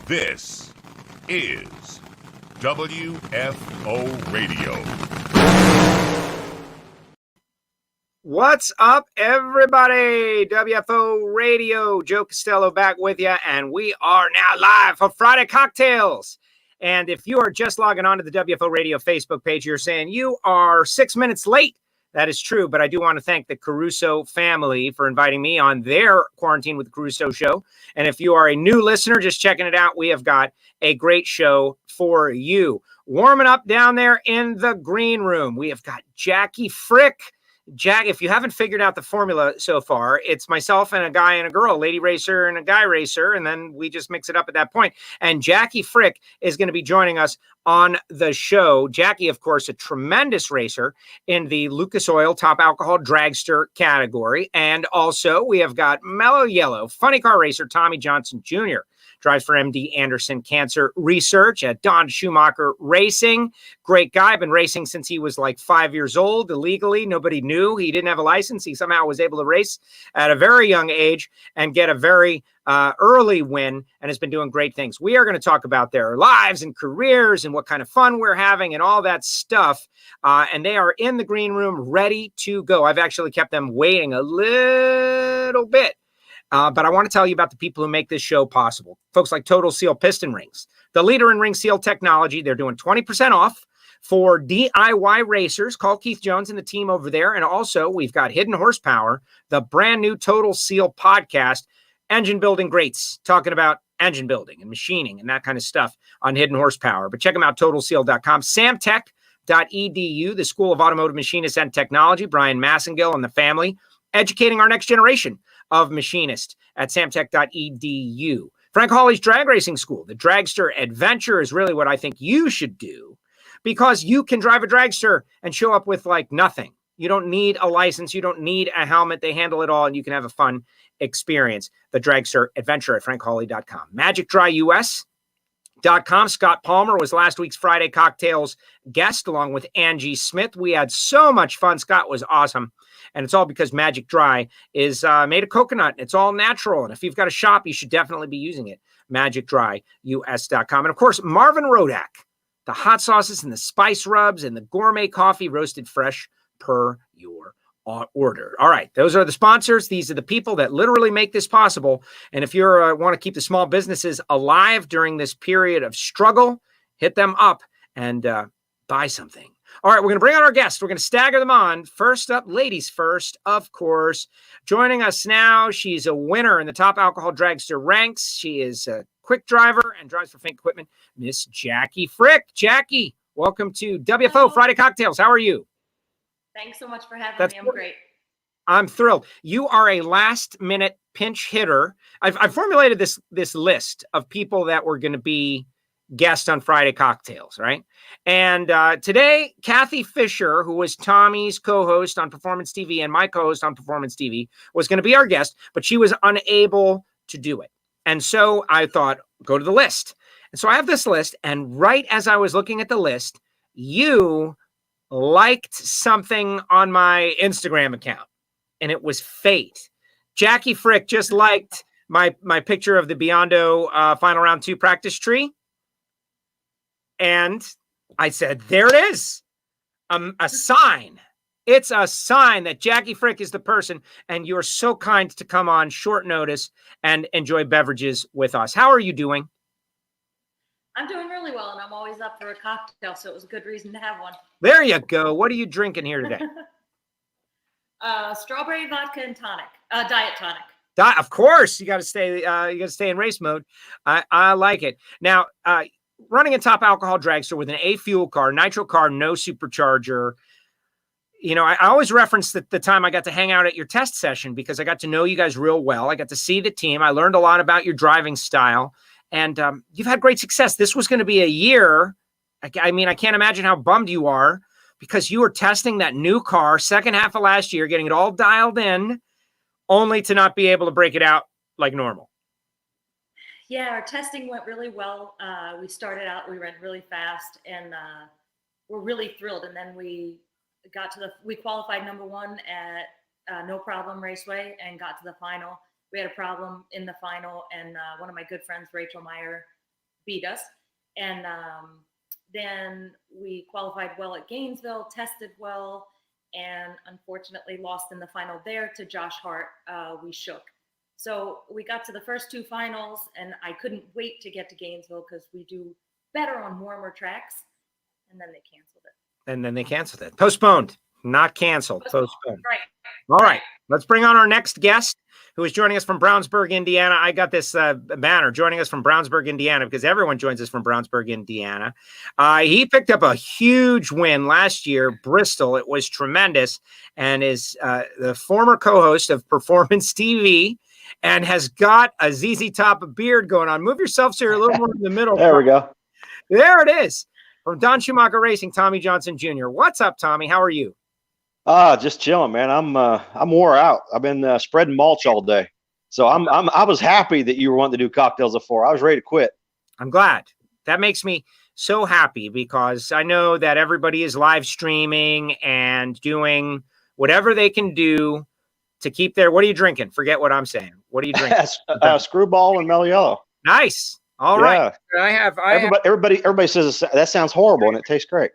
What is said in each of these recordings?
This is WFO Radio. What's up, everybody? WFO Radio, Joe Costello back with you, and we are now live for Friday Cocktails. And if you are just logging on to the WFO Radio Facebook page, you're saying you are 6 minutes late. That is true, but I do want to thank the Caruso family for inviting me on their Quarantine with the Caruso show. And if you are a new listener, just checking it out, we have got a great show for you. Warming up down there in the green room, we have got Jackie Fricke. Jack, if you haven't figured out the formula so far, it's myself and a guy and a girl, a lady racer and a guy racer, and then we just mix it up at that point. And Jackie Fricke is going to be joining us on the show. Jackie, of course, a tremendous racer in the Lucas Oil Top Alcohol Dragster category. And also we have got Mellow Yellow, funny car racer Tommy Johnson Jr., drives for MD Anderson Cancer Research at Don Schumacher Racing. Great guy. Been racing since he was like 5 years old, illegally. Nobody knew. He didn't have a license. He somehow was able to race at a very young age and get a very early win, and has been doing great things. We are going to talk about their lives and careers and what kind of fun we're having and all that stuff. And they are in the green room ready to go. I've actually kept them waiting a little bit. But I want to tell you about the people who make this show possible. Folks like Total Seal Piston Rings, the leader in ring seal technology. They're doing 20% off for DIY racers. Call Keith Jones and the team over there. And also, we've got Hidden Horsepower, the brand new Total Seal podcast, engine building greats, talking about engine building and machining and that kind of stuff on Hidden Horsepower. But check them out, totalseal.com. Samtech.edu, the School of Automotive Machinists and Technology. Brian Massengill and the family, educating our next generation of machinists at samtech.edu. Frank Hawley's Drag Racing School. The Dragster Adventure is really what I think you should do, because you can drive a dragster and show up with like nothing. You don't need a license. You don't need a helmet. They handle it all, and you can have a fun experience. The Dragster Adventure at frankhawley.com. MagicDryUS.com. Scott Palmer was last week's Friday Cocktails guest along with Angie Smith. We had so much fun. Scott was awesome. And it's all because Magic Dry is made of coconut. It's all natural. And if you've got a shop, you should definitely be using it. MagicDryUS.com. And of course, Marvin Rodak, the hot sauces and the spice rubs and the gourmet coffee roasted fresh per your order. All right. Those are the sponsors. These are the people that literally make this possible. And if you want to keep the small businesses alive during this period of struggle, hit them up and buy something. All right, we're going to bring on our guests. We're going to stagger them on. First up, ladies first, of course. Joining us now, she's a winner in the Top Alcohol Dragster ranks. She is a quick driver and drives for Fink Equipment, Miss Jackie Fricke. Jackie, welcome to WFO Hello. Friday Cocktails. How are you? Thanks so much for having That's me. I'm great. I'm thrilled. You are a last-minute pinch hitter. I've formulated this list of people that were going to be guest on Friday Cocktails, right? And today, Kathy Fisher, who was Tommy's co-host on Performance TV and my co-host on Performance TV, was going to be our guest, but she was unable to do it. And so I thought, go to the list. And so I have this list, and right as I was looking at the list, you liked something on my Instagram account, and it was fate. Jackie Fricke just liked my picture of the Biondo Final Round 2 practice tree. And I said, there it is, a sign. It's a sign that Jackie Fricke is the person, and you're so kind to come on short notice and enjoy beverages with us. How are you doing? I'm doing really well, and I'm always up for a cocktail, so it was a good reason to have one. There you go. What are you drinking here today? Strawberry vodka and tonic, diet tonic. Of course, you got to stay. You got to stay in race mode. I like it. Now, running a Top Alcohol Dragster with an A fuel car, nitro car, no supercharger. You know, I always reference the time I got to hang out at your test session because I got to know you guys real well. I got to see the team. I learned a lot about your driving style, and you've had great success. This was going to be a year. I mean, I can't imagine how bummed you are because you were testing that new car second half of last year, getting it all dialed in, only to not be able to break it out like normal. Yeah, our testing went really well. We started out, we ran really fast, and we're really thrilled. And then we qualified number one at No Problem Raceway and got to the final. We had a problem in the final, and one of my good friends, Rachel Meyer, beat us. And then we qualified well at Gainesville, tested well, and unfortunately lost in the final there to Josh Hart. We shook. So we got to the first 2 finals, and I couldn't wait to get to Gainesville because we do better on warmer tracks. And then they canceled it. Postponed, not canceled. Postponed. Right. All right. Let's bring on our next guest, who is joining us from Brownsburg, Indiana. I got this banner joining us from Brownsburg, Indiana, because everyone joins us from Brownsburg, Indiana. He picked up a huge win last year, Bristol. It was tremendous, and is the former co-host of Performance TV, and has got a ZZ Top beard going on. Move yourself so you're a little more in the middle. There we go. There it is. From Don Schumacher Racing, Tommy Johnson Jr. What's up, Tommy? How are you? Just chilling, man. I'm wore out. I've been spreading mulch all day, so I was happy that you were wanting to do cocktails at 4. I was ready to quit. I'm glad. That makes me so happy because I know that everybody is live streaming and doing whatever they can do to keep their. What are you drinking? Forget what I'm saying. What are you drinking? Screwball and Mellow Yellow. Nice. All right. Everybody says that sounds horrible, and it tastes great.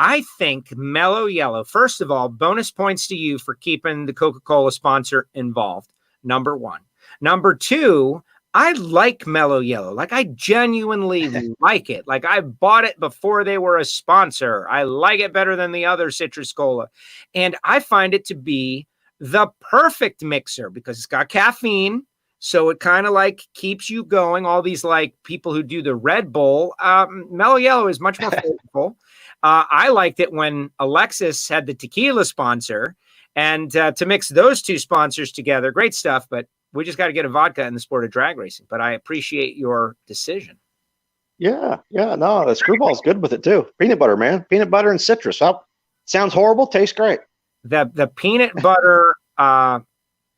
I think Mellow Yellow, first of all, bonus points to you for keeping the Coca-Cola sponsor involved. Number 1. Number 2, I like Mellow Yellow. Like, I genuinely like it. Like, I bought it before they were a sponsor. I like it better than the other Citrus Cola. And I find it to be the perfect mixer because it's got caffeine. So it kind of like keeps you going. All these like people who do the Red Bull, Mellow Yellow is much more flavorful. I liked it when Alexis had the tequila sponsor, and to mix those 2 sponsors together, great stuff. But we just got to get a vodka in the sport of drag racing. But I appreciate your decision. Yeah, no, the Screwball's good with it too. Peanut butter, man, peanut butter and citrus. Well, sounds horrible, tastes great. The peanut butter.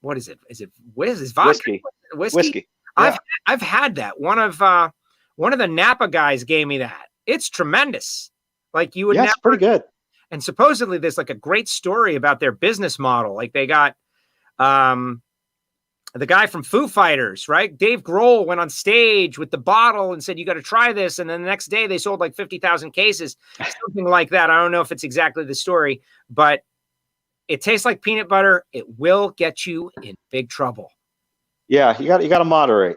What is it? Is it vodka? Whiskey. Yeah. I've had that. One of the Napa guys gave me that. It's tremendous. Like you would. Yeah, it's pretty good. And supposedly there's like a great story about their business model. Like they got the guy from Foo Fighters, right? Dave Grohl went on stage with the bottle and said, "You got to try this." And then the next day they sold like 50,000 cases, something like that. I don't know if it's exactly the story, but it tastes like peanut butter. It will get you in big trouble. Yeah, you got to moderate.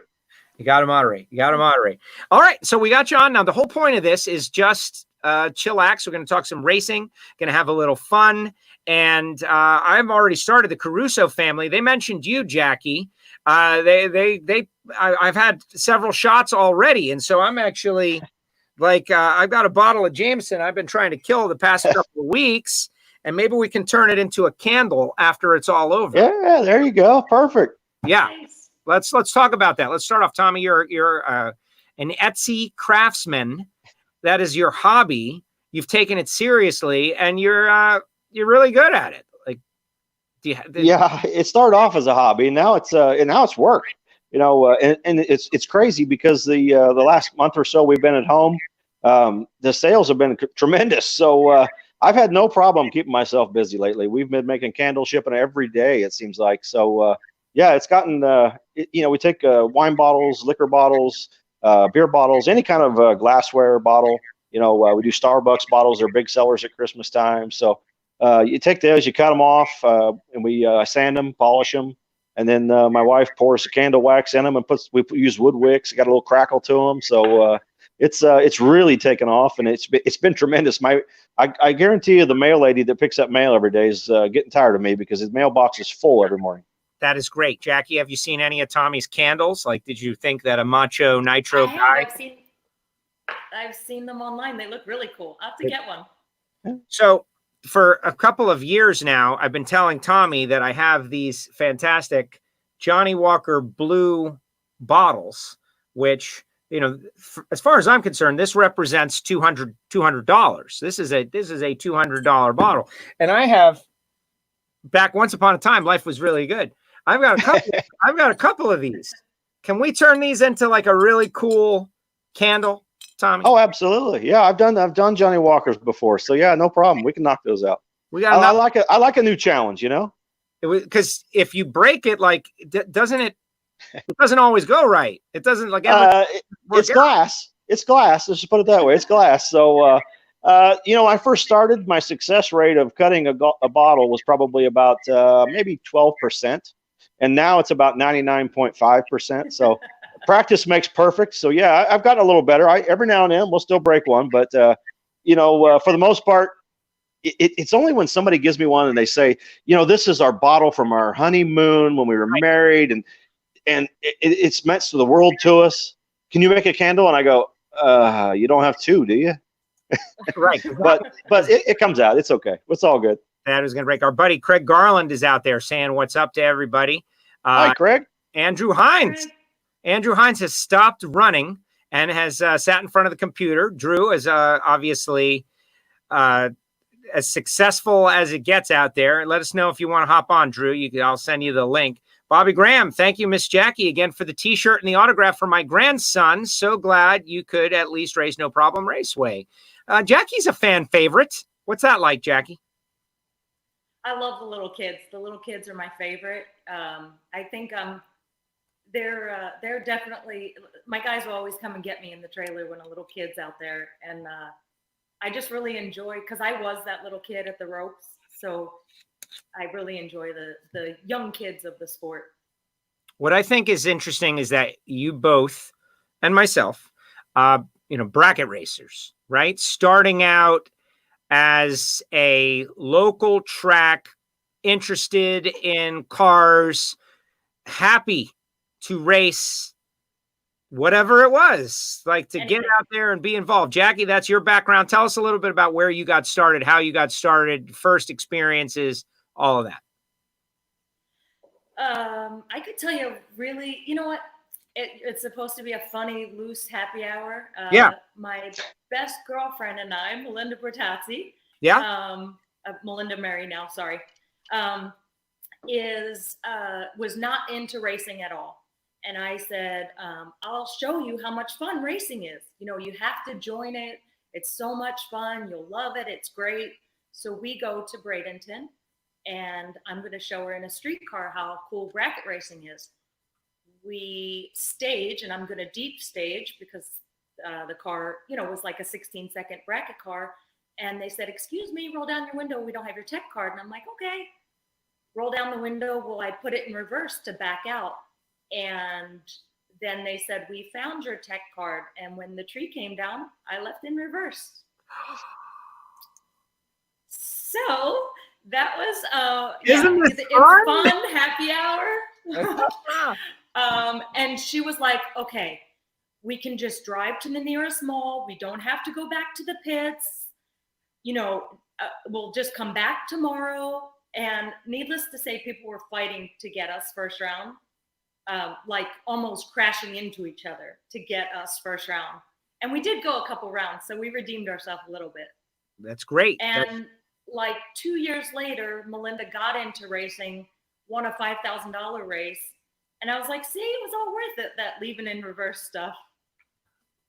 You got to moderate. All right, so we got you on now. The whole point of this is just chillax. We're going to talk some racing, going to have a little fun, and I've already started the Caruso family. They mentioned you, Jackie. I've had several shots already, and so I'm actually like I've got a bottle of Jameson I've been trying to kill the past couple of weeks. And maybe we can turn it into a candle after it's all over. Yeah, there you go. Perfect. Yeah. Let's talk about that. Let's start off, Tommy. You're an Etsy craftsman. That is your hobby. You've taken it seriously, and you're really good at it. Like, yeah, it started off as a hobby, and now it's work. You know, and it's crazy because the last month or so we've been at home. The sales have been tremendous. So. I've had no problem keeping myself busy lately. We've been making candle shipping every day, it seems like. So, yeah, it's gotten, we take wine bottles, liquor bottles, beer bottles, any kind of glassware bottle. We do Starbucks bottles. They're big sellers at Christmas time. So you take those, you cut them off, and we sand them, polish them. And then my wife pours the candle wax in them and we use wood wicks. Got a little crackle to them. So it's really taken off, and it's been tremendous. I guarantee you the mail lady that picks up mail every day is getting tired of me because his mailbox is full every morning. That is great. Jackie, have you seen any of Tommy's candles? Like, did you think that a Macho Nitro guy? I've seen them online. They look really cool. I'll have to get one. So for a couple of years now, I've been telling Tommy that I have these fantastic Johnny Walker blue bottles, which, as far as I'm concerned, this represents $200. This is a $200 bottle. And I have, back once upon a time, life was really good. I've got a couple of these. Can we turn these into like a really cool candle, Tommy? Oh, absolutely. Yeah, I've done Johnny Walkers before. So yeah, no problem. We can knock those out. I like a new challenge, because if you break it, like, doesn't it It doesn't always go right. It doesn't like it's glass. It's glass. Let's just put it that way. It's glass. So, when I first started, my success rate of cutting a bottle was probably about maybe 12%. And now it's about 99.5%. So practice makes perfect. So yeah, I've gotten a little better. Every now and then we'll still break one, but for the most part, it's only when somebody gives me one and they say, this is our bottle from our honeymoon when we were married, and it's meant to the world to us. Can you make a candle? And I go, you don't have two, do you? Right. but it comes out. It's okay. It's all good. That is going to break. Our buddy Craig Garland is out there saying what's up to everybody. Hi, Craig. Andrew Hines. Andrew Hines has stopped running and has sat in front of the computer. Drew is obviously as successful as it gets out there. Let us know if you want to hop on, Drew. I'll send you the link. Bobby Graham, thank you, Miss Jackie, again for the T-shirt and the autograph for my grandson. So glad you could at least race No Problem Raceway. Jackie's a fan favorite. What's that like, Jackie? I love the little kids. The little kids are my favorite. I think they're definitely, my guys will always come and get me in the trailer when a little kid's out there. And I just really enjoy, because I was that little kid at the ropes. So I really enjoy the young kids of the sport. What I think is interesting is that you both and myself, bracket racers, right? Starting out as a local track, interested in cars, happy to race whatever it was, like to get out there and be involved. Jackie, that's your background. Tell us a little bit about where you got started, how you got started, first experiences, all of that. I could tell you really, you know what? It's supposed to be a funny, loose happy hour. Yeah. My best girlfriend and I, Melinda Bertazzi. Yeah. Melinda Mary now, sorry. Was not into racing at all. And I said, I'll show you how much fun racing is. You have to join it. It's so much fun. You'll love it. It's great. So we go to Bradenton, and I'm going to show her in a streetcar how cool bracket racing is. We stage, and I'm going to deep stage because the car, was like a 16-second bracket car. And they said, excuse me, roll down your window. We don't have your tech card. And I'm like, okay. Roll down the window. Well, I put it in reverse to back out. And then they said, we found your tech card. And when the tree came down, I left in reverse. So that was, it's fun, happy hour. And she was like, okay, we can just drive to the nearest mall. We don't have to go back to the pits. We'll just come back tomorrow. And needless to say, people were fighting to get us first round. Like almost crashing into each other to get us first round. And we did go a couple rounds, so we redeemed ourselves a little bit. That's great. And like 2 years later, Melinda got into racing, won a $5,000 race. And I was like, see, it was all worth it, that leaving in reverse stuff.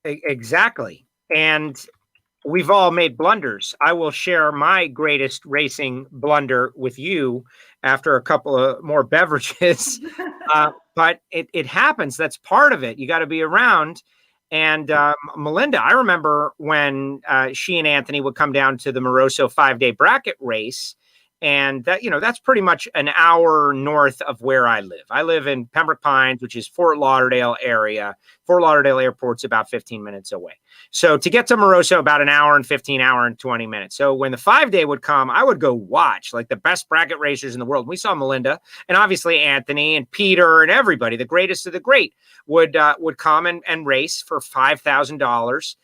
Exactly. And we've all made blunders. I will share my greatest racing blunder with you after a couple of more beverages. But it happens. That's part of it. You got to be around. And Melinda, I remember when she and Anthony would come down to the Moroso 5-day bracket race. And that, that's pretty much an hour north of where I live. I live in Pembroke Pines, which is Fort Lauderdale area. Fort Lauderdale Airport's about 15 minutes away. So to get to Moroso, about an hour and 20 minutes. So when the 5-day would come, I would go watch like the best bracket racers in the world. We saw Melinda and obviously Anthony and Peter and everybody, the greatest of the great, would come and race for $5,000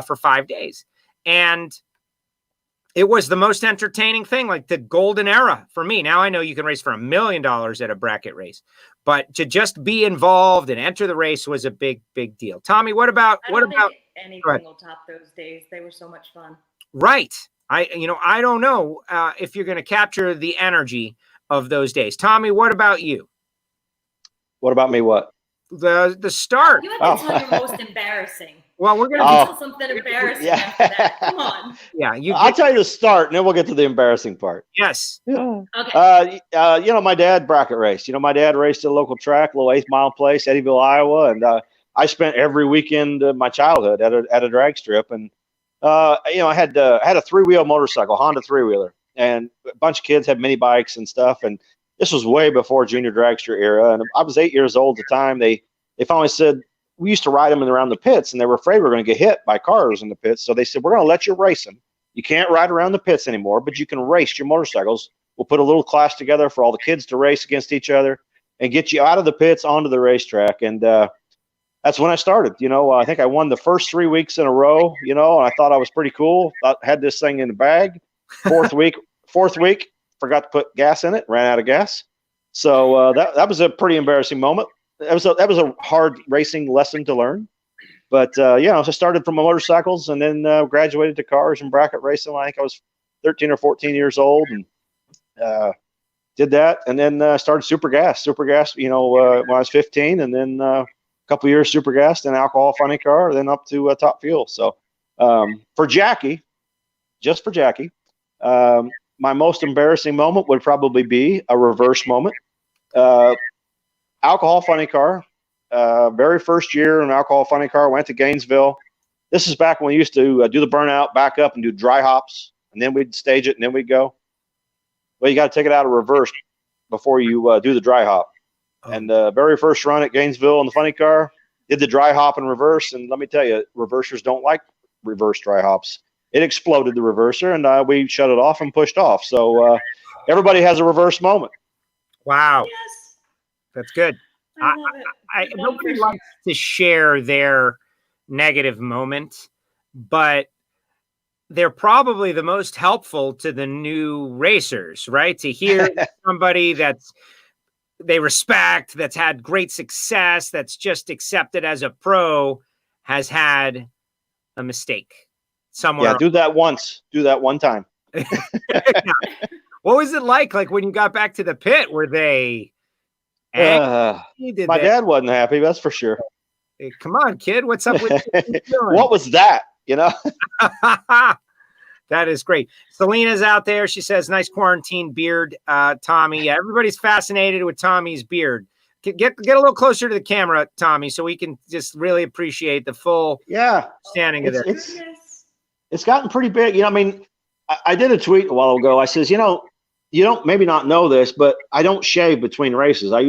for 5 days. And it was the most entertaining thing, like the golden era for me. Now I know you can race for $1 million at a bracket race, but to just be involved and enter the race was a big, big deal. Tommy, what about anything will top those days? They were so much fun. Right. I don't know if you're going to capture the energy of those days. Tommy, what about you? What about me? What? The start. You have to tell your most embarrassing. Well, we're gonna Tell something embarrassing after that. Come on. Yeah, I'll tell you the start, and then we'll get to the embarrassing part. Yes. Yeah. Okay. My dad bracket raced. My dad raced at a local track, a little 8th Mile place, Eddyville, Iowa, and I spent every weekend of my childhood at a drag strip. And I had a 3-wheel motorcycle, Honda 3-wheeler, and a bunch of kids had mini bikes and stuff. And this was way before junior dragster era, and I was 8 years old at the time. They finally said, we used to ride them around the pits, and they were afraid we were going to get hit by cars in the pits. So they said, we're going to let you race them. You can't ride around the pits anymore, but you can race your motorcycles. We'll put a little class together for all the kids to race against each other and get you out of the pits onto the racetrack. And that's when I started. I think I won the first 3 weeks in a row, and I thought I was pretty cool. I had this thing in the bag. Fourth week, forgot to put gas in it, ran out of gas. So that was a pretty embarrassing moment. That was a hard racing lesson to learn. But so I started from motorcycles and then graduated to cars and bracket racing. I think I was 13 or 14 years old, and did that, and then started super gas. When I was 15, and then a couple of years super gas, then alcohol funny car, then up to top fuel. So for Jackie, my most embarrassing moment would probably be a reverse moment. Alcohol funny car. Very first year in alcohol funny car, went to Gainesville. This is back when we used to do the burnout, back up and do dry hops, and then we'd stage it, and then we'd go. Well, you got to take it out of reverse before you do the dry hop. Oh. And very first run at Gainesville in the funny car, did the dry hop in reverse, and let me tell you, reversers don't like reverse dry hops. It exploded the reverser, and we shut it off and pushed off. So everybody has a reverse moment. Wow. Yes. That's good. I love it. Nobody likes to share their negative moment, but they're probably the most helpful to the new racers, right? To hear somebody they respect, that's had great success, that's just accepted as a pro, has had a mistake somewhere. Yeah, do that once. Do that one time. What was it like when you got back to the pit? Were they my dad wasn't happy, that's for sure. Hey, come on, kid. What's up with you? What was that? That is great. Selena's out there. She says, nice quarantine beard, Tommy. Yeah, everybody's fascinated with Tommy's beard. Get a little closer to the camera, Tommy, so we can just really appreciate the full standing of this. It's gotten pretty big. I did a tweet a while ago. I says, you don't maybe not know this, but I don't shave between races. I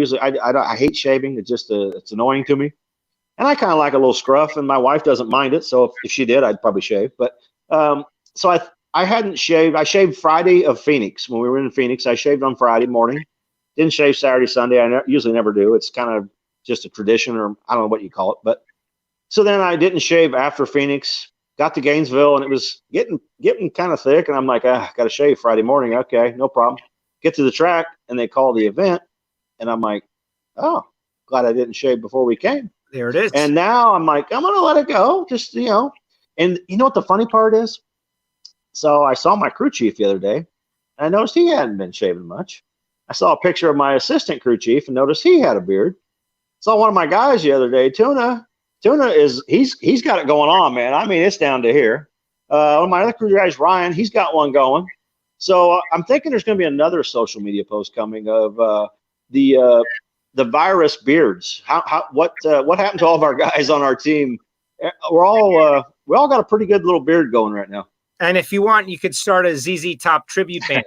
hate shaving. It's just it's annoying to me, and I kind of like a little scruff. And my wife doesn't mind it, so if she did, I'd probably shave. But so I hadn't shaved. I shaved Friday of Phoenix when we were in Phoenix. I shaved on Friday morning. Didn't shave Saturday, Sunday. I usually never do. It's kind of just a tradition, or I don't know what you call it. But so then I didn't shave after Phoenix. Got to Gainesville, and it was getting kind of thick, and I'm like, got to shave Friday morning. Okay, no problem. Get to the track, and they call the event, and I'm like, oh, glad I didn't shave before we came. There it is. And now I'm like, I'm going to let it go, just, And you know what the funny part is? So I saw my crew chief the other day, and I noticed he hadn't been shaving much. I saw a picture of my assistant crew chief and noticed he had a beard. Saw one of my guys the other day, Tuna he's got it going on, man. I mean, it's down to here. One of my other crew guys, Ryan, he's got one going. So I'm thinking there's going to be another social media post coming of the virus beards. What happened to all of our guys on our team? We all got a pretty good little beard going right now. And if you want, you could start a ZZ Top tribute band.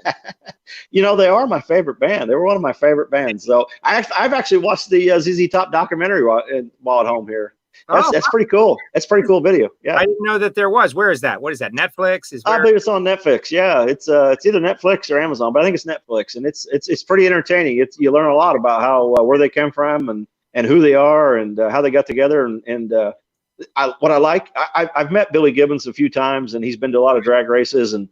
They are my favorite band. They were one of my favorite bands. So I've actually watched the ZZ Top documentary while at home here. That's pretty cool. That's a pretty cool video. Yeah, I didn't know that there was. Where is that? What is that? Netflix? I believe it's on Netflix. Yeah, it's either Netflix or Amazon, but I think it's Netflix, and it's pretty entertaining. You learn a lot about how where they came from and who they are and how they got together and what I like. I've met Billy Gibbons a few times, and he's been to a lot of drag races and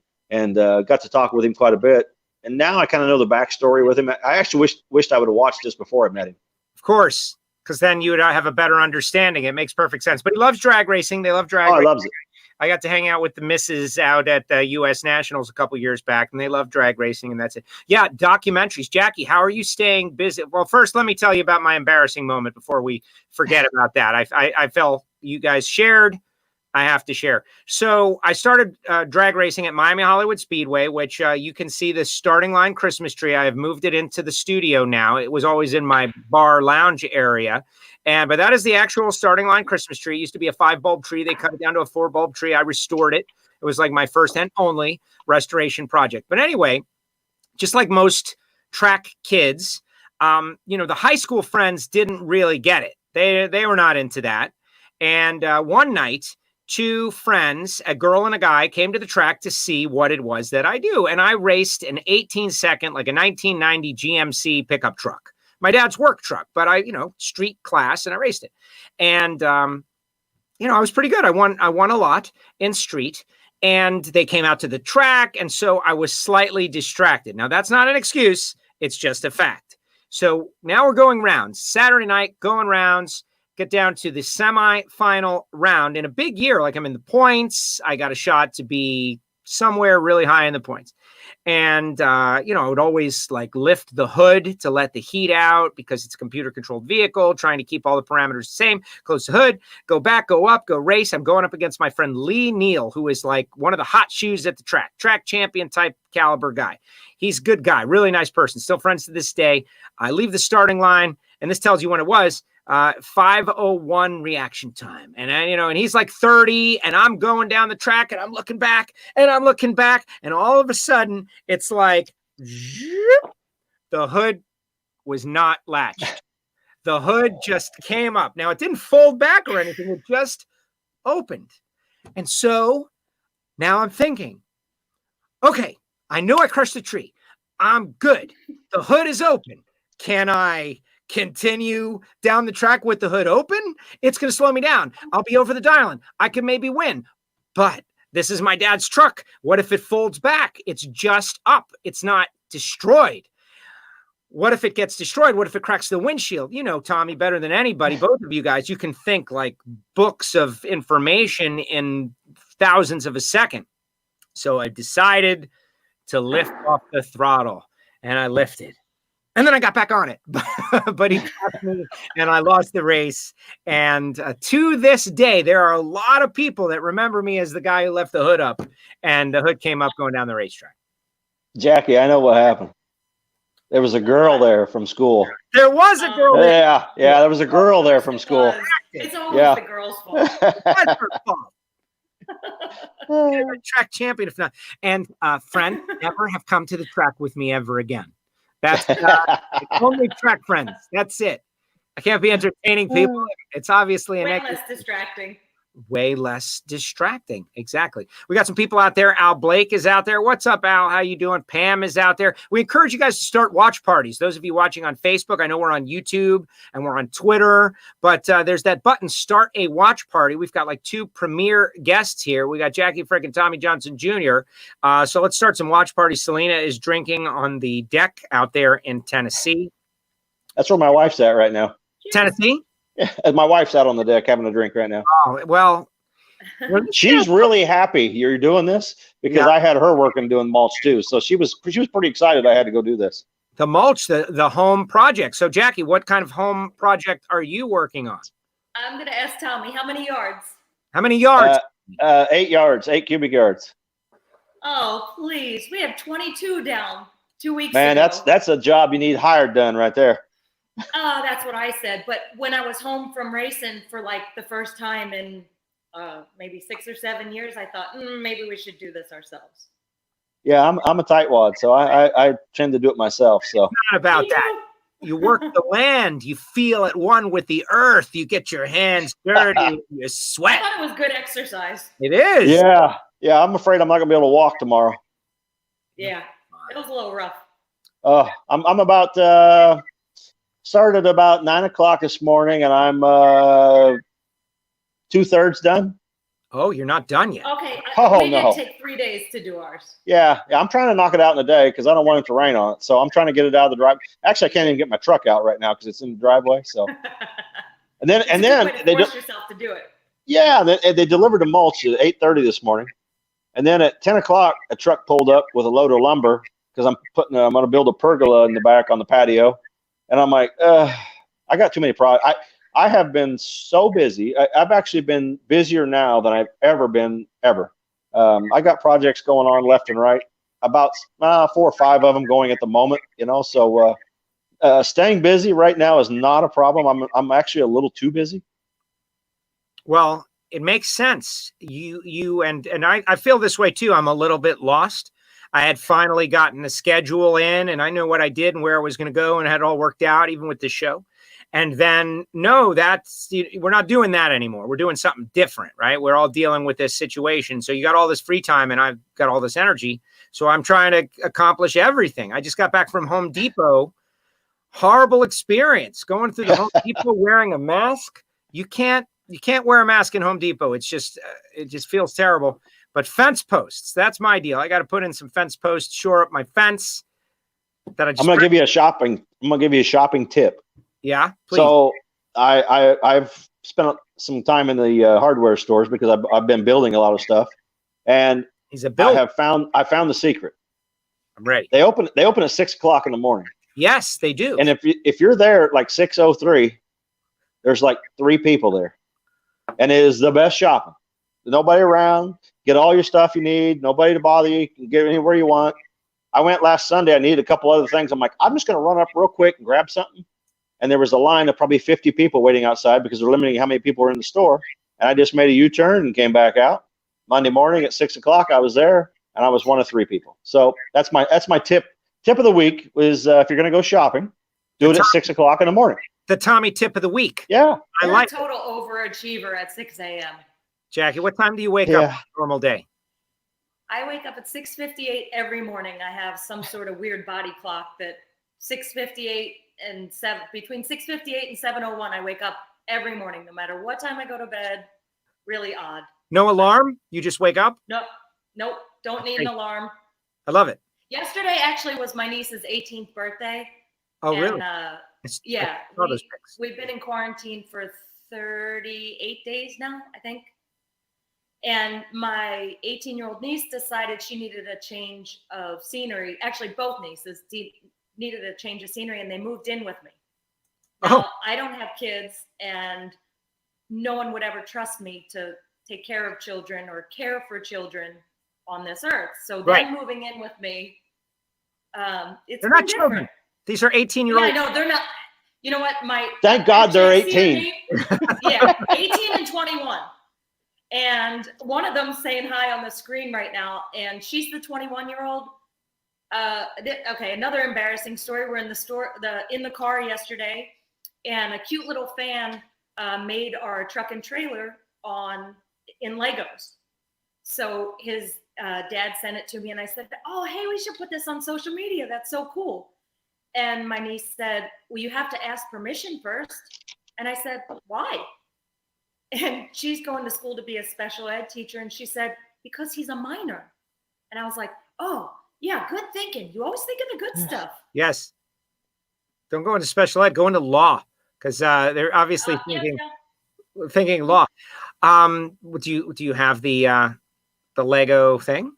got to talk with him quite a bit. And now I kind of know the backstory with him. I actually wished I would have watched this before I met him. Of course. Because then you would have a better understanding. It makes perfect sense. But he loves drag racing. They love drag racing. He loves it. I got to hang out with the misses out at the U.S. Nationals a couple years back, and they love drag racing, and that's it. Yeah, documentaries. Jackie, how are you staying busy? Well, first, let me tell you about my embarrassing moment before we forget about that. I felt you guys shared I have to share. So I started drag racing at Miami Hollywood Speedway, which you can see the starting line Christmas tree. I have moved it into the studio now. It was always in my bar lounge area. But that is the actual starting line Christmas tree. It used to be a 5-bulb tree. They cut it down to a 4-bulb tree. I restored it. It was like my first and only restoration project. But anyway, just like most track kids, the high school friends didn't really get it. They were not into that. And one night, 2 friends, a girl and a guy, came to the track to see what it was that I do. And I raced an 18-second, like a 1990 GMC pickup truck. My dad's work truck, but street class, and I raced it. And, I was pretty good. I won a lot in street, and they came out to the track. And so I was slightly distracted. Now, that's not an excuse. It's just a fact. So now we're going rounds. Saturday night, going rounds. Get down to the semi-final round in a big year. Like I'm in the points. I got a shot to be somewhere really high in the points. And, I would always like lift the hood to let the heat out because it's a computer controlled vehicle, trying to keep all the parameters the same. Close the hood, go back, go up, go race. I'm going up against my friend Lee Neal, who is like one of the hot shoes at the track champion type caliber guy. He's a good guy, really nice person, still friends to this day. I leave the starting line, and this tells you when it was. 5:01 reaction time. And, and he's like 30, and I'm going down the track, and I'm looking back, and all of a sudden it's like the hood was not latched. The hood just came up. Now, it didn't fold back or anything. It just opened. And so now I'm thinking, okay, I know I crushed the tree. I'm good. The hood is open. Can I continue down the track with the hood open? It's going to slow me down. I'll be over the dial-in. I can maybe win. But this is my dad's truck. What if it folds back? It's just up. It's not destroyed. What if it gets destroyed? What if it cracks the windshield? Tommy, better than anybody, both of you guys, you can think like books of information in thousands of a second. So I decided to lift off the throttle, and I lifted. And then I got back on it, but he passed me, and I lost the race. And to this day, there are a lot of people that remember me as the guy who left the hood up, and the hood came up going down the racetrack. Jackie, I know what happened. There was a girl there from school. There was a girl there. Yeah, there was a girl there from school. It's always the girl's fault. That's her fault. Track champion, if not. And friend, never have come to the track with me ever again. That's only track friends. That's it. I can't be entertaining people. It's obviously way less distracting. Way less distracting. Exactly. We got some people out there. Al Blake is out there. What's up, Al? How you doing? Pam is out there. We encourage you guys to start watch parties. Those of you watching on Facebook, I know we're on YouTube and we're on Twitter, but there's that button, start a watch party. We've got like 2 premier guests here. We got Jackie Fricke and Tommy Johnson Jr. So let's start some watch parties. Selena is drinking on the deck out there in Tennessee. That's where my wife's at right now. Tennessee? Yeah, my wife's out on the deck having a drink right now. Oh, well. She's really happy you're doing this because I had her working doing mulch too. So she was pretty excited I had to go do this. The mulch, the home project. So Jackie, what kind of home project are you working on? I'm going to ask Tommy, how many yards? How many yards? 8 yards, 8 cubic yards. Oh, please. We have 22 down 2 weeks ago. Man, that's a job you need hired done right there. Oh, that's what I said. But when I was home from racing for like the first time in maybe 6 or 7 years, I thought maybe we should do this ourselves. Yeah, I'm a tightwad, so I tend to do it myself. So it's not about that. You work the land. You feel at one with the earth. You get your hands dirty. You sweat. I thought it was good exercise. It is. Yeah. I'm afraid I'm not gonna be able to walk tomorrow. Yeah, it was a little rough. I'm about started about 9 o'clock this morning, and I'm 2/3 done. Oh, you're not done yet. Okay. Oh, we no. did take 3 days to do ours. Yeah. I'm trying to knock it out in a day because I don't want it to rain on it. So I'm trying to get it out of the drive. Actually, I can't even get my truck out right now because it's in the driveway. So, and then they force yourself to do it. Yeah, they delivered the mulch at 8:30 this morning, and then at 10 o'clock, a truck pulled up with a load of lumber because I'm going to build a pergola in the back on the patio, and I'm like, I got too many projects. I have been so busy. I've actually been busier now than I've ever been ever. I got projects going on left and right, about 4 or 5 of them going at the moment, so staying busy right now is not a problem. I'm actually a little too busy. Well, it makes sense. And I feel this way too. I'm a little bit lost. I had finally gotten the schedule in, and I knew what I did and where I was going to go, and had it all worked out, even with the show. And then, no, we're not doing that anymore. We're doing something different, right? We're all dealing with this situation. So you got all this free time, and I've got all this energy. So I'm trying to accomplish everything. I just got back from Home Depot. Horrible experience going through the Home Depot wearing a mask. You can't wear a mask in Home Depot. It just feels terrible. But fence posts, that's my deal. I got to put in some fence posts, shore up my fence. I'm going to give you a shopping tip. Yeah, please. So I've spent some time in the hardware stores because I've been building a lot of stuff, and he's a builder. I found the secret. I'm ready. They open at 6 o'clock in the morning. Yes, they do. And if you're there at like 6:03, there's like 3 people there, and it is the best shopping. Nobody around. Get all your stuff you need. Nobody to bother you. You can get anywhere you want. I went last Sunday. I needed a couple other things. I'm like, I'm just going to run up real quick and grab something. And there was a line of probably 50 people waiting outside because they're limiting how many people are in the store. And I just made a U-turn and came back out. Monday morning at 6 o'clock, I was there, and I was one of 3 people. So that's my tip. Tip of the week is if you're going to go shopping, do it at 6 o'clock in the morning. The Tommy tip of the week. Yeah. You're a total overachiever at 6 a.m. Jackie, what time do you wake up on a normal day? I wake up at 6:58 every morning. I have some sort of weird body clock that 6:58 and between 6:58 and 7:01, I wake up every morning, no matter what time I go to bed. Really odd. No alarm? You just wake up? Nope. Don't need an alarm. I love it. Yesterday actually was my niece's 18th birthday. Oh, really? Yeah. We've been in quarantine for 38 days now, I think. And my 18-year-old niece decided she needed a change of scenery. Actually, both nieces needed a change of scenery, and they moved in with me. Now, I don't have kids, and no one would ever trust me to take care of children or care for children on this earth. So them moving in with me, they're not children. These are 18-year-olds. Yeah, no, they're not. You know what? Thank God they're 18. Yeah, 18 and 21. And one of them's saying hi on the screen right now, and she's the 21-year-old. Okay, another embarrassing story. We're in the car yesterday, and a cute little fan made our truck and trailer in Legos. So his dad sent it to me, and I said, "Oh, hey, we should put this on social media. That's so cool." And my niece said, "Well, you have to ask permission first." And I said, "Why?" And she's going to school to be a special ed teacher. And she said, "Because he's a minor." And I was like, "Oh, yeah, good thinking. You always think of the good stuff." Yes. Don't go into special ed, go into law. Because they're obviously thinking law. Do you have the Lego thing?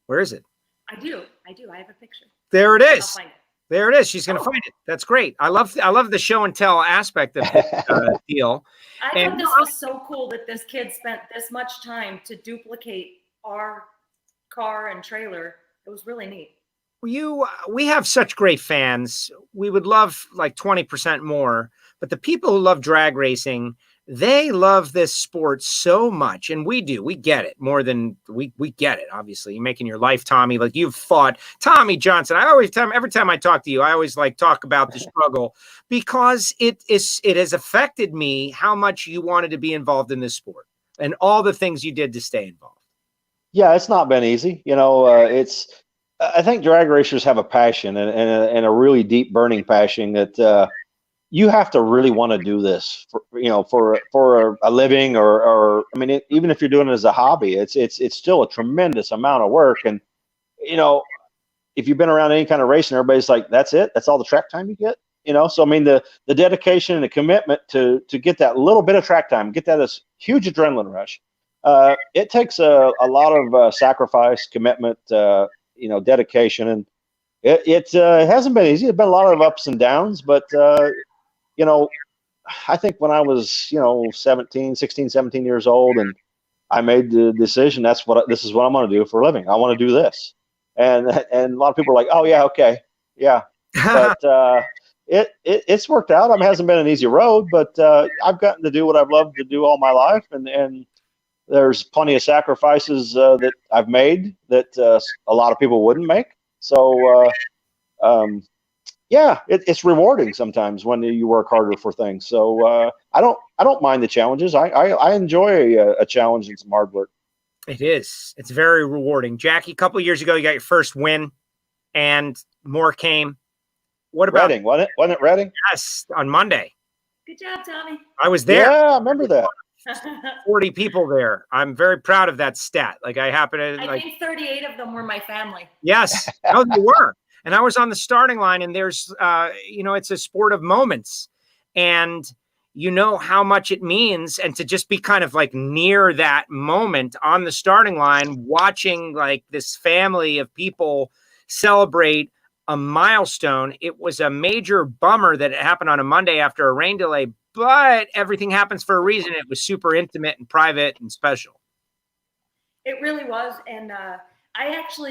Where is it? I do. I have a picture. There it is. I'll find it. There it is. She's going to find it. That's great. I love the show and tell aspect of the deal. I thought this was so cool that this kid spent this much time to duplicate our car and trailer. It was really neat. We have such great fans. We would love like 20% more, but the people who love drag racing, they love this sport so much, and we do. We get it more than we get it. Obviously, you're making your life, Tommy. Like you've fought Tommy Johnson. Every time I talk to you, I always talk about the struggle because it has affected me how much you wanted to be involved in this sport and all the things you did to stay involved. Yeah, it's not been easy. I think drag racers have a passion and a really deep burning passion that. You have to really want to do this for a living or I mean, even if you're doing it as a hobby, it's still a tremendous amount of work. And, if you've been around any kind of racing, everybody's like, that's it. That's all the track time you get, So, I mean, the dedication and the commitment to get that little bit of track time, get that as huge adrenaline rush. It takes a lot of sacrifice, commitment, dedication. And it hasn't been easy. There's been a lot of ups and downs, but I think when I was 16, 17 years old, and I made the decision this is what I'm going to do for a living. I want to do this, and a lot of people are like, oh yeah, okay, yeah, but it's worked out. I mean, it hasn't been an easy road, but I've gotten to do what I've loved to do all my life, and there's plenty of sacrifices that I've made that a lot of people wouldn't make. So yeah, it's rewarding sometimes when you work harder for things. So I don't mind the challenges. I enjoy a challenge and some hard work. It is. It's very rewarding. Jackie, a couple of years ago, you got your first win, and more came. What about Reading? Wasn't it Reading? Yes, on Monday. Good job, Tommy. I was there. Yeah, I remember that. 40 people there. I'm very proud of that stat. Like I think 38 of them were my family. Yes. No, they were. And I was on the starting line, and there's, it's a sport of moments, and you know how much it means. And to just be kind of like near that moment on the starting line, watching like this family of people celebrate a milestone. It was a major bummer that it happened on a Monday after a rain delay, but everything happens for a reason. It was super intimate and private and special. It really was. And,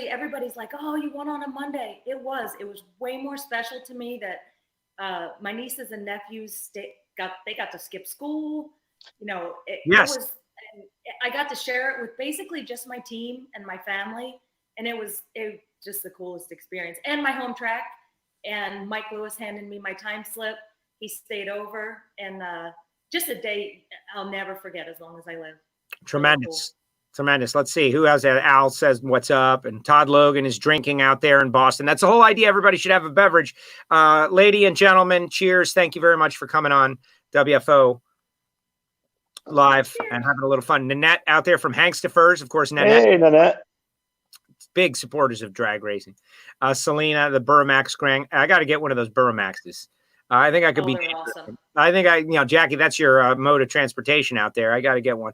everybody's like, oh, you won on a Monday. It was way more special to me that my nieces and nephews got to skip school. Yes. I got to share it with basically just my team and my family. And it was just the coolest experience. And my home track, and Mike Lewis handed me my time slip. He stayed over, and just a day I'll never forget as long as I live. Tremendous. Really cool. Tremendous. Let's see who has that. Al says what's up, and Todd Logan is drinking out there in Boston. That's the whole idea. Everybody should have a beverage. Lady and gentlemen, cheers. Thank you very much for coming on WFO Live and having a little fun. Nanette out there from Hanks to Furs, of course. Nanette. Hey, Nanette. Big supporters of drag racing. Selena, the Buramax Grand. I got to get one of those Buramaxes. I think I could be. Awesome. I think Jackie, that's your mode of transportation out there. I got to get one.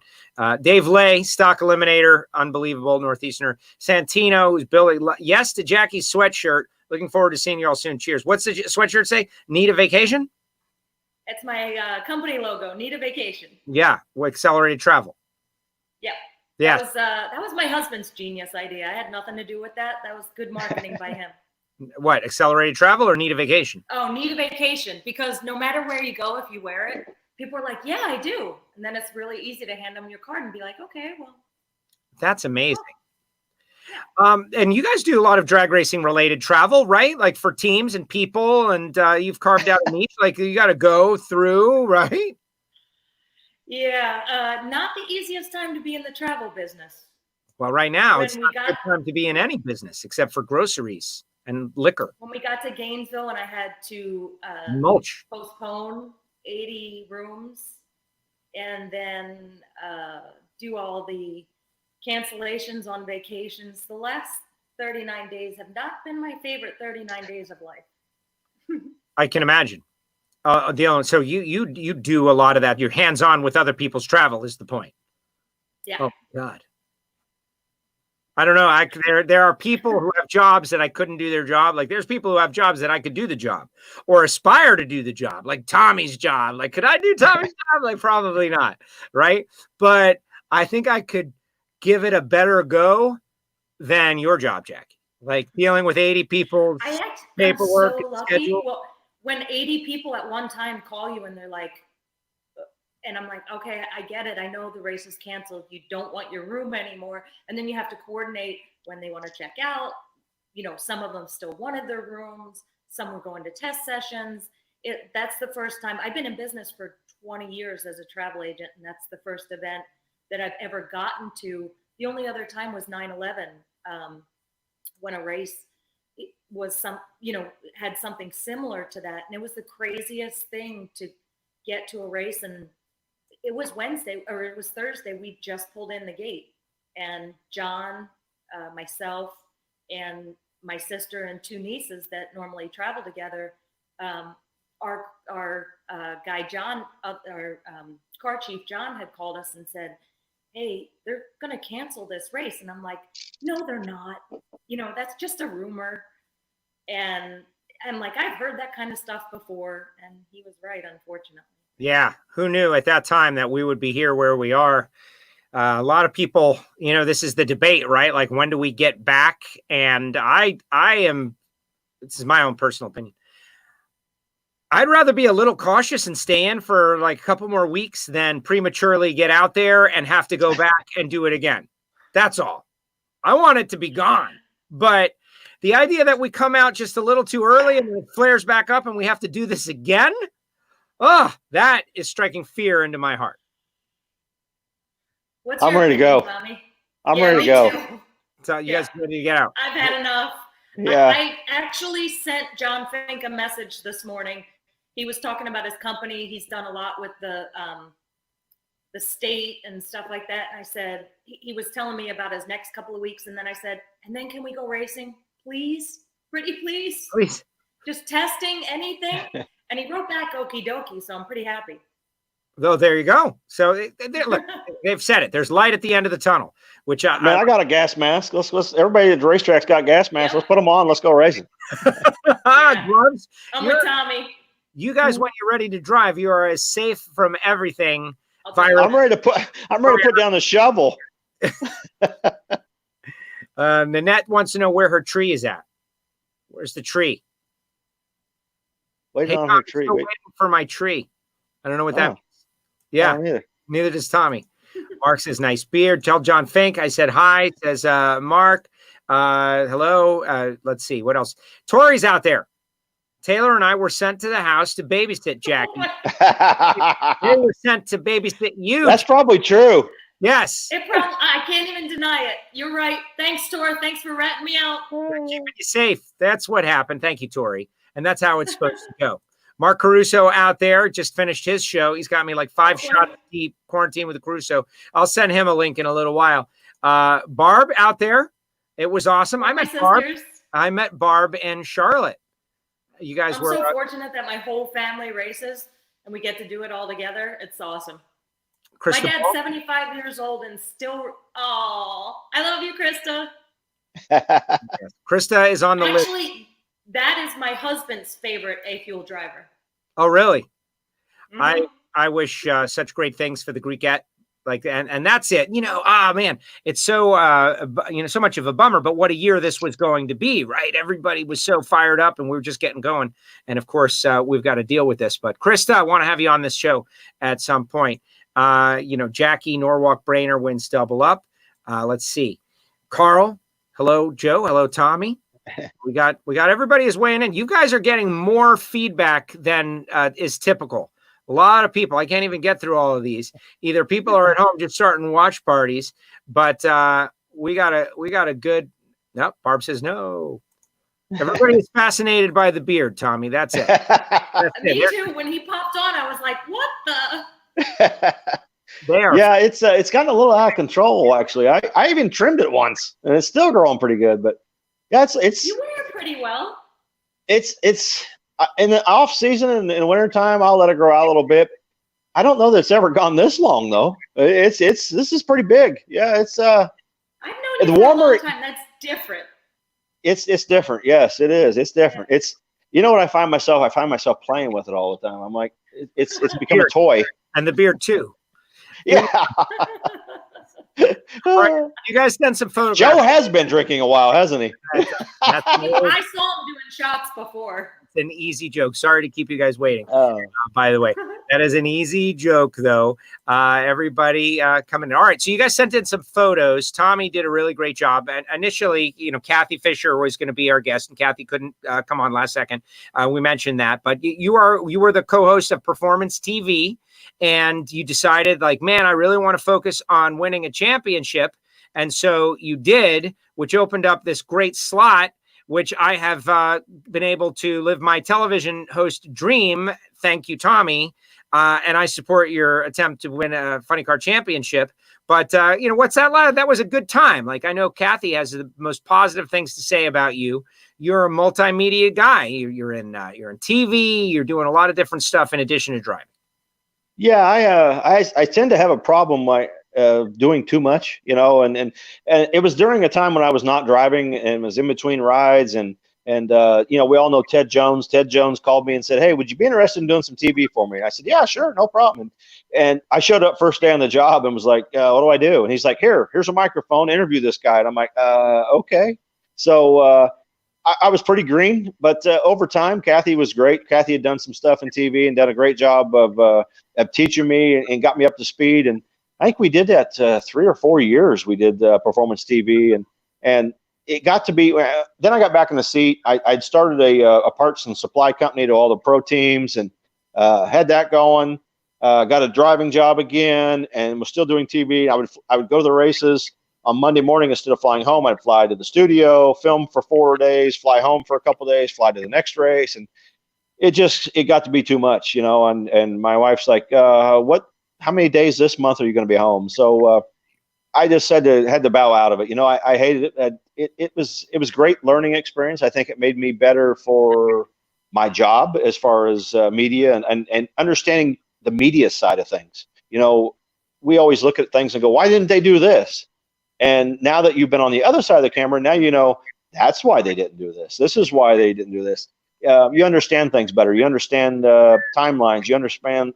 Dave Lay, stock eliminator, unbelievable Northeasterner. Santino, who's Billy. Yes to Jackie's sweatshirt. Looking forward to seeing you all soon. Cheers. What's the sweatshirt say? Need a vacation? It's my company logo. Need a vacation. Yeah, with accelerated travel. Yep. Yeah. That was my husband's genius idea. I had nothing to do with that. That was good marketing by him. What, accelerated travel or need a vacation? Oh, need a vacation, because no matter where you go, if you wear it, people are like, yeah, I do. And then it's really easy to hand them your card and be like, okay, well. That's amazing. And you guys do a lot of drag racing related travel, right? Like for teams and people, and you've carved out a niche, like you got to go through, right? Yeah, not the easiest time to be in the travel business. Well, right now, it's not a good time to be in any business except for groceries and liquor. When we got to Gainesville and I had to postpone 80 rooms and then do all the cancellations on vacations, the last 39 days have not been my favorite 39 days of life. I can imagine. So you do a lot of that. You're hands-on with other people's travel is the point. Yeah. Oh God. I don't know. There are people who have jobs that I couldn't do their job. Like there's people who have jobs that I could do the job or aspire to do the job, like Tommy's job. Like, could I do Tommy's job? Like, probably not. Right. But I think I could give it a better go than your job, Jackie. Like dealing with 80 people's paperwork. I'm so lucky. Well, when 80 people at one time call you and they're like, and I'm like, okay, I get it. I know the race is canceled. You don't want your room anymore. And then you have to coordinate when they want to check out. Some of them still wanted their rooms. Some were going to test sessions. That's the first time. I've been in business for 20 years as a travel agent, and that's the first event that I've ever gotten to. The only other time was 9/11, when a race was had something similar to that. And it was the craziest thing to get to a race. And it was Wednesday or it was Thursday. We just pulled in the gate, and John, myself, and my sister and two nieces that normally travel together, our guy John, our car chief John, had called us and said, hey, they're going to cancel this race. And I'm like, no, they're not. That's just a rumor. And I'm like, I've heard that kind of stuff before. And he was right, unfortunately. Yeah. Who knew at that time that we would be here where we are? A lot of people, this is the debate, right? Like, when do we get back? And this is my own personal opinion. I'd rather be a little cautious and stay in for like a couple more weeks than prematurely get out there and have to go back and do it again. That's all. I want it to be gone. But the idea that we come out just a little too early and it flares back up and we have to do this again, that is striking fear into my heart. I'm ready to go. Tommy? I'm ready to go. Too. So you guys ready to get out? I've had enough. Yeah. I actually sent John Fink a message this morning. He was talking about his company. He's done a lot with the state and stuff like that. And I said, he was telling me about his next couple of weeks. And then I said, and then can we go racing? Please? Pretty please? Please. Just testing anything? And he wrote back, okie dokie. So I'm pretty happy. Oh, there you go. So look, they've said it. There's light at the end of the tunnel, which I got a gas mask. Let's everybody at the racetrack's got gas masks. Yeah. Let's put them on. Let's go racing. Gloves. I'm with Tommy. You guys, when you're ready to drive, you are as safe from everything. I'm ready to put down the shovel. Nanette wants to know where her tree is at. Where's the tree? Waiting on her tree. Waiting for my tree. I don't know what that means. Yeah, neither does Tommy. Mark says, nice beard. Tell John Fink I said hi. Says Mark. Hello. Let's see. What else? Tori's out there. Taylor and I were sent to the house to babysit Jackie. They were sent to babysit you. That's probably true. Yes. I can't even deny it. You're right. Thanks, Tori. Thanks for ratting me out. Keeping you safe. That's what happened. Thank you, Tori. And that's how it's supposed to go. Mark Caruso out there just finished his show. He's got me like 5 shots deep, quarantine with the Caruso. I'll send him a link in a little while. Barb out there. It was awesome. I met Barb in Charlotte. You guys I'm so fortunate that my whole family races and we get to do it all together. It's awesome. My dad's 75 years old and still, I love you, Krista. Krista is on the list. Actually, that is my husband's favorite A-Fuel driver. Oh, really? Mm-hmm. I wish such great things for the Greekette. And that's it. Man, it's so so much of a bummer. But what a year this was going to be, right? Everybody was so fired up, and we were just getting going. And of course, we've got to deal with this. But Krista, I want to have you on this show at some point. Jackie Norwalk Brainer wins double up. Let's see, Carl. Hello, Joe. Hello, Tommy. We got everybody is weighing in. You guys are getting more feedback than is typical. A lot of people. I can't even get through all of these. Either people are at home just starting watch parties, but we got a good. Nope. Barb says no. Everybody is fascinated by the beard, Tommy. That's it. Me too. When he popped on, I was like, "What the?" There. Yeah, it's gotten a little out of control. Actually, I even trimmed it once, and it's still growing pretty good. But yeah, it's you wear it pretty well. It's in the off season and in winter time, I'll let it grow out a little bit. I don't know that it's ever gone this long though. This is pretty big. Yeah, it's I've known you for a long time. That's different. It's different. Yes, it is. It's different. Yeah. It's what I find myself playing with it all the time. I'm like, it's become a toy. And the beard too. Yeah. All right, you guys send some photos. Joe has been drinking a while, hasn't he? I saw him doing shots before. It's an easy joke. Sorry to keep you guys waiting. By the way, that is an easy joke, though. Everybody coming in. All right, so you guys sent in some photos. Tommy did a really great job. And initially, Kathy Fisher was going to be our guest, and Kathy couldn't come on last second. We mentioned that, but you were the co-host of Performance TV. And you decided, man, I really want to focus on winning a championship. And so you did, which opened up this great slot, which I have been able to live my television host dream. Thank you, Tommy. And I support your attempt to win a Funny Car Championship. But, what's that like? That was a good time. I know Kathy has the most positive things to say about you. You're a multimedia guy. You're in TV. You're doing a lot of different stuff in addition to driving. Yeah, I tend to have a problem doing too much, and it was during a time when I was not driving and was in between rides, and And, we all know Ted Jones. Ted Jones called me and said, "Hey, would you be interested in doing some TV for me?" And I said, "Yeah, sure, no problem." And I showed up first day on the job and was like, "What do I do?" And he's like, "Here's a microphone. Interview this guy." And I'm like, "Okay." So I was pretty green, but over time, Kathy was great. Kathy had done some stuff in TV and done a great job of teaching me and got me up to speed. And I think we did that 3 or 4 years. We did performance TV, and it got to be. Then I got back in the seat. I'd started a parts and supply company to all the pro teams, and had that going. Got a driving job again, and was still doing TV. I would go to the races on Monday morning. Instead of flying home, I'd fly to the studio, film for 4 days, fly home for a couple of days, fly to the next race, and it got to be too much, And my wife's like, How many days this month are you going to be home? So I just had to bow out of it. I hated it. It was great learning experience. I think it made me better for my job as far as media and understanding the media side of things. We always look at things and go, why didn't they do this? And now that you've been on the other side of the camera, now you know that's why they didn't do this. This is why they didn't do this. You understand things better. You understand timelines. You understand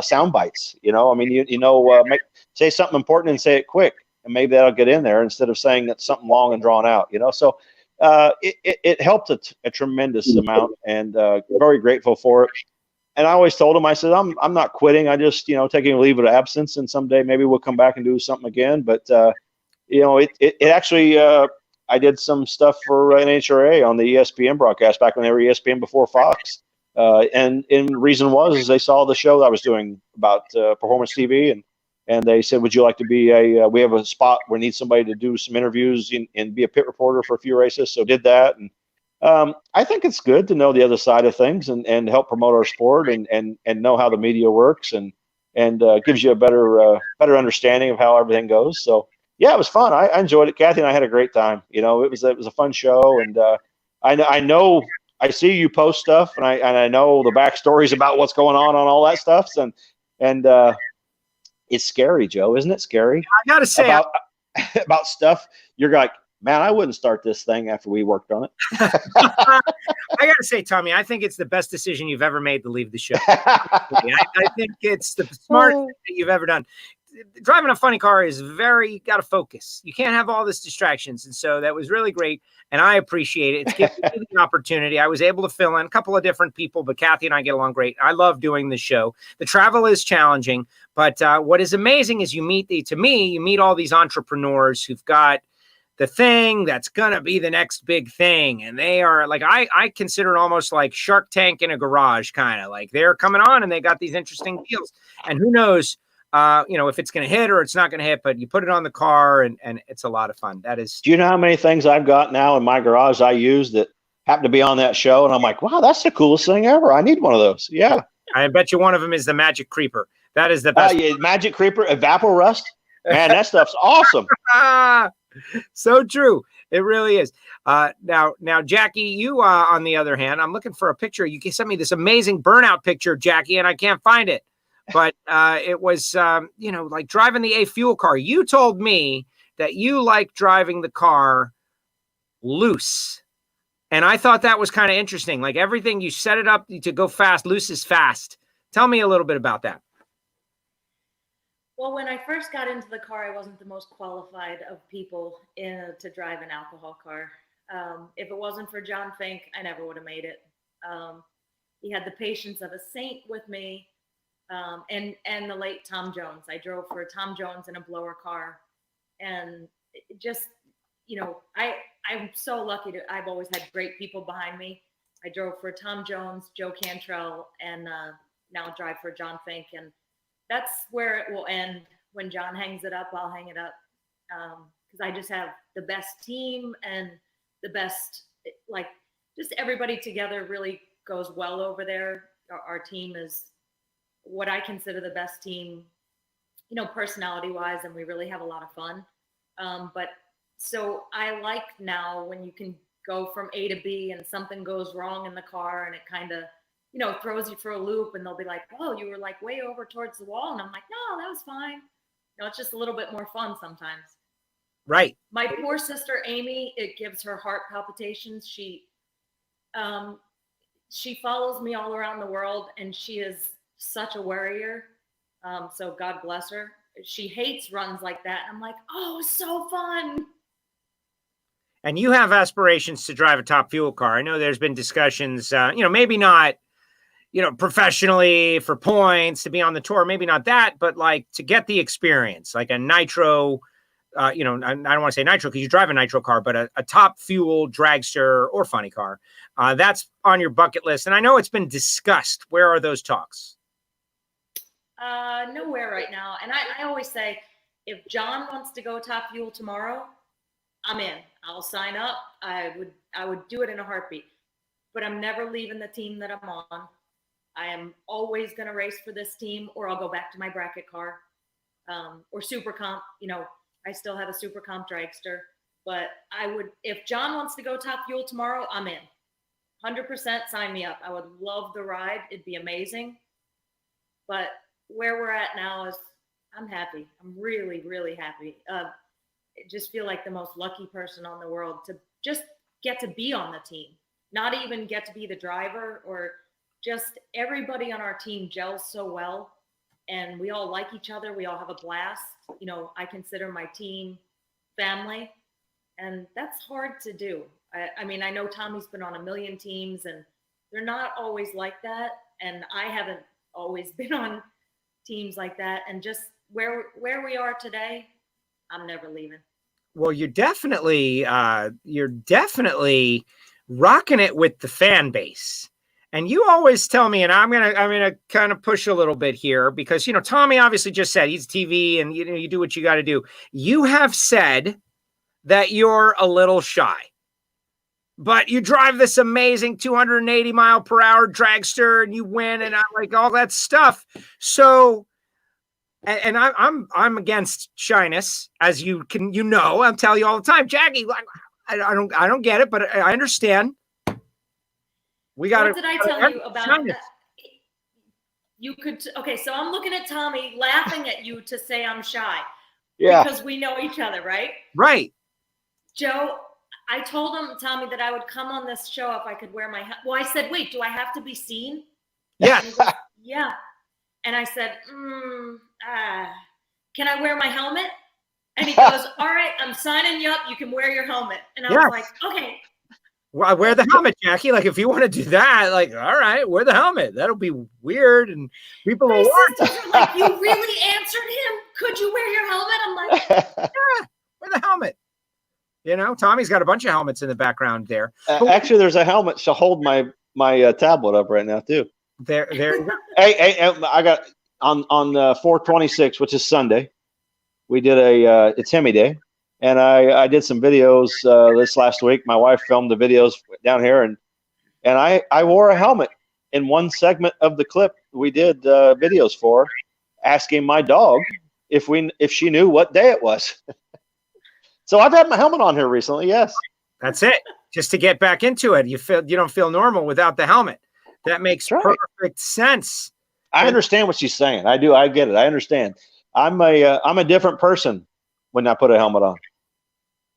sound bites. Say something important and say it quick, and maybe that'll get in there instead of saying that's something long and drawn out. So it helped a tremendous amount, and very grateful for it. And I always told him, I said, I'm not quitting. I just taking a leave of absence, and someday maybe we'll come back and do something again. But it actually. I did some stuff for NHRA on the ESPN broadcast back when they were ESPN before Fox. And the reason was they saw the show that I was doing about performance TV, and they said, would you like to be we have a spot where we need somebody to do some interviews and be a pit reporter for a few races. So did that. And I think it's good to know the other side of things and help promote our sport and know how the media works and gives you a better understanding of how everything goes. So yeah, it was fun. I enjoyed it. Kathy and I had a great time. It was a fun show, and I know I see you post stuff, and I know the backstories about what's going on all that stuff, and it's scary, Joe, isn't it? Scary. I gotta say about stuff. You're like, man, I wouldn't start this thing after we worked on it. I gotta say, Tommy, I think it's the best decision you've ever made to leave the show. I think it's the smartest thing that you've ever done. Driving a funny car is you got to focus. You can't have all these distractions. And so that was really great. And I appreciate it. It's given me the opportunity. I was able to fill in a couple of different people, but Kathy and I get along great. I love doing this show. The travel is challenging, but what is amazing is you meet all these entrepreneurs who've got the thing that's going to be the next big thing. And they are like, I consider it almost like Shark Tank in a garage, kind of like they're coming on and they got these interesting deals. And who knows, if it's going to hit or it's not going to hit, but you put it on the car and it's a lot of fun. That is. Do you know how many things I've got now in my garage I use that happen to be on that show? And I'm like, wow, that's the coolest thing ever. I need one of those. Yeah. I bet you one of them is the Magic Creeper. That is the best. Yeah, Magic Creeper, Evapor Rust. Man, that stuff's awesome. So true. It really is. Now, Jackie, you, on the other hand, I'm looking for a picture. You sent me this amazing burnout picture, Jackie, and I can't find it. But it was, like driving the A fuel car. You told me that you like driving the car loose. And I thought that was kind of interesting. Like everything, you set it up to go fast. Loose is fast. Tell me a little bit about that. Well, when I first got into the car, I wasn't the most qualified of people to drive an alcohol car. If it wasn't for John Fink, I never would have made it. He had the patience of a saint with me. And the late Tom Jones. I drove for Tom Jones in a blower car, and just, I'm so lucky I've always had great people behind me. I drove for Tom Jones, Joe Cantrell, and now drive for John Fink. And that's where it will end. When John hangs it up, I'll hang it up. Because I just have the best team and the best, just everybody together really goes well over there. Our team is what I consider the best team, personality wise, and we really have a lot of fun. But so I like now when you can go from A to B and something goes wrong in the car and it kind of, throws you for a loop, and they'll be like, oh, you were like way over towards the wall. And I'm like, no, that was fine. It's just a little bit more fun sometimes. Right. My poor sister, Amy, it gives her heart palpitations. She follows me all around the world, and she is such a warrior. So God bless her. She hates runs like that. I'm like, oh, so fun. And you have aspirations to drive a Top Fuel car. I know there's been discussions, maybe not, professionally for points to be on the tour, maybe not that, but like to get the experience, like a nitro, I don't want to say nitro because you drive a nitro car, but a Top Fuel dragster or funny car. That's on your bucket list. And I know it's been discussed. Where are those talks? Nowhere right now. And I always say, if John wants to go Top Fuel tomorrow, I'm in. I'll sign up. I would do it in a heartbeat. But I'm never leaving the team that I'm on. I am always going to race for this team, or I'll go back to my bracket car, or Super Comp. I still have a Super Comp dragster. But if John wants to go Top Fuel tomorrow, I'm in. 100% sign me up. I would love the ride. It'd be amazing. But where we're at now is I'm happy. I'm really, really happy. I just feel like the most lucky person on the world to just get to be on the team, not even get to be the driver, or just everybody on our team gels so well, and we all like each other. We all have a blast. I consider my team family, and that's hard to do. I mean, I know Tommy's been on a million teams, and they're not always like that. And I haven't always been on teams like that. And just where we are today, I'm never leaving. Well, you're definitely rocking it with the fan base. And you always tell me, and I'm gonna kind of push a little bit here because Tommy obviously just said he's TV, and you do what you got to do. You have said that you're a little shy, but you drive this amazing 280 mile per hour dragster, and you win, and I like all that stuff. So, and I'm against shyness, as you can, I'm telling you all the time, Jackie. I don't get it, but I understand. What did I tell you about that? You could, okay, so I'm looking at Tommy laughing at you to say I'm shy. Yeah. Because we know each other, right? Right. Joe, I told him, Tommy, that I would come on this show if I could wear my I said, wait, do I have to be seen? Yeah. Goes, yeah. And I said, can I wear my helmet? And he goes, all right, I'm signing you up. You can wear your helmet. And I was like, okay. Well, I wear the helmet, Jackie. Like, if you want to do that, like, all right, wear the helmet. That'll be weird, and people will watch. Like, you really answered him? Could you wear your helmet? I'm like, yeah, wear the helmet. Tommy's got a bunch of helmets in the background there. Actually, there's a helmet to hold my tablet up right now too. There. Hey, I got on 4/26, which is Sunday. We did it's Hemi Day. And I did some videos this last week. My wife filmed the videos down here, and I wore a helmet in one segment of the clip we did videos for, asking my dog if she knew what day it was. So I've had my helmet on here recently. Yes, that's it. Just to get back into it, you don't feel normal without the helmet. That makes perfect sense. I understand what she's saying. I do. I get it. I understand. I'm a different person when I put a helmet on.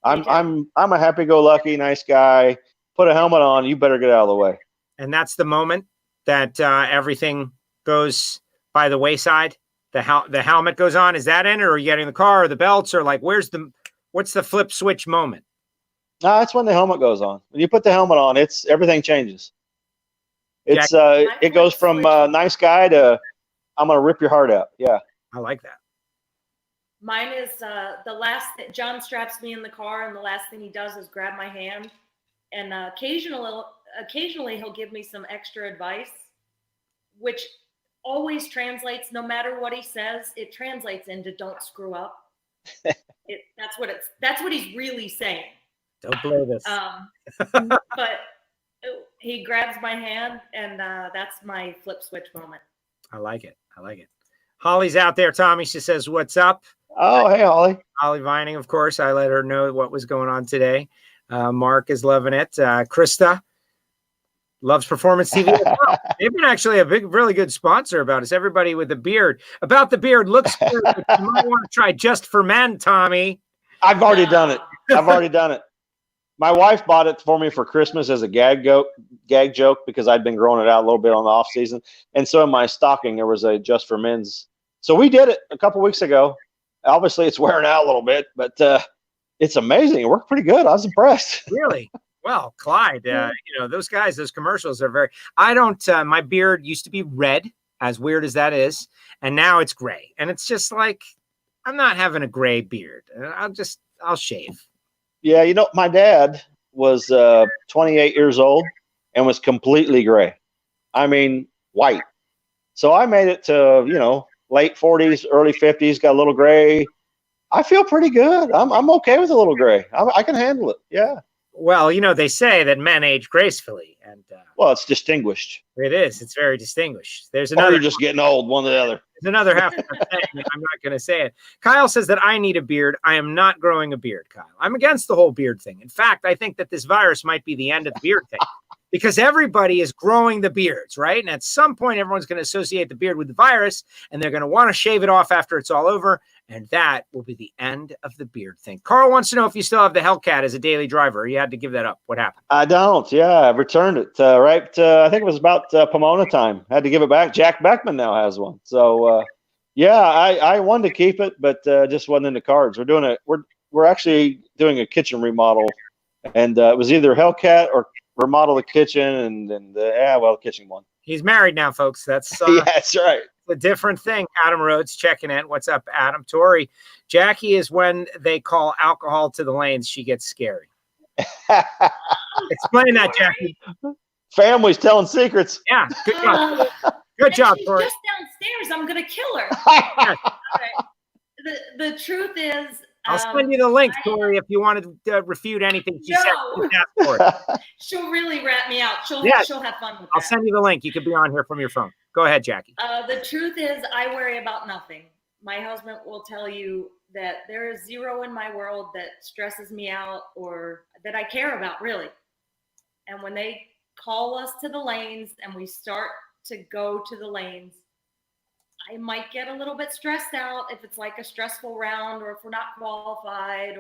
I'm a happy-go-lucky, nice guy. Put a helmet on, you better get out of the way. And that's the moment that everything goes by the wayside. The helmet goes on. Is that in it, or are you getting the car or the belts, or like what's the flip switch moment? No, that's when the helmet goes on. When you put the helmet on, everything changes. It goes from nice guy to I'm gonna rip your heart out. Yeah, I like that. Mine is the last thing. John straps me in the car, and the last thing he does is grab my hand. And occasionally he'll give me some extra advice, which always translates, no matter what he says, it translates into "don't screw up." That's what he's really saying. Don't blow this. But he grabs my hand, and that's my flip switch moment. I like it. Holly's out there, Tommy. She says, "What's up?" Oh, hey, Holly. Holly Vining, of course. I let her know what was going on today. Mark is loving it. Krista loves Performance TV. They've been actually a really good sponsor about us. Everybody with a beard. About the beard looks good, but you might want to try Just for Men, Tommy. I've already done it. My wife bought it for me for Christmas as a gag joke because I'd been growing it out a little bit on the off season. And so in my stocking, there was a Just for Men's. So we did it a couple weeks ago. Obviously, it's wearing out a little bit, but it's amazing. It worked pretty good. I was impressed. Really? Well, Clyde, those guys, those commercials are very, I don't, my beard used to be red, as weird as that is. And now it's gray. And it's just like, I'm not having a gray beard. I'll shave. Yeah. My dad was 28 years old and was completely gray. I mean, white. So I made it to, late 40s, early 50s, got a little gray. I feel pretty good. I'm okay with a little gray. I can handle it. Yeah. Well, they say that men age gracefully, and well, it's distinguished. It is. It's very distinguished. There's Or another. you're just getting old, one or the other. There's another half. I'm not going to say it. Kyle says that I need a beard. I am not growing a beard, Kyle. I'm against the whole beard thing. In fact, I think that this virus might be the end of the beard thing. Because everybody is growing the beards, right? And at some point, everyone's going to associate the beard with the virus, and they're going to want to shave it off after it's all over. And that will be the end of the beard thing. Carl wants to know if you still have the Hellcat as a daily driver. You had to give that up. What happened? I don't. Yeah, I've returned it. I think it was about Pomona time. Had to give it back. Jack Beckman now has one. So, I wanted to keep it, but just wasn't in the cards. We're actually doing a kitchen remodel, and it was either Hellcat or remodel the kitchen, and then the kitchen one. He's married now, folks. That's yeah, that's right. A different thing. Adam Rhodes checking in. What's up, Adam? Tori, Jackie is when they call alcohol to the lanes, she gets scary. Explain that, Jackie. Family's telling secrets. Yeah, good job. Good job, Tori. Just downstairs, I'm gonna kill her. All right. The truth is, I'll send you the link, Tori, if you want to refute anything she said. She'll really rat me out. She'll have fun with that. I'll send you the link. You could be on here from your phone. Go ahead, Jackie. The truth is, I worry about nothing. My husband will tell you that there is zero in my world that stresses me out or that I care about, really. And when they call us to the lanes and we start to go to the lanes, I might get a little bit stressed out if it's like a stressful round or if we're not qualified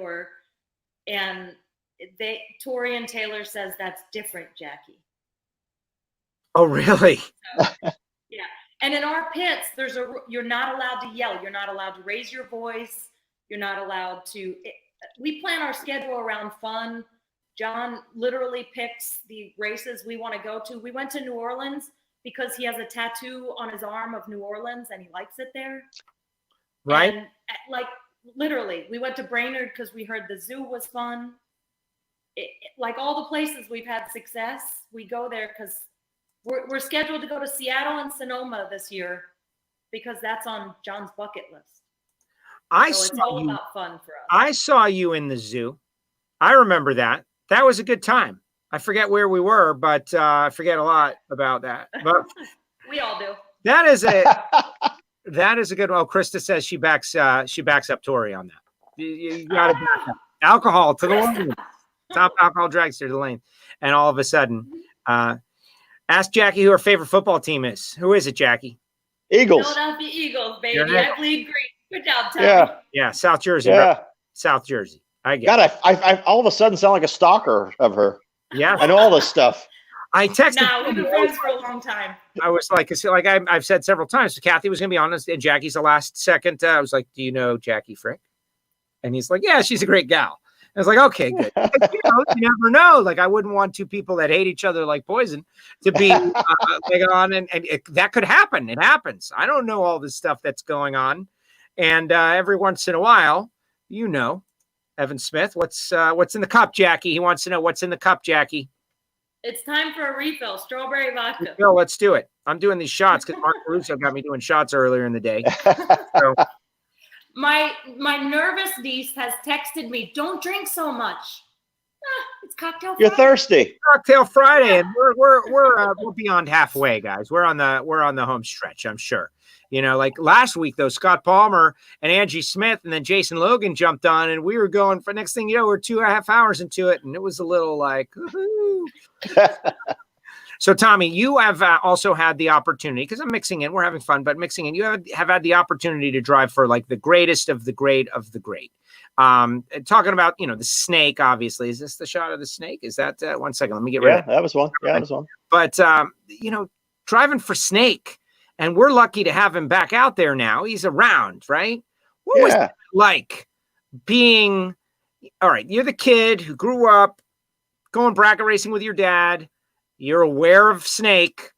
Tori and Taylor says that's different, Jackie. Oh, really? So, yeah. And in our pits, you're not allowed to yell. You're not allowed to raise your voice. You're not allowed to, we plan our schedule around fun. John literally picks the races we want to go to. We went to New Orleans because he has a tattoo on his arm of New Orleans and he likes it there. Right. And literally, we went to Brainerd because we heard the zoo was fun. Like all the places we've had success, we go there because we're scheduled to go to Seattle and Sonoma this year because that's on John's bucket list. So it's all about fun for us. I saw you in the zoo. I remember that. That was a good time. I forget where we were, but I forget a lot about that. But we all do. That is a good one. Oh, Krista says she backs up Tori on that. You got to back up. Alcohol to the lane. Top alcohol dragster to the lane. And all of a sudden, ask Jackie who her favorite football team is. Who is it, Jackie? Eagles. Philadelphia Eagles, baby. I bleed green. Good job, Tommy. Yeah. Yeah, South Jersey. Yeah. Right? South Jersey. I get it. I all of a sudden sound like a stalker of her. Yeah. I know all this stuff. I texted. No, we've been friends for a long time. I was like I've said several times, Kathy was going to be honest, and Jackie's the last second. I was like, do you know Jackie Fricke? And he's like, yeah, she's a great gal. I was like, okay, good. You never know. Like, I wouldn't want two people that hate each other like poison to be on, and that could happen. It happens. I don't know all this stuff that's going on, and every once in a while, Evan Smith, what's in the cup, Jackie? He wants to know what's in the cup, Jackie. It's time for a refill. Strawberry vodka. No, let's do it. I'm doing these shots because Mark Caruso got me doing shots earlier in the day. So. My nervous niece has texted me, don't drink so much. It's cocktail Friday. You're thirsty. Cocktail Friday, and we're beyond halfway, guys. We're on the home stretch, I'm sure. Like last week though, Scott Palmer and Angie Smith and then Jason Logan jumped on, and we were going for next thing you know, we're 2.5 hours into it, and it was a little like So Tommy, you have also had the opportunity, because I'm mixing in, we're having fun, but mixing in, you have had the opportunity to drive for like the greatest of the great of the great. Talking about, the snake, obviously. Is this the shot of the snake? Is that, 1 second, let me get rid of it. Yeah, that was one. Yeah, that was one. But, driving for Snake, and we're lucky to have him back out there now. He's around, right? What was it like being, all right, you're the kid who grew up going bracket racing with your dad. You're aware of Snake,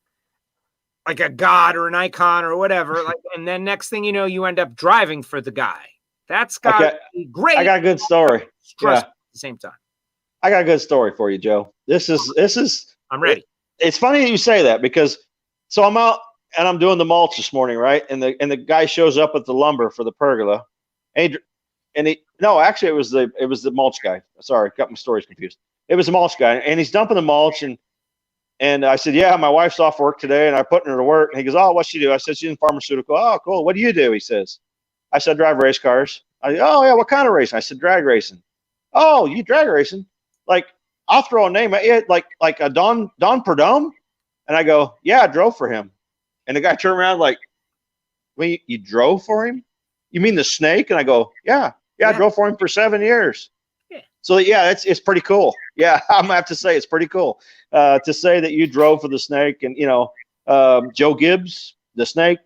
like a god or an icon or whatever. And then next thing you know, you end up driving for the guy. That's got to be great. I got a good story. Stressful at the same time. I got a good story for you, Joe. This is. I'm ready. It's funny that you say that, because so I'm out and I'm doing the mulch this morning, right? And the guy shows up with the lumber for the pergola, actually it was the mulch guy. Sorry, got my stories confused. It was the mulch guy, and he's dumping the mulch, and I said, yeah, my wife's off work today, and I'm putting her to work. And he goes, oh, what's she do? I said, she's in pharmaceutical. Oh, cool. What do you do? He says. I said, drive race cars. Oh yeah, what kind of racing? I said, drag racing. Oh, you drag racing? Like, I'll throw a name at you, like a Don Perdome. And I go, yeah, I drove for him. And the guy turned around like, wait, you drove for him? You mean the Snake? And I go, yeah, I drove for him for 7 years. Yeah. So yeah, it's pretty cool. Yeah, I'm gonna have to say it's pretty cool to say that you drove for the Snake. And Joe Gibbs, the Snake,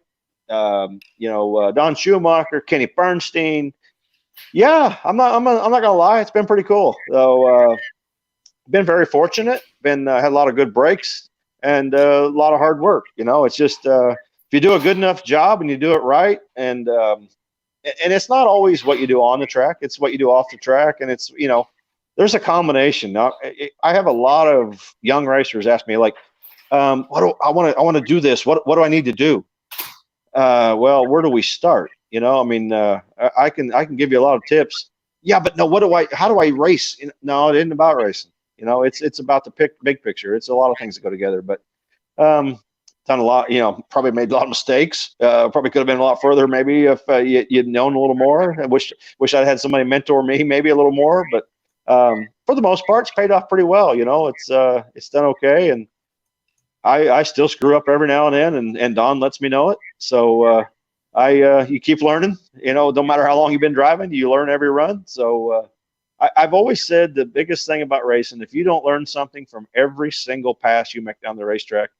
Don Schumacher, Kenny Bernstein. Yeah, I'm not gonna lie, it's been pretty cool. So been very fortunate. Had a lot of good breaks and a lot of hard work. It's just if you do a good enough job and you do it right, and it's not always what you do on the track; it's what you do off the track, and it's there's a combination. Now, I have a lot of young racers ask me like, I want to do this. What do I need to do? Well, where do we start? I can give you a lot of tips. Yeah, but no, how do I race? No, it isn't about racing. It's about the big picture. It's a lot of things that go together, but done a lot, probably made a lot of mistakes. Probably could have been a lot further maybe if you'd known a little more. I wish I'd had somebody mentor me maybe a little more, but for the most part, it's paid off pretty well. It's done okay. And I still screw up every now and then, and Don lets me know it. So you keep learning, no matter how long you've been driving, you learn every run. So I've always said the biggest thing about racing, if you don't learn something from every single pass you make down the racetrack,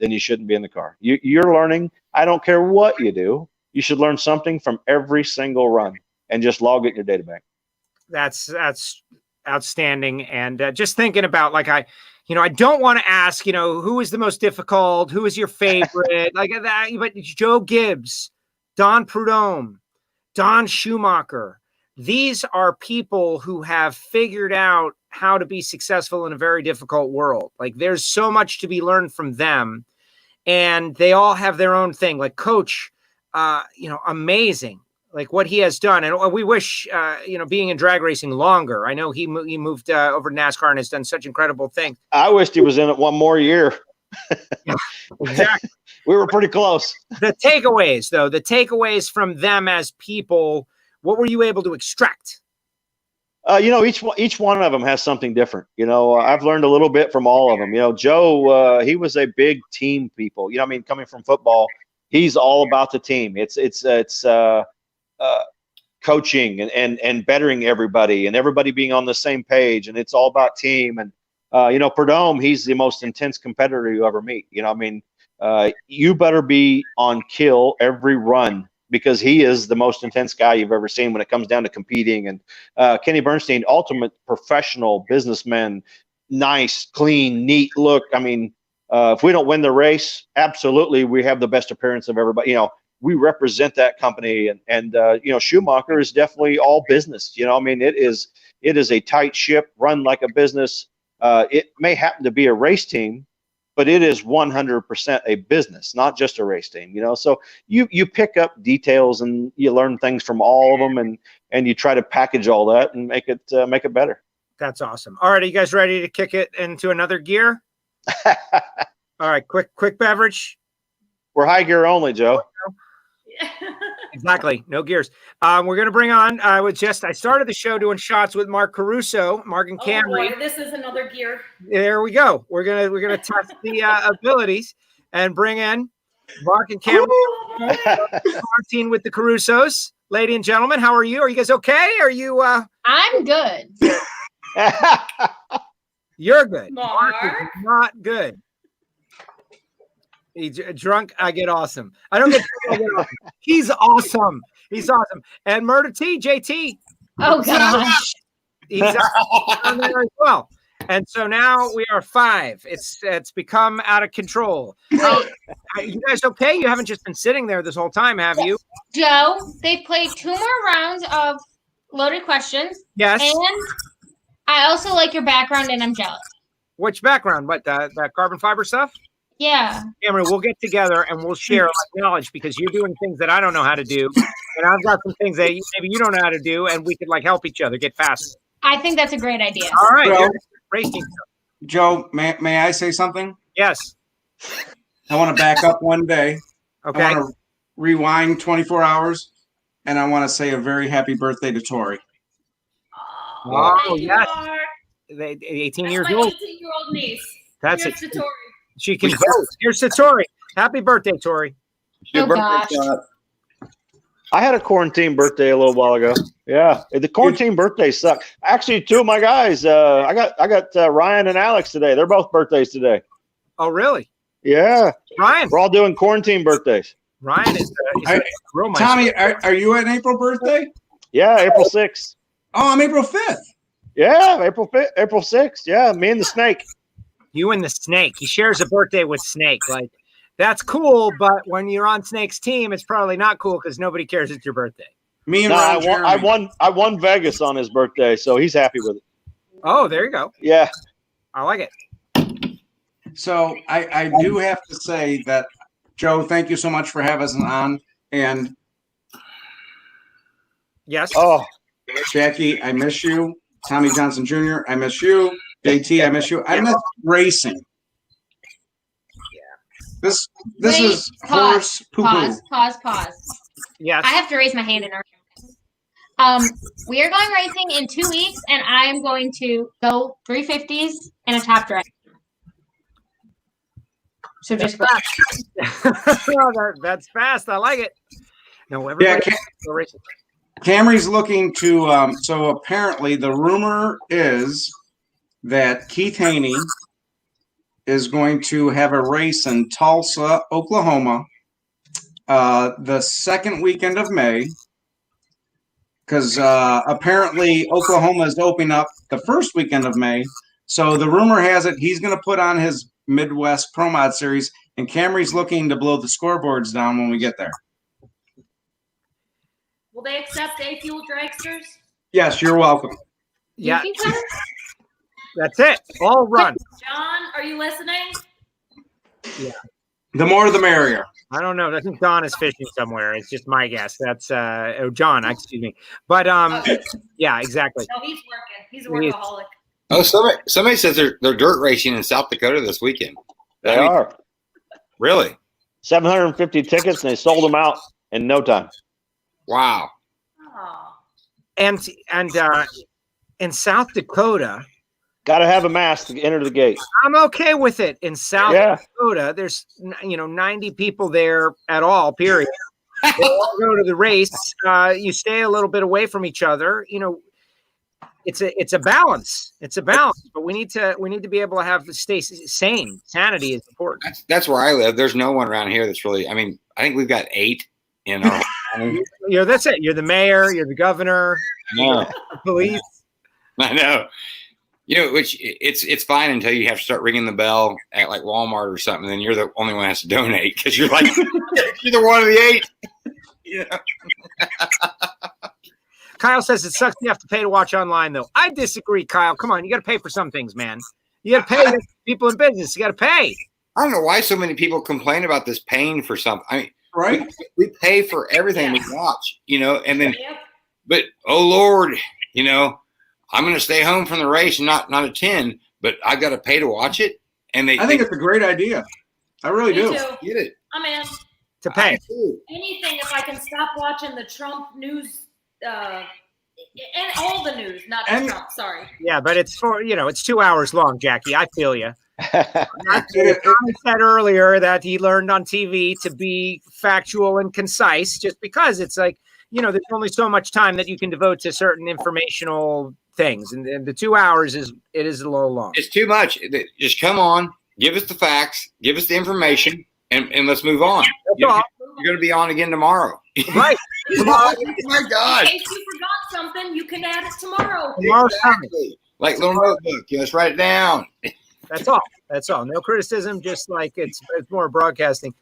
then you shouldn't be in the car. You're learning. I don't care what you do. You should learn something from every single run and just log it in your data bank. That's outstanding. And just thinking about I don't want to ask, who is the most difficult? Who is your favorite? Like that. But Joe Gibbs, Don Prudhomme, Don Schumacher. These are people who have figured out how to be successful in a very difficult world. Like there's so much to be learned from them, and they all have their own thing. Like Coach, amazing. Like what he has done, and we wish, being in drag racing longer. I know he moved over to NASCAR and has done such incredible things. I wished he was in it one more year. Yeah, exactly. We were pretty close. The takeaways from them as people. What were you able to extract? Each one of them has something different. I've learned a little bit from all of them. Joe, he was a big team people. Coming from football, he's all about the team. It's coaching and bettering everybody and everybody being on the same page, and it's all about team. And Prudhomme, he's the most intense competitor you ever meet. You better be on kill every run, because he is the most intense guy you've ever seen when it comes down to competing. And Kenny Bernstein, ultimate professional businessman, nice, clean, neat look. If we don't win the race, absolutely, we have the best appearance of everybody. We represent that company. And Schumacher is definitely all business. It is a tight ship run like a business. It may happen to be a race team, but it is 100% a business, not just a race team, So you pick up details and you learn things from all of them, and you try to package all that and make it better. That's awesome. All right, are you guys ready to kick it into another gear? All right, quick beverage. We're high gear only, Joe. Exactly. No gears. We're going to bring on, I started the show doing shots with Mark Caruso, Mark and Camry. Boy, this is another gear. There we go. We're going to test the abilities and bring in Mark and Camry. Martin with the Carusos. lady and gentlemen, how are you? Are you guys okay? Are you? I'm good. You're good. Mark? Is not good. He's drunk. I get awesome. I don't get drunk. I get awesome. He's awesome. He's awesome. And Murder T, JT. Oh gosh. He's on there as well. And so now we are 5. It's become out of control. Are you guys okay? You haven't just been sitting there this whole time, have you? Joe, they've played 2 more rounds of loaded questions. Yes. And I also like your background, and I'm jealous. Which background? What, that carbon fiber stuff? Yeah. Cameron, we'll get together and we'll share knowledge because you're doing things that I don't know how to do. And I've got some things that maybe you don't know how to do, and we could help each other get faster. I think that's a great idea. All right. Joe, Racing. Joe, may I say something? Yes. I want to back up one day. Okay. I want to rewind 24 hours, and I want to say a very happy birthday to Tori. Oh, Thank you, yes. Mark. 18 That's years my old. 18-year-old niece. That's Here's it. to Tori. She can vote. Here's to Tori. Happy birthday, Tori. Oh gosh. I had a quarantine birthday a little while ago. Yeah, the quarantine birthdays suck. Actually, 2 of my guys. I got Ryan and Alex today. They're both birthdays today. Oh, really? Yeah, Ryan. we're all doing quarantine birthdays. Ryan is a real maestro. Tommy, are you an April birthday? Yeah, April 6th. Oh, I'm April 5th. Yeah, April 5th, April 6th. Yeah, me and the snake. You and the snake. He shares a birthday with Snake. That's cool, but when you're on Snake's team, it's probably not cool because nobody cares it's your birthday. Me and No, Ron Jeremy. I won Vegas on his birthday, so he's happy with it. Oh, there you go. Yeah. I like it. So I do have to say that, Joe, thank you so much for having us on. And Yes. Oh, Jackie, I miss you. Tommy Johnson Jr., I miss you. JT, I miss you. I miss racing. This Wait, is pause, horse poo-poo. Pause. Yes. I have to raise my hand in our we are going racing in 2 weeks, and I am going to go 350s and a top drive. So just go. That's fast. I like it. No, everybody. Yeah, Camry's looking to so apparently the rumor is that Keith Haney is going to have a race in Tulsa, Oklahoma, the second weekend of May, because apparently Oklahoma is opening up the first weekend of May. So the rumor has it he's going to put on his Midwest Pro Mod Series, and Camry's looking to blow the scoreboards down when we get there. Will they accept A-Fuel dragsters? Yes, you're welcome. Yeah. That's it. All run. John, are you listening? Yeah. The more the merrier. I don't know. I think Don is fishing somewhere. It's just my guess. That's John, excuse me. But yeah, exactly. No, he's working. He's a workaholic. Oh, somebody says they're dirt racing in South Dakota this weekend. they are. Really? 750 tickets, and they sold them out in no time. Wow. Oh. And in South Dakota, Got to have a mask to enter the gate. I'm okay with it. In South Yeah. Dakota, there's 90 people there at all, period. They all go to the race. You stay a little bit away from each other. It's a balance. It's a balance, but we need to be able to stay sane. Sanity is important. That's where I live. There's no one around here that's really. I mean, I think we've got 8 in our. That's it. You're the mayor. You're the governor. No. The police. I know. Which it's fine until you have to start ringing the bell at like Walmart or something. Then you're the only one that has to donate because you're like you're the one of the 8. Yeah. Kyle says it sucks you have to pay to watch online, though. I disagree, Kyle. Come on, you got to pay for some things, man. You got to pay people in business. You got to pay. I don't know why so many people complain about this paying for something. I mean, Right? we pay for everything we watch, and then, Yep. but oh Lord, I'm going to stay home from the race and not attend, but I've got to pay to watch it. And I think it's a great idea. I really Me do. too. get it. I'm in. To pay. Anything if I can stop watching the Trump news and all the news, not And- Trump. Sorry. Yeah, but it's it's 2 hours long, Jackie. I feel you. Tommy said earlier that he learned on TV to be factual and concise just because it's like, there's only so much time that you can devote to certain informational things, and the 2 hours is a little long. It's too much. Just come on, give us the facts, give us the information, and let's move on. You're going to be on again tomorrow. Right. Oh my God. In case you forgot something, you can add it tomorrow. Exactly. Like little notebook. Let's write it down. That's all. That's all. No criticism. Just like it's more broadcasting.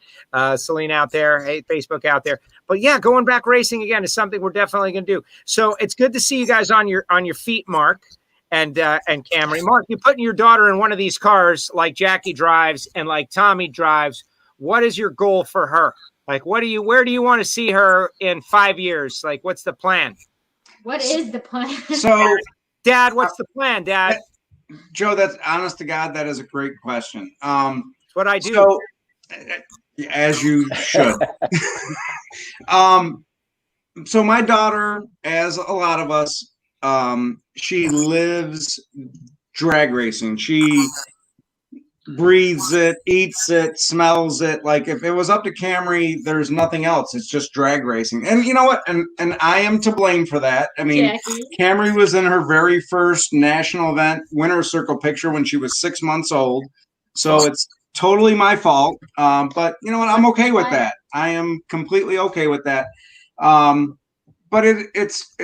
Celine out there, hey, Facebook out there. But yeah, going back racing again is something we're definitely going to do. So it's good to see you guys on your feet, Mark and Camry. Mark, you're putting your daughter in one of these cars like Jackie drives and like Tommy drives. What is your goal for her? Like, where do you want to see her in 5 years? Like, what's the plan? What is the plan? So, Dad, what's the plan, Dad? Joe, that's honest to God, that is a great question. It's what I do. So, as you should. So my daughter, as a lot of us, she lives drag racing. She breathes it, eats it, smells it. Like if it was up to Camry, there's nothing else. It's just drag racing. And you know what? And I am to blame for that. I mean, Jackie. Camry was in her very first national event winner's circle picture when she was 6 months old. So it's totally my fault. But you know what? I'm okay with that. I am completely okay with that. But it's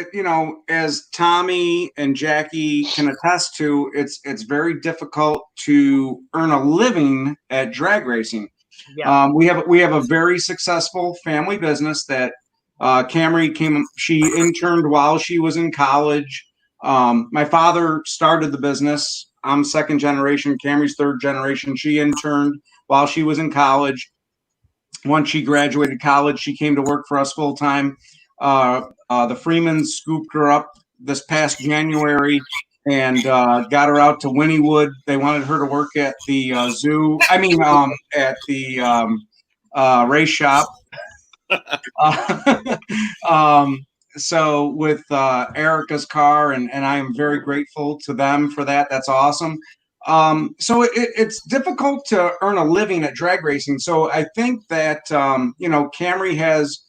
as Tommy and Jackie can attest to, it's very difficult to earn a living at drag racing. Yeah. We have a very successful family business that Camry she interned while she was in college. My father started the business. I'm second generation. Camry's third generation. She interned while she was in college. Once she graduated college, she came to work for us full time. The Freemans scooped her up this past January and got her out to Wynnewood. They wanted her to work at the zoo. I mean, at the race shop. So with Erica's car, and I am very grateful to them for that. That's awesome. So it's difficult to earn a living at drag racing. So I think that, Camry has,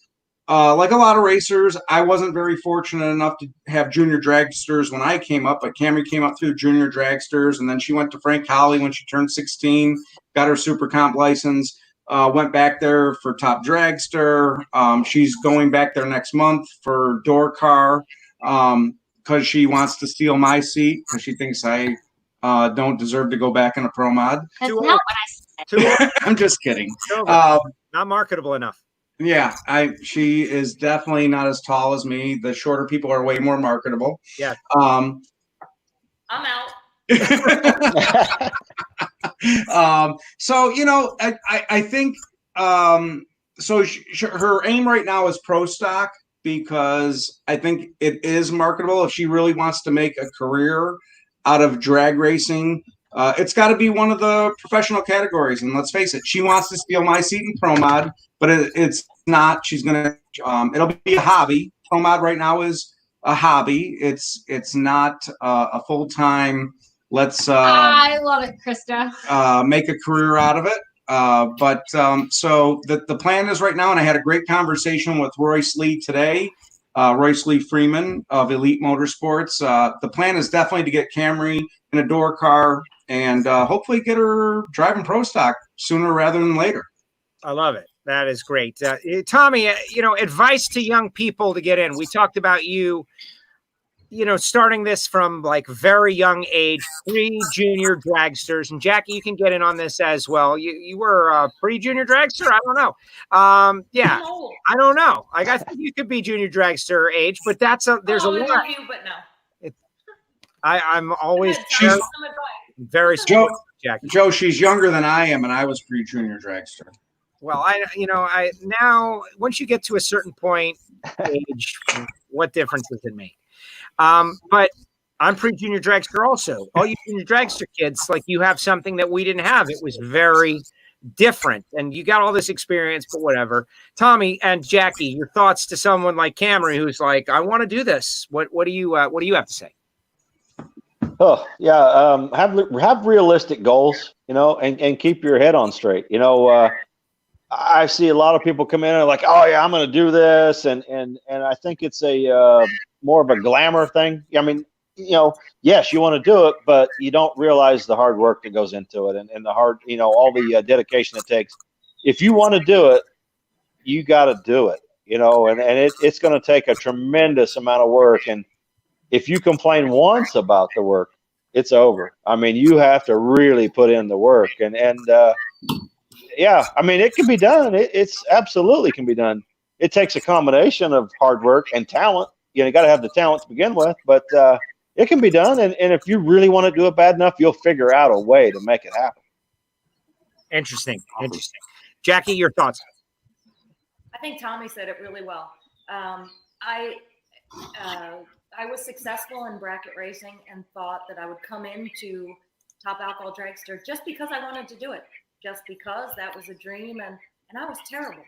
like a lot of racers, I wasn't very fortunate enough to have junior dragsters when I came up, but Camry came up through junior dragsters, and then she went to Frank Holly when she turned 16, got her super comp license, went back there for top dragster. She's going back there next month for door car because she wants to steal my seat because she thinks I don't deserve to go back in a pro mod. That's not what I said. I'm just kidding. Not marketable enough. Yeah, she is definitely not as tall as me. The shorter people are way more marketable. Yeah. I'm out. So I think so her aim right now is pro stock because I think it is marketable. If she really wants to make a career out of drag racing, it's got to be one of the professional categories. And let's face it, she wants to steal my seat in pro mod, but it's not. She's gonna. It'll be a hobby. Pro mod right now is a hobby. It's not a full time. Let's. I love it, Krista. Make a career out of it. So the plan is right now, and I had a great conversation with Royce Lee today. Royce Lee Freeman of Elite Motorsports. The plan is definitely to get Camry in a door car and hopefully get her driving pro stock sooner rather than later. I love it. That is great. Tommy, advice to young people to get in. We talked about you starting this from like very young age, pre-junior dragsters. And Jackie, you can get in on this as well. You were a pre-junior dragster? I don't know. Yeah, No. I don't know. Like, I think you could be junior dragster age, but there's a I lot. love you, but no. I'm always Some advice. very Joe, Jackie. Joe, she's younger than I am, and I was pre-junior dragster. Well, I now once you get to a certain point, age, what difference does it make? But I'm pre-junior dragster also. All you junior dragster kids, like, you have something that we didn't have. It was very different, and you got all this experience, but whatever. Tommy and Jackie, your thoughts to someone like Camry who's like, I want to do this. What do you have to say? Oh yeah, have realistic goals, and keep your head on straight. I see a lot of people come in and like, oh yeah, I'm going to do this, and I think it's a more of a glamour thing. I mean, yes, you want to do it, but you don't realize the hard work that goes into it, and the hard, all the dedication it takes. If you want to do it, you got to do it, and it's going to take a tremendous amount of work. And if you complain once about the work, it's over. I mean, you have to really put in the work, and yeah, I mean, it can be done. It's absolutely can be done. It takes a combination of hard work and talent. You got to have the talent to begin with, but it can be done. And if you really want to do it bad enough, you'll figure out a way to make it happen. Interesting. Jackie, your thoughts? I think Tommy said it really well. I was successful in bracket racing and thought that I would come into Top Alcohol Dragster just because I wanted to do it. Just because that was a dream, and I was terrible.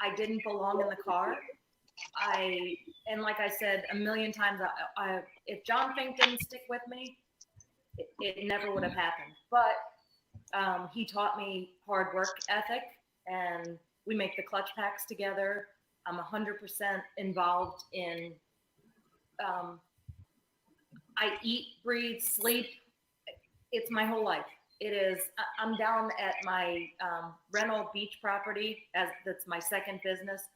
I didn't belong in the car. And like I said a million times, if John Fink didn't stick with me, it never would have happened. But he taught me hard work ethic, and we make the clutch packs together. I'm 100% involved in. I eat, breathe, sleep. It's my whole life. It is. I'm down at my rental beach property that's my second business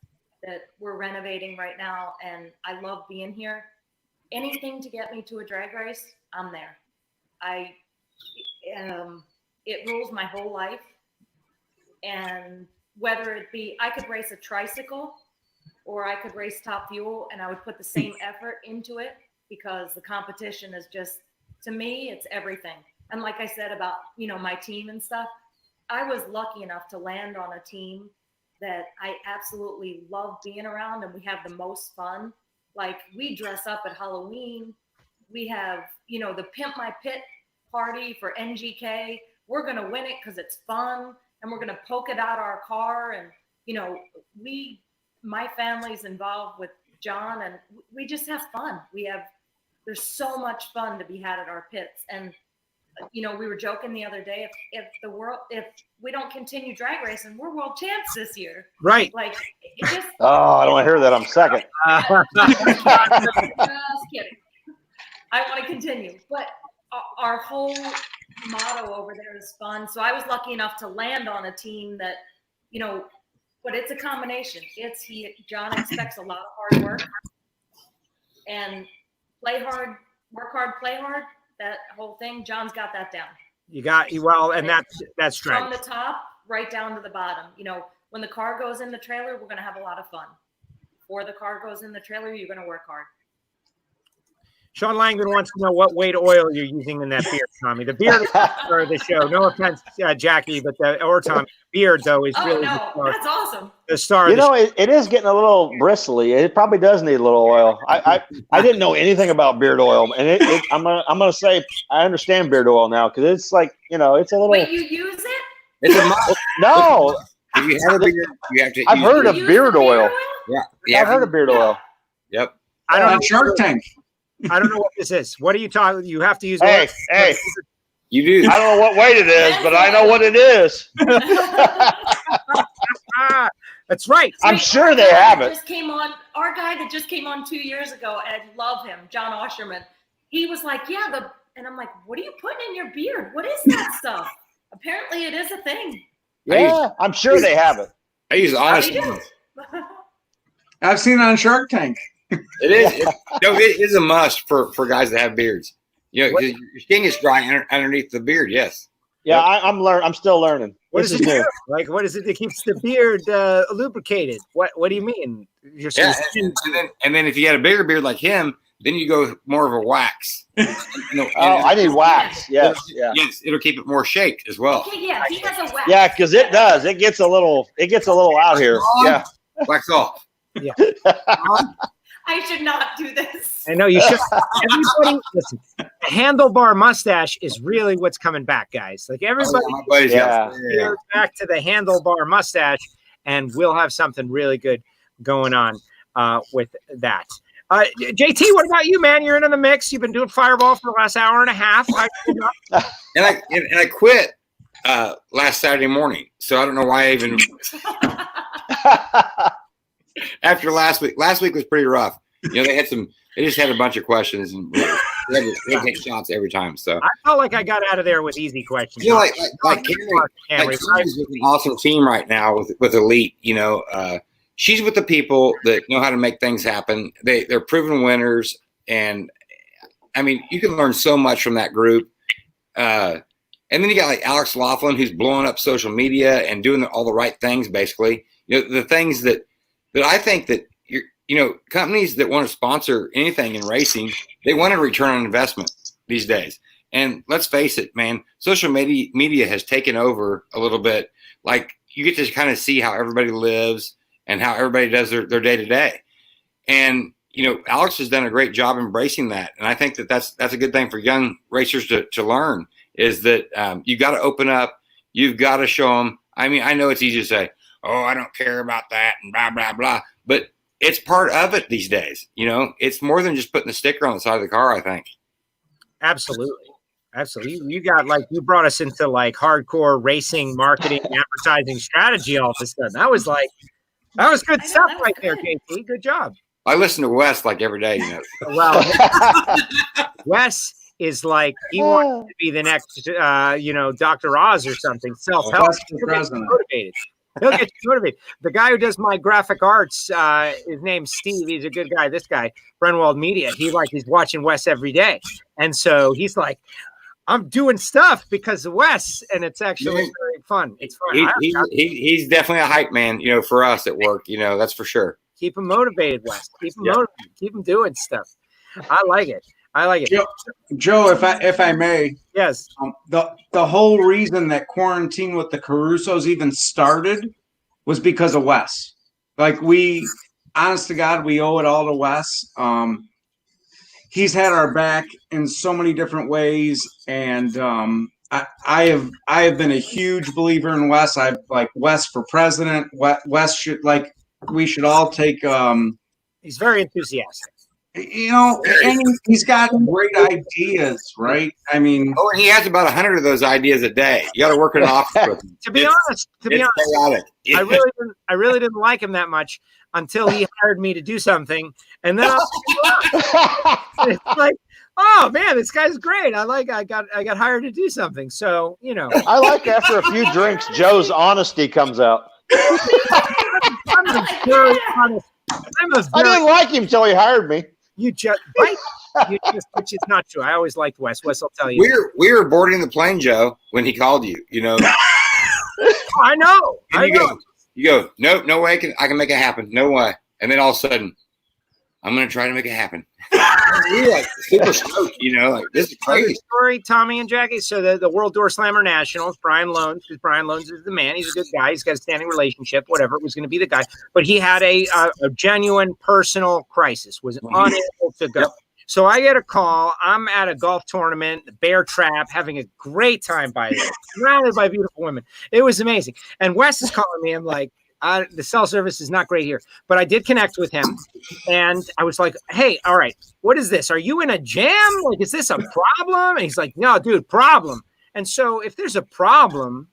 that we're renovating right now, and I love being here. Anything to get me to a drag race, I'm there. It rules my whole life, and whether it be I could race a tricycle or I could race Top Fuel, and I would put the same effort into it because the competition is just, to me, it's everything. And like I said about, my team and stuff, I was lucky enough to land on a team that I absolutely love being around, and we have the most fun. Like, we dress up at Halloween. We have, the Pimp My Pit party for NGK. We're going to win it because it's fun, and we're going to polka dot our car. And, my family's involved with John, and we just have fun. There's so much fun to be had at our pits. And we were joking the other day, if we don't continue drag racing, we're world champs this year. Right. Like, it just. Oh, I don't want to hear that. I'm second. Just kidding. I want to continue, but our whole motto over there is fun. So I was lucky enough to land on a team that, but it's a combination. John expects a lot of hard work, and play hard, work hard, play hard. That whole thing, John's got that down. And that's strength. From the top right down to the bottom. When the car goes in the trailer, we're going to have a lot of fun. Before the car goes in the trailer, you're going to work hard. Sean Langdon wants to know what weight oil you're using in that beard, Tommy. The beard is for the show. No offense, Jackie, but Tommy. Beard, though, is really that's awesome. The star. It is getting a little bristly. It probably does need a little oil. I didn't know anything about beard oil, and I'm gonna say I understand beard oil now because it's like it's a little. Wait, you use it? It's a must. No. If you have a beard, you have to. I've heard of beard oil. Yeah, I've heard of beard oil. Yep. I don't know. Shark Tank. I don't know what this is. What are you talking? You have to use. Hey. You do. I don't know what weight it is, but I know what it is. That's right. I'm sure they have it. Our guy that just came on 2 years ago, and love him, John Osherman. He was like, and I'm like, what are you putting in your beard? What is that stuff? Apparently, it is a thing. Yeah, I'm sure they have it. I use honest. I've seen it on Shark Tank. It is. It is a must for guys that have beards. Your skin is dry underneath the beard. Yes. Yeah, I'm still learning. What is it do? Like, what is it that keeps the beard lubricated? What do you mean? And then if you had a bigger beard like him, then you go more of a wax. I need wax. Yes. Yeah. Yes, it'll keep it more shaped as well. Okay, yeah, he has a wax. Yeah, because it does. It gets a little out here. Yeah. Wax off. Yeah. I should not do this. I know you should. Everybody, listen. The handlebar mustache is really what's coming back, guys. Like everybody, back to the handlebar mustache, and we'll have something really good going on with that. JT, what about you, man? You're in the mix. You've been doing Fireball for the last hour and a half. And I quit last Saturday morning. So I don't know why I even after last week. Last week was pretty rough. You know, they just had a bunch of questions and they take shots every time. So I felt like I got out of there with easy questions. You know, like Cameron's with an awesome team right now with Elite. You know, she's with the people that know how to make things happen. They're proven winners, and I mean, you can learn so much from that group. And then you got like Alex Laughlin, who's blowing up social media and doing all the right things. Basically, you know, the things that I think that you know, companies that want to sponsor anything in racing, they want a return on investment these days. And let's face it, man, social media has taken over a little bit. Like you get to kind of see how everybody lives and how everybody does their day to day. And, you know, Alex has done a great job embracing that. And I think that that's a good thing for young racers to learn is that you got to open up. You've got to show them. I mean, I know it's easy to say, oh, I don't care about that and blah, blah, blah. But it's part of it these days. You know, it's more than just putting a sticker on the side of the car, I think. Absolutely. You got you brought us into like hardcore racing, marketing, advertising strategy all of a sudden. That was good stuff right there, JT. Good job. I listen to Wes like every day, you know. Well, Wes is like, he wants to be the next, Dr. Oz or something. Self-help. Motivated. He'll get you motivated. The guy who does my graphic arts, his name's Steve. He's a good guy. This guy, Brenwald Media, he's watching Wes every day. And so he's like, I'm doing stuff because of Wes. And it's actually very fun. It's fun. He's definitely a hype man, you know, for us at work, you know, that's for sure. Keep him motivated, Wes. Keep him motivated. Keep him doing stuff. I like it. Joe, if I may. Yes. The whole reason that Quarantine with the Carusos even started was because of Wes. Like honest to God, we owe it all to Wes. He's had our back in so many different ways, and I have been a huge believer in Wes. I've like Wes for president. Wes should we should all take. He's very enthusiastic. You know, and he's got great ideas, right? I mean, and he has about 100 of those ideas a day. You got to work in an office with him. To be honest, chaotic. I really didn't like him that much until he hired me to do something, and then it's like, oh man, this guy's great. I got hired to do something. So you know, I like after a few drinks, Joe's honesty comes out. I'm very honest. I didn't like him till he hired me. Which is not true. I always liked Wes. Wes will tell you. We were boarding the plane, Joe, when he called you. You know. I know. You go. Nope, no way I can make it happen. No way. And then all of a sudden, I'm going to try to make it happen. We're like super stoked, you know. Like this is crazy. Story, Tommy and Jackie. So the World Door Slammer Nationals, Brian Loans, because Brian Loans is the man. He's a good guy. He's got a standing relationship. Whatever, it was going to be the guy. But he had a genuine personal crisis. Was unable to go. So I get a call. I'm at a golf tournament, Bear Trap, having a great time by the way, surrounded by beautiful women. It was amazing. And Wes is calling me. I'm like, the cell service is not great here, but I did connect with him, and I was like, "Hey, all right, what is this? Are you in a jam? Like, is this a problem?" And he's like, "No, dude, problem." And so, if there's a problem,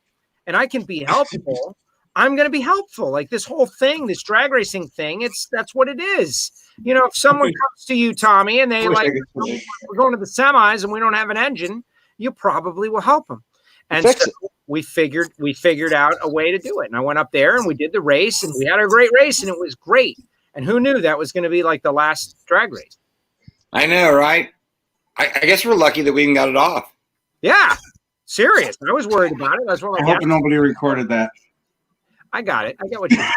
and I can be helpful, I'm going to be helpful. Like this whole thing, this drag racing thing, that's what it is. You know, if someone comes to you, Tommy, and they like, we're going to the semis and we don't have an engine, you probably will help them. And so we figured out a way to do it. And I went up there and we did the race and we had a great race and it was great. And who knew that was going to be like the last drag race? I know, right? I guess we're lucky that we even got it off. Yeah. Serious. I was worried about it. That's what I hope nobody recorded that. I got it. I get what you mean.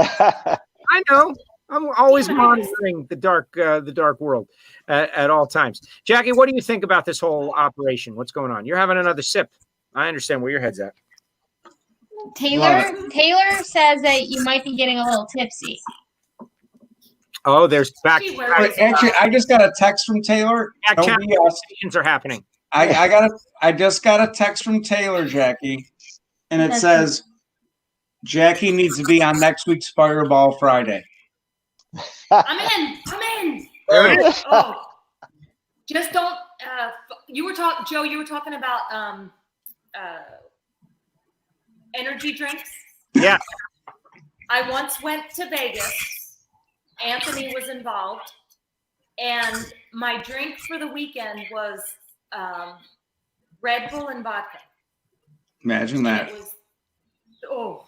I know. I'm always monitoring the dark world at all times. Jackie, what do you think about this whole operation? What's going on? You're having another sip. I understand where your head's at. Taylor says that you might be getting a little tipsy. Oh, there's back. Actually, I just got a text from Taylor. Conversations are happening. I just got a text from Taylor, Jackie, and it says Jackie needs to be on next week's Fireball Friday. I'm in. Oh, just don't. Joe, you were talking about energy drinks. Yeah. I once went to Vegas. Anthony was involved. And my drink for the weekend was Red Bull and vodka. Imagine And that. it was,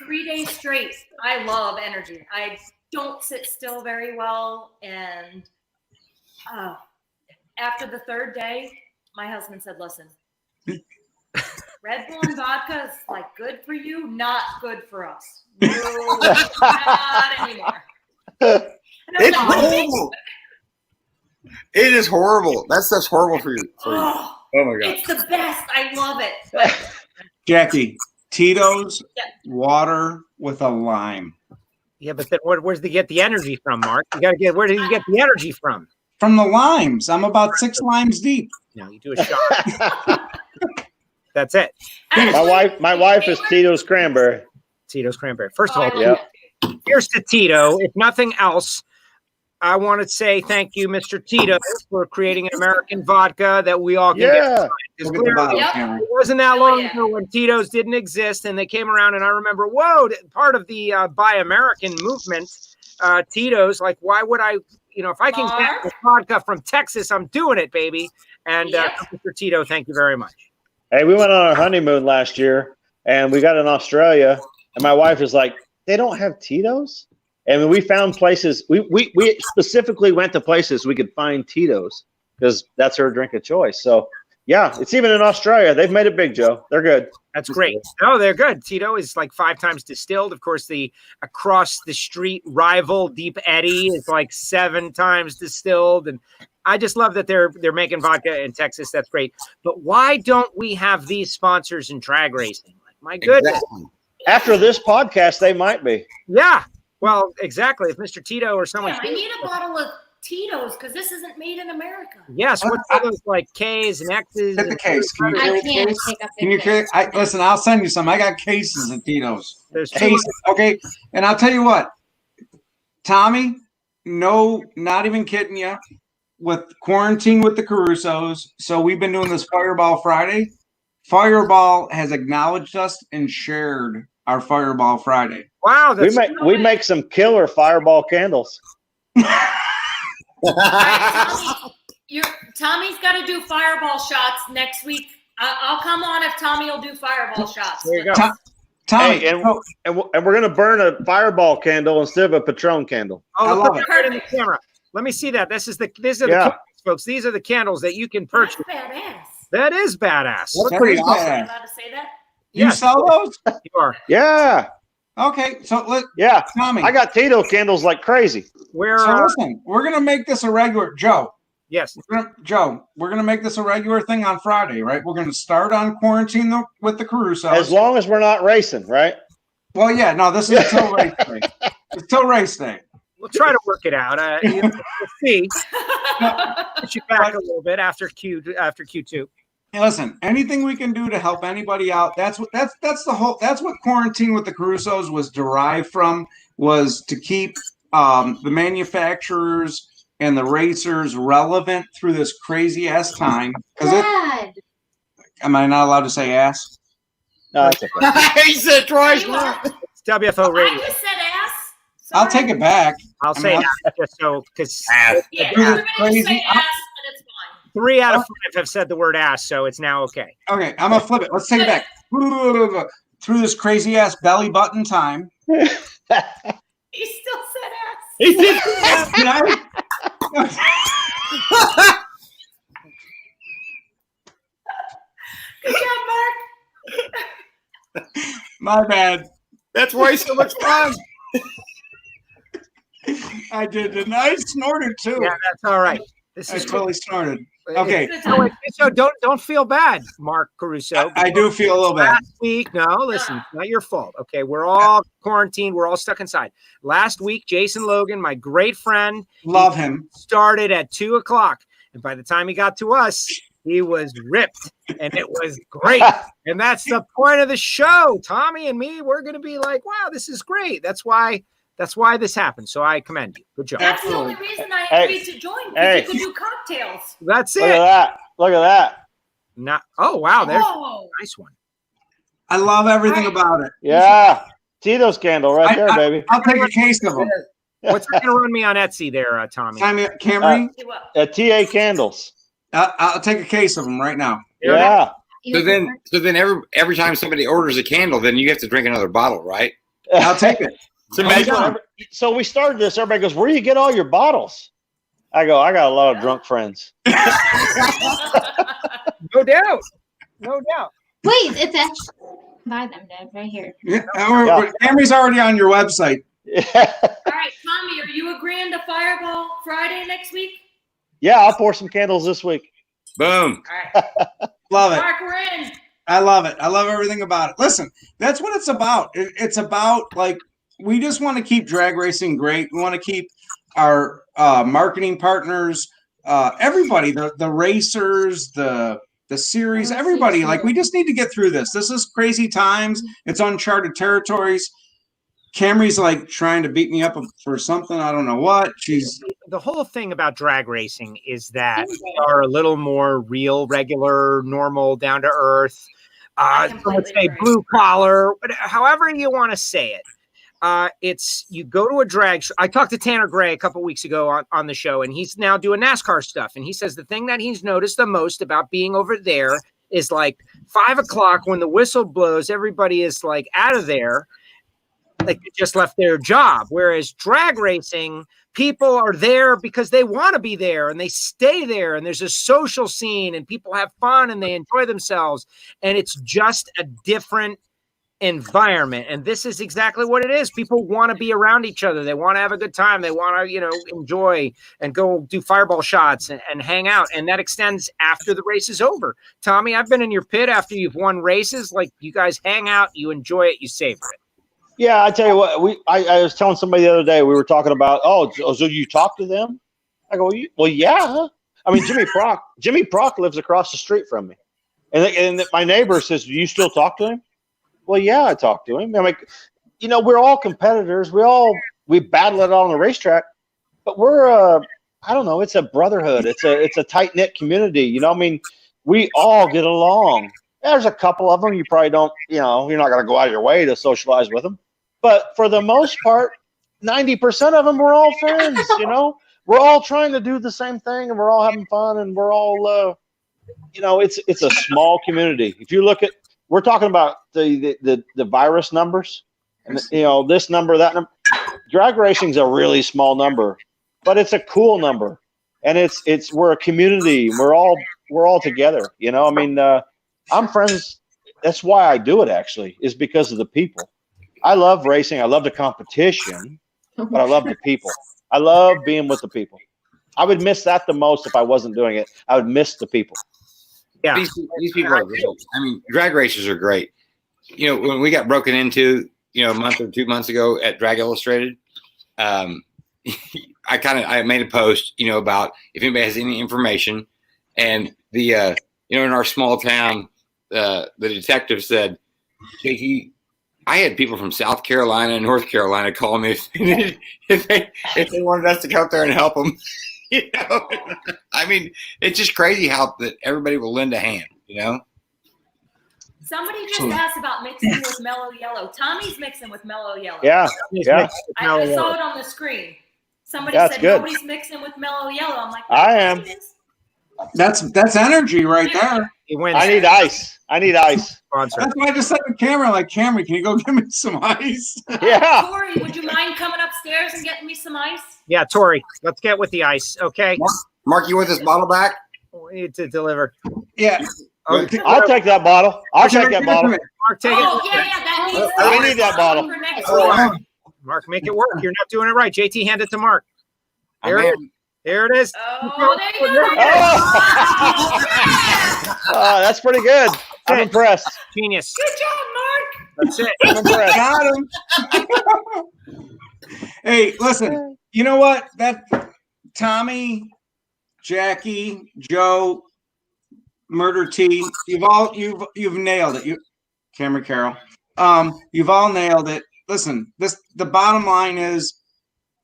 3 days straight. I love energy. I don't sit still very well. And after the third day, my husband said, listen, Red Bull and vodka is like good for you, not good for us. No, not anymore. It's horrible. It is horrible. That stuff's horrible for you. Oh my God. It's the best. I love it. Jackie, Tito's water with a lime. Yeah, but then where's the get the energy from, Mark? You gotta get where did you get the energy from? From the limes. I'm about 6 limes deep. No, you do a shot. That's it. My wife is Tito's cranberry. Tito's cranberry. First of all, Yep. here's to Tito. If nothing else, I want to say thank you, Mr. Tito, for creating an American vodka that we all can get. Look at the bottle, Yep. Cameron. It wasn't that long ago when Tito's didn't exist, and they came around, and I remember, part of the Buy American movement, Tito's, like, why would I, if I can get the vodka from Texas, I'm doing it, baby. And Mr. Tito, thank you very much. Hey, we went on our honeymoon last year, and we got in Australia, and my wife is like, they don't have Tito's? And we found places, we specifically went to places we could find Tito's because that's her drink of choice. So, yeah, it's even in Australia. They've made it big, Joe. They're good. That's great. Oh, they're good. Tito is like 5 times distilled. Of course, the across the street rival Deep Eddy is like 7 times distilled. And I just love that they're making vodka in Texas. That's great. But why don't we have these sponsors in drag racing? Like, my goodness. Exactly. After this podcast, they might be. Yeah. Well, exactly. If Mr. Tito or someone. I need a bottle of Tito's because this isn't made in America. Yes. What's all those like K's and X's? Get the case. Can you I carry can't the case? take up Can you carry? Listen, I'll send you some. I got cases of Tito's. There's Cases, okay? And I'll tell you what, Tommy, no, not even kidding you, with quarantine with the Carusos, so we've been doing this Fireball Friday. Fireball has acknowledged us and shared our Fireball Friday. Wow. We make some killer Fireball candles. Tommy's got to do Fireball shots next week. I'll come on if Tommy will do Fireball shots. There you go. Tommy, Hey, and we're gonna burn a Fireball candle instead of a Patron candle. Oh, I look love at it. right in the camera. Let me see that. These are the candles, folks. These are the candles that you can purchase. That's badass. That is badass. That's Look, pretty Am I awesome. allowed to say that? You Yes. sell those? you are. Yeah, Okay, so yeah. Tommy, I got Tito candles like crazy. Where? so listen, we're gonna make this a regular. Joe, Yes. we're gonna make this a regular thing on Friday, right? We're gonna start on quarantine with the Carusos. As long as we're not racing, right? Well, yeah, no, this is until race day. Until race day. We'll try to work it out. We'll see. Push you back a little bit after Q2. Hey, listen, anything we can do to help anybody out, that's what quarantine with the Carusos was derived from, was to keep the manufacturers and the racers relevant through this crazy ass time. Dad. Am I not allowed to say ass? No, it's okay. He said twice. You are. It's WFO I Radio. just said ass. I'll Sorry. take it back. I'll I say mean, that just so because Ass. Yeah, Do this everybody just crazy- say ass and it's fine. 3 out of 5 have said the word ass, so it's now okay. Okay, I'm gonna flip it. Let's take it back. Through this crazy ass belly button time. He still said ass. He did. Did I? Good job, Mark. My bad. That's why he's so much fun. I did, didn't I? I snorted too. Yeah, that's all right. This I is totally snorted. Okay. Good So, time. so don't feel bad, Mark Caruso. I do feel a little bad. Last week, no, listen, it's not your fault. Okay, we're all quarantined. We're all stuck inside. Last week, Jason Logan, my great friend, Love him. started at 2:00, and by the time he got to us, he was ripped, and it was great. And that's the point of the show. Tommy and me, we're going to be like, wow, this is great. That's why this happened. So I commend you. Good job. That's the only reason I Hey. agreed to join, because Hey. you could do cocktails. That's Look at it. that. Look at that. Not. Oh wow, there's a Oh, nice one. I love everything about it. Yeah. Tito's candle right there, baby. I'll take a case of them. What's that going to run me on Etsy there, Tommy? Camry? Uh, TA candles. I'll take a case of them right now. Yeah. So then every time somebody orders a candle, then you have to drink another bottle, right? I'll take it. So we started this. Everybody goes, "Where do you get all your bottles?" I go, "I got a lot of drunk friends." No doubt. No doubt. Wait, it's actually buy them, Dad, right here. Yeah. Camry's already on your website. All right, Tommy, are you agreeing to Fireball Friday next week? Yeah, I'll pour some candles this week. Boom. All right. Love it. Mark, we're in. I love it. I love everything about it. Listen, that's what it's about. It's about, like, we just want to keep drag racing great. We want to keep our marketing partners, everybody, the racers, the series, everybody. Like, we just need to get through this. This is crazy times. It's uncharted territories. Camry's like trying to beat me up for something. I don't know what. The whole thing about drag racing is that we are a little more real, regular, normal, down to earth. Some would say blue collar, however you want to say it. It's you go to a drag show. I talked to Tanner Gray a couple weeks ago on the show, and he's now doing NASCAR stuff. And he says the thing that he's noticed the most about being over there is like 5 o'clock when the whistle blows, everybody is like out of there. Like they just left their job. Whereas drag racing, people are there because they want to be there and they stay there. And there's a social scene and people have fun and they enjoy themselves. And it's just a different environment. And this is exactly what it is. People want to be around each other. They want to have a good time. They want to, enjoy and go do fireball shots and hang out. And that extends after the race is over. Tommy, I've been in your pit after you've won races. Like you guys hang out, you enjoy it, you savor it. Yeah, I tell you what, I was telling somebody the other day, we were talking about, so you talk to them? I go, well, yeah. I mean, Jimmy Prock lives across the street from me. And my neighbor says, do you still talk to him? Well, yeah, I talk to him. I'm like, we're all competitors. We battle it on the racetrack, but we're, I don't know, it's a brotherhood. It's a tight-knit community. I mean, we all get along. There's a couple of them you probably don't, you're not going to go out of your way to socialize with them. But for the most part, 90% of them, we're all friends, We're all trying to do the same thing, and we're all having fun, and we're all, it's a small community. If you look at, we're talking about the virus numbers, and this number, that number. Drag racing's a really small number, but it's a cool number, and we're a community. We're all together, I mean, I'm friends. That's why I do it, actually, is because of the people. I love racing. I love the competition, but I love the people. I love being with the people. I would miss that the most if I wasn't doing it. I would miss the people. Yeah. These people are great. I mean, drag races are great. When we got broken into, a month or 2 months ago at Drag Illustrated, I made a post, about if anybody has any information, and the, in our small town, the detective said, JT, I had people from South Carolina and North Carolina call me if they wanted us to go up there and help them. I mean, it's just crazy how that everybody will lend a hand. Somebody just asked about mixing with mellow yellow. Tommy's mixing with mellow yellow. Yeah. I saw it on the screen. Somebody said good. Nobody's mixing with mellow yellow. I'm like, I am. That's energy right there. I need ice. Sponsor. That's why I just said to Cameron, Cameron, can you go get me some ice? Yeah. Tori, would you mind coming upstairs and getting me some ice? Yeah, Tori, let's get with the ice, okay? Mark, you want this bottle back? We need to deliver. Yeah. Okay. I'll take that bottle. Mark, take it. Oh, yeah, that needs I need that bottle. for next week. Mark, make it work. You're not doing it right. JT, hand it to Mark. There it is. Oh, there you go. Oh, that's pretty good. I'm impressed. Genius. Good job, Mark. That's it. I'm impressed. Got him. Hey, listen, you know what? That Tommy, Jackie, Joe, Murder T, you've nailed it. Cameron Carroll. You've all nailed it. Listen, the bottom line is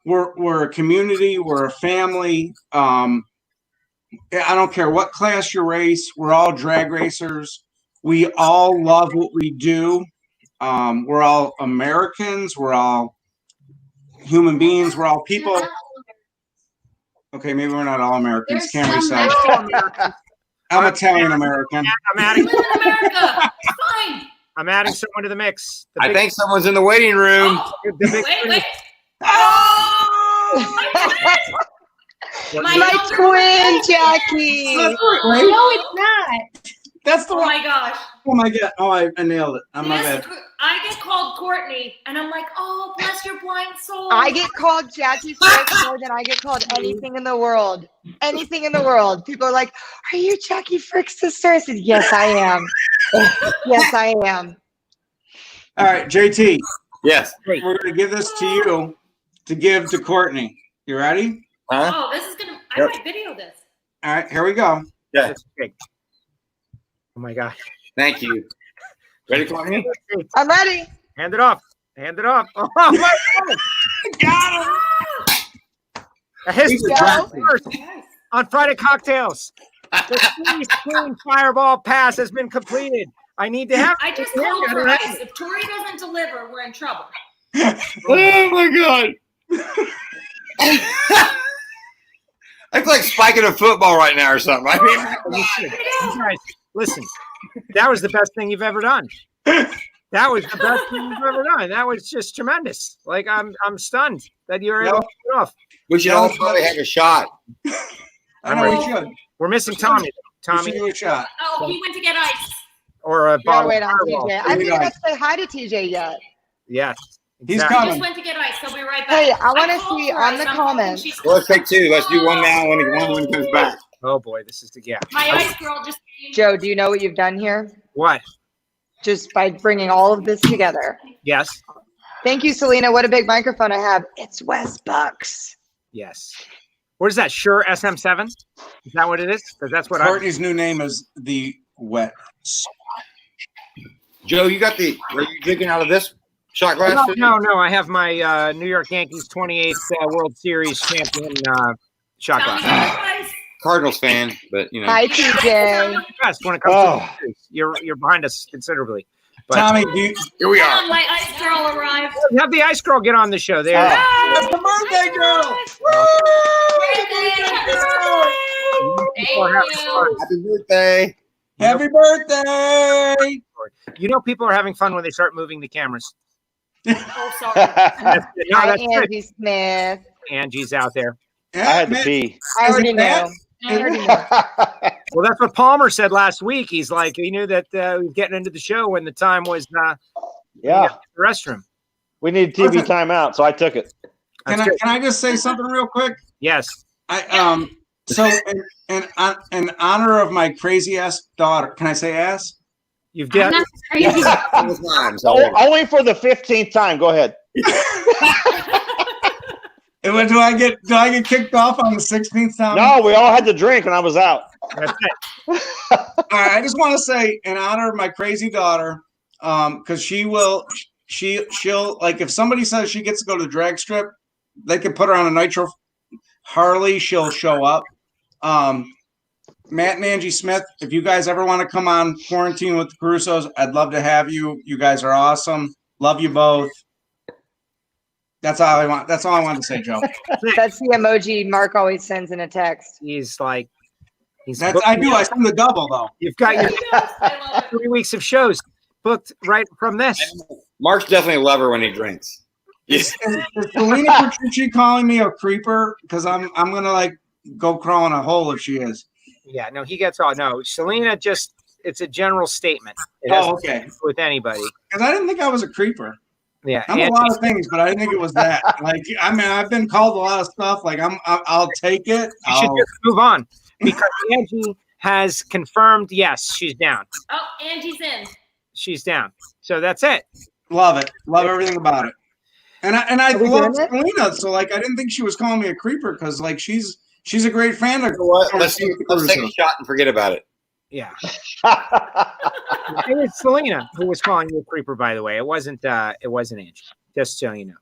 we're a community, we're a family. I don't care what class you race, we're all drag racers. We all love what we do. We're all Americans. We're all human beings. We're all people. Okay, maybe we're not all Americans. There's Camry some said. I'm Italian American. I'm adding. We live in America. Fine. I'm adding someone to the mix. The I big- think someone's in the waiting room. Oh, the big- wait. Oh! My twin, Jackie. That's right, No, right? it's not. That's the Oh one. my gosh. Oh my god. Oh, I nailed it. I'm my Yes, bad. I get called Courtney, and I'm like, oh, bless your blind soul. I get called Jackie Fricke more than I get called anything in the world. Anything in the world. People are like, "Are you Jackie Fricke's sister?" I said, "Yes, I am. Yes, I am." All right, JT. Yes. We're going to give this to you to give to Courtney. You ready? Huh? Oh, this is gonna. I Yep. might video this. All right, here we go. Yeah. That's big. Oh my gosh. Thank you. Ready, Courtney? I'm ready. Hand it off. Hand it off. Oh my God. Got him. A history These are first on Friday Cocktails. The Freeze Queen Fireball Pass has been completed. I need to have. I just called for ice. If Tori doesn't deliver, we're in trouble. Oh my god! I feel like spiking a football right now or something. I mean, You guys, listen. That was the best thing you've ever done. That was the best thing you've ever done. That was just tremendous. Like I'm stunned that you were able to get it off. we should all probably have a shot. I know we should. We're missing Tommy. We Tommy should do a shot. Oh, he went to get ice. or a Gotta bottle wait of on Fireball. TJ. I haven't even got to say hi to TJ yet. Yes. He's exactly. He coming. just went to get ice. He'll be right back. Hey, I wanna called see for on ice. the I'm hoping comments. she's- Well, let's take two. Let's do one now when one comes back. Oh boy, this is the gap. My ice girl just came. Joe, do you know what you've done here? What? Just by bringing all of this together. Yes. Thank you, Selena. What a big microphone I have. It's Wes Bucks. Yes. What is that? Sure SM7? Is that what it is? Because that's what Courtney's new name is the Wet. Joe, you got the? Are you drinking out of this shot glass? No. I have my New York Yankees 28th World Series champion shot Tommy, glass. ice. Cardinals fan, but you know. Hi, TJ. Yes, when it comes to the series, you're behind us considerably. But Tommy, do you, Here we Come are. on, my ice girl arrived. have the ice girl get on the show. There. It's the birthday girl. Thank you. Happy birthday. Happy birthday. You know, people are having fun when they start moving the cameras. Oh, sorry. That's good. No, Hi, that's good. Angie Smith. Angie's out there. I had to man, pee. I Is it already that? know. I already know. Well, that's what Palmer said last week. He's like, he knew that he was getting into the show when the time was Yeah, the restroom. we need TV timeout, so I took it. Can That's good. I just say something real quick? Yes. So in honor of my crazy ass daughter, can I say ass? You've I'm got not crazy. Times Oh, already. only for the 15th time. Go ahead. And when do I get kicked off on the 16th time? No, we all had to drink, and I was out. that's it. All right, I just want to say in honor of my crazy daughter, because she'll like if somebody says she gets to go to the drag strip, they can put her on a nitro Harley, she'll show up. Matt and Angie Smith, if you guys ever want to come on Quarantine with the Carusos, I'd love to have you. You guys are awesome. Love you both. That's all I want. That's all I wanted to say, Joe. That's the emoji Mark always sends in a text. He's like, he's. That's I do. I send the double though. You've got your I love it. 3 weeks of shows booked right from this. Mark's definitely a lover when he drinks. Is Selena Petrucci calling me a creeper? Because I'm gonna like go crawl in a hole if she is. Yeah, no, he gets all. No, Selena just, it's a general statement. It Oh, has to okay. do with anybody. Because I didn't think I was a creeper. Yeah. I'm a lot of things, but I didn't think it was that. Like, I mean, I've been called a lot of stuff. Like, I'll take it. You should just move on because Angie has confirmed, yes, she's down. Oh, Angie's in. She's down. So that's it. Love it. Love everything about it. And I Are we love doing it? Selena. So like, I didn't think she was calling me a creeper because like she's a great fan of. You know what? Let's take a shot and forget about it. Yeah. It was Selena who was calling you a creeper, by the way. It wasn't Angie. Just so you know.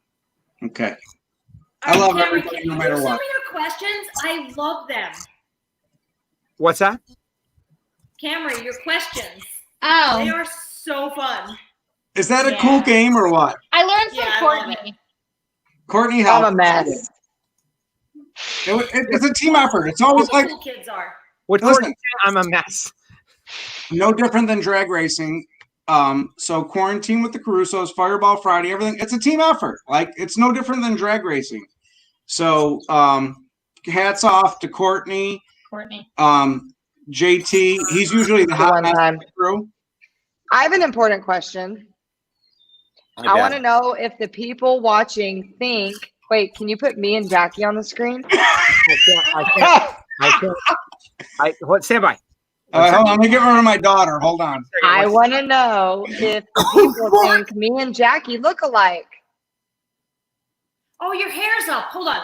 Okay. All I love Cameron, everybody can no you matter do what. Some of your questions, I love them. What's that? Cameron, your questions. They Oh, are so fun. Is that a Yeah. cool game or what? I learned Yeah, from I love Courtney. Courtney, I'm how? a mess. It's a team effort. It's All almost the like cool kids are. What Listen. Courtney said, I'm a mess. no different than drag racing. So quarantine with the Carusos, Fireball Friday, everything. It's a team effort. Like it's no different than drag racing. So hats off to Courtney. JT. He's usually the hot One mess time. of the crew. I have an important question. I want to know if the people watching think. Wait, can you put me and Jackie on the screen? I can't. What? Stand by. All right, hold on. Let me get rid of my daughter. Hold on. I want to know if the people think me and Jackie look alike. Oh, your hair's up. Hold on.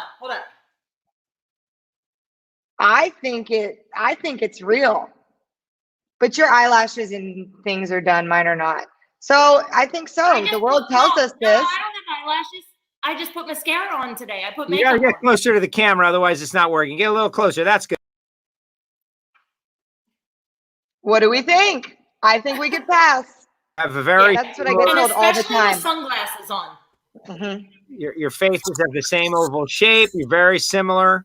I think it's real. But your eyelashes and things are done, mine are not. So I think so. The world tells us No, this. I don't have eyelashes. I just put mascara on today. I put You gotta makeup get on. closer to the camera, otherwise it's not working. Get a little closer. That's good. What do we think? I think we could pass. I have a very That's what I get And told all the especially time. with sunglasses on. Mhm. your faces have the same oval shape. You're very similar.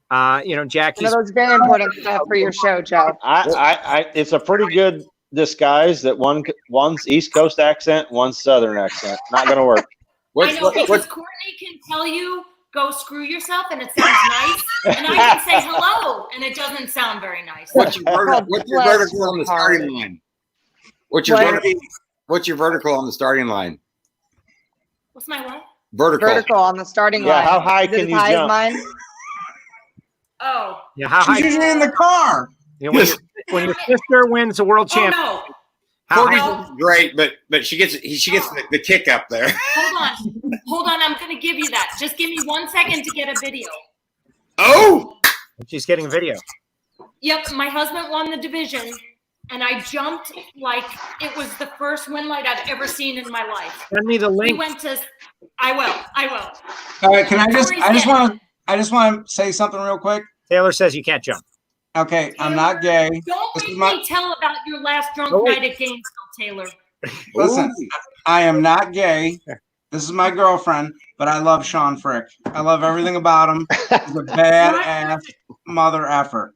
One Jackie's of those very important stuff for your show, Joe. It's a pretty good disguise that one's East Coast accent, one's Southern accent. Not going to work. I know, because Courtney can tell you, go screw yourself, and it sounds nice. And I can say hello, and it doesn't sound very nice. What's your vertical on the starting line? What's your vertical on the starting line? What's my what? Vertical on the starting line. How high Is it can as you high as jump? mine? Oh. Yeah, how She's high? usually in the car. When your sister wins the world championship, no. Courtney's great, but she gets the kick up there. Hold on. I'm going to give you that. Just give me 1 second to get a video. Oh! She's getting a video. Yep, my husband won the division, and I jumped like it was the first win light I've ever seen in my life. Send me the link. We went to. I will. All right, I just want to say something real quick. Taylor says you can't jump. Okay, I'm not gay. Don't This is make me tell about your last drunk night at Gainesville, Taylor. Listen, I am not gay. This is my girlfriend, but I love Sean Fricke. I love everything about him. He's a badass mother effer.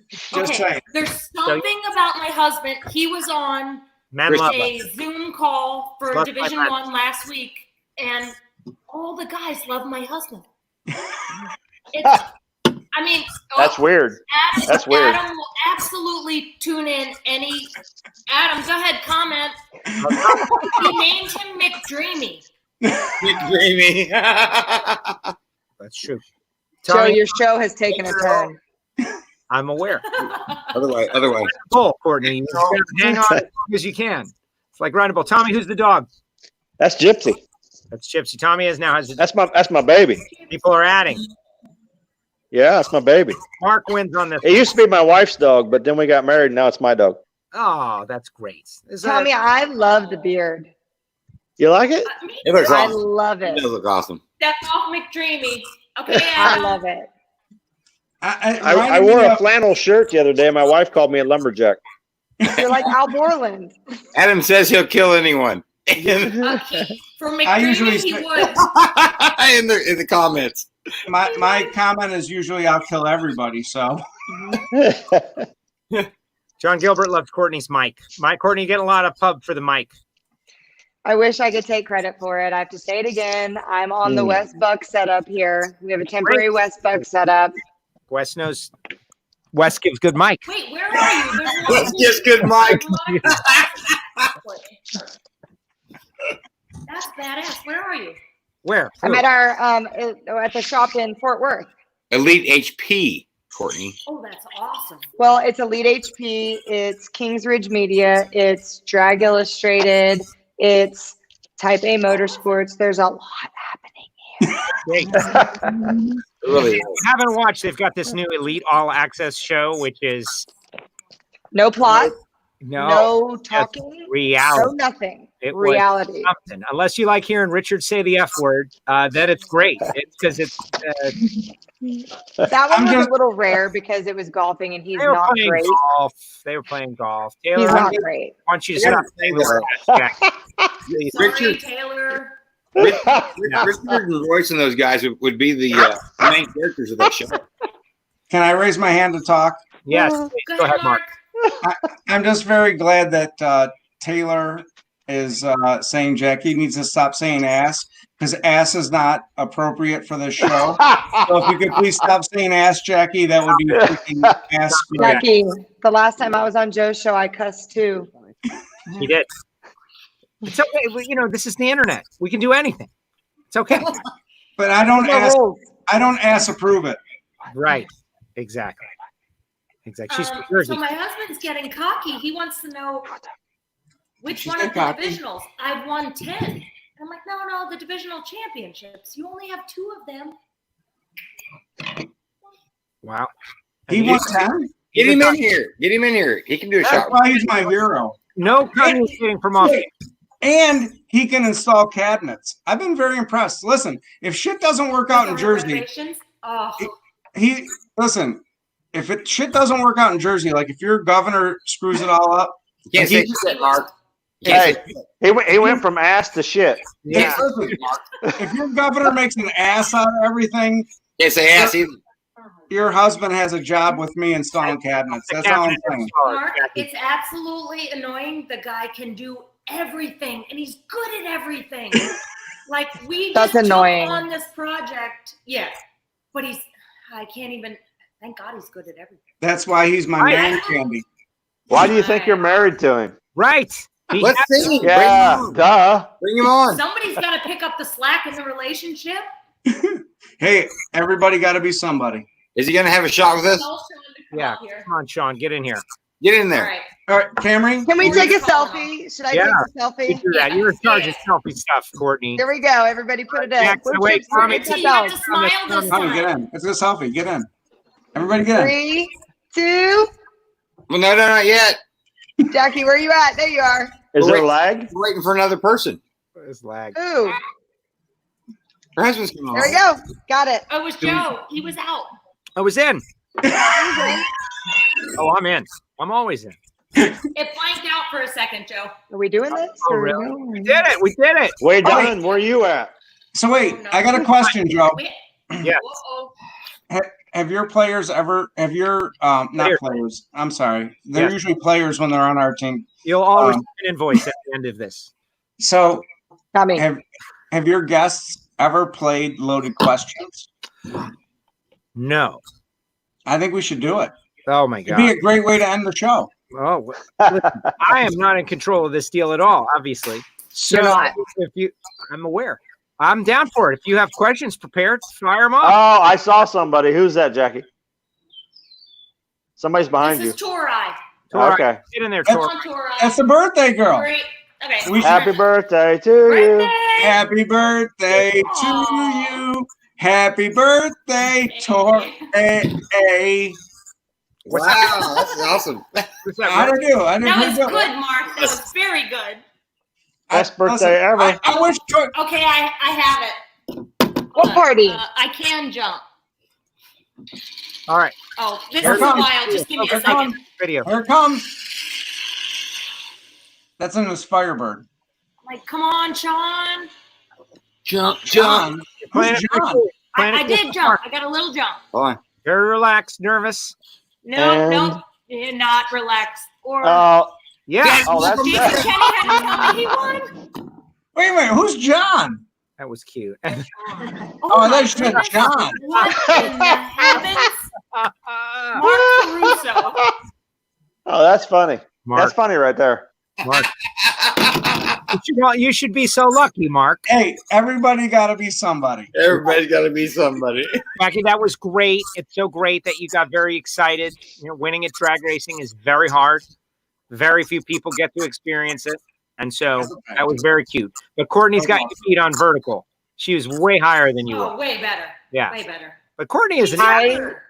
Just saying. There's something about my husband. He was on a Zoom call for Division I last week, and all the guys love my husband. That's weird. That's weird. Adam will absolutely tune in. Adam, go ahead, comment. He named him McDreamy. McDreamy. That's true. Joe, your show has taken a turn. I'm aware. Otherwise. Bull, Courtney. You just gotta hang on as long as you can. It's like riding a bull. Tommy, who's the dog? That's Gypsy. That's Gypsy. Tommy has That's my baby. People are adding. Yeah, that's my baby. Mark wins on this. It used to be my wife's dog, but then we got married, and now it's my dog. Oh, that's great. Tommy, I love the beard. You like it? It looks I awesome. love It it. does look awesome. That's off McDreamy. Okay, I Adam. love it. I wore a flannel shirt the other day. My wife called me a lumberjack. You're like Al Borland. Adam says he'll kill anyone. For McDreamy, he would. in the comments. My comment is usually I'll kill everybody. So John Gilbert loves Courtney's mic. Courtney, you get a lot of pub for the mic. I wish I could take credit for it. I have to say it again. I'm on the West Buck setup here. We have a temporary West Buck setup. Wes gives good mic. Wait, where are you? Wes gives good mic. That's badass. Where are you? Where? I'm at our at the shop in Fort Worth. Elite HP, Courtney. Oh, that's awesome. Well, it's Elite HP. It's Kings Ridge Media. It's Drag Illustrated. It's Type A Motorsports. There's a lot happening here. Great. Really? If you haven't watched, they've got this new Elite All Access show, which is no plot, no talking, reality. no nothing. It reality. was something. Unless you like hearing Richard say the F word, then it's great. It's because it's That one was a little rare because it was golfing and he's they were not playing great. golf. They were playing golf. Taylor, He's I not great. want you to stop playing the Sorry, Taylor. Richard and Royce and those guys would be the main characters of that show. Can I raise my hand to talk? Yes. Go ahead, Mark. I'm just very glad that Taylor is saying Jackie needs to stop saying ass because ass is not appropriate for this show. So if you could please stop saying ass, Jackie, that would be freaking ass. Jackie, the last time I was on Joe's show, I cussed too. He did. It's okay. You know, this is the internet. We can do anything. It's okay. But I don't ass approve it. Right. Exactly. She's from Jersey. So my husband's getting cocky. He wants to know which She's one of the cocky. divisionals. I've won 10. I'm like, no, the divisional championships. You only have 2 of them. Wow. He won 10? Get him in here. Get him in here. He can do a That's shot. why he's my hero. No communicating from off. And he can install cabinets. I've been very impressed. Listen, if shit doesn't work out in Jersey, Renovations? Oh, if shit doesn't work out in Jersey, like if your governor screws it all up, You can't say shit, Mark. You Hey, can't say he went from ass to shit. Yeah. if your governor makes an ass out of everything, Can't say ass either. your husband has a job with me installing cabinets. That's all I'm saying. Mark, it's absolutely annoying. The guy can do everything, and he's good at everything. Like we That's just annoying. took on this project, yeah. But I can't even. Thank God he's good at everything. That's why he's my man candy. Why do you think you're married to him? Right. Let's see. Yeah, duh. Bring him on. Somebody's got to pick up the slack in the relationship. Hey, everybody got to be somebody. Is he going to have a shot with us? Tell Sean to come Yeah. out here. Come on, Sean. Get in here. Get in All there. right. All right, Camry. Can we We're take a just calling selfie? Should I Yeah. take a You selfie? do that. You're in charge of selfie stuff, Courtney. Here we go. Everybody put it in. Jackson, wait, Tommy, Richie, you have to smile this Tommy, get time. in. It's a selfie. Get in. Everybody get in. 3, 2. Well, no, not yet. Jackie, where you at? There you are. Is there Wait. a lag? We're waiting for another person. It's lag. Ooh, Her husband's coming on. there we go. Got it. Oh, it was Joe. He was out. I was in. Oh, I'm in. I'm always in. It blanked out for a second, Joe. Are we doing this? Oh, Or really? no? We did it. We did it. Way done. Where you at? So wait, I got a question, Joe. Yeah. Uh-oh. Have your players ever? Have your not Players. players? I'm sorry. They're Yes. usually players when they're on our team. You'll always Um, get an invoice at the end of this. So Tommy. have your guests ever played loaded questions? No. I think we should do it. Oh my It'd be God. a great way to end the show. Oh, listen, I am not in control of this deal at all. Obviously. So You're not. I'm aware. I'm down for it. If you have questions prepared, fire them up. Oh, I saw somebody. Who's that, Jackie? Somebody's behind This you. is Torai. Tor, Okay. Get in there, That's- Tor. Come on, Torai. That's the birthday girl. Great. Okay. We should- Happy birthday to you. Birthday. Happy birthday to you. Happy birthday, Tor. What's Wow, that's awesome. What's that? How'd I do? I did That pretty was good. good, Mark. That was very good. Best birthday Listen, ever. I wish Tor. Okay, I have it. What party? I can jump. All right. Oh, this Here is it a comes. while. Just give me Here a it comes. second. Video. Here it comes. That's an Aspire bird. Like, come on, Sean. Jump, John. Playing Who's it John? cool. Playing I it did cool. jump. I got a little jump. Hold on. Very relaxed, nervous. No, And- no, not relaxed. Or Oh, Yeah. oh, that's Jason that. Kenny had to tell me he won. Wait a minute. Who's John? That was cute. Oh, I my thought you said goodness. John. What in the heavens? Mark Caruso. Oh, that's funny. Mark, That's funny right there. Mark. You should be so lucky, Mark. Hey, everybody got to be somebody. Everybody's got to be somebody. Jackie, that was great. It's so great that you got very excited. You know, winning at drag racing is very hard. Very few people get to experience it. And so that was very cute. But Courtney's got your feet on vertical. She was way higher than you Oh, were. way better. Yeah. Way better. But Courtney is an I- Better.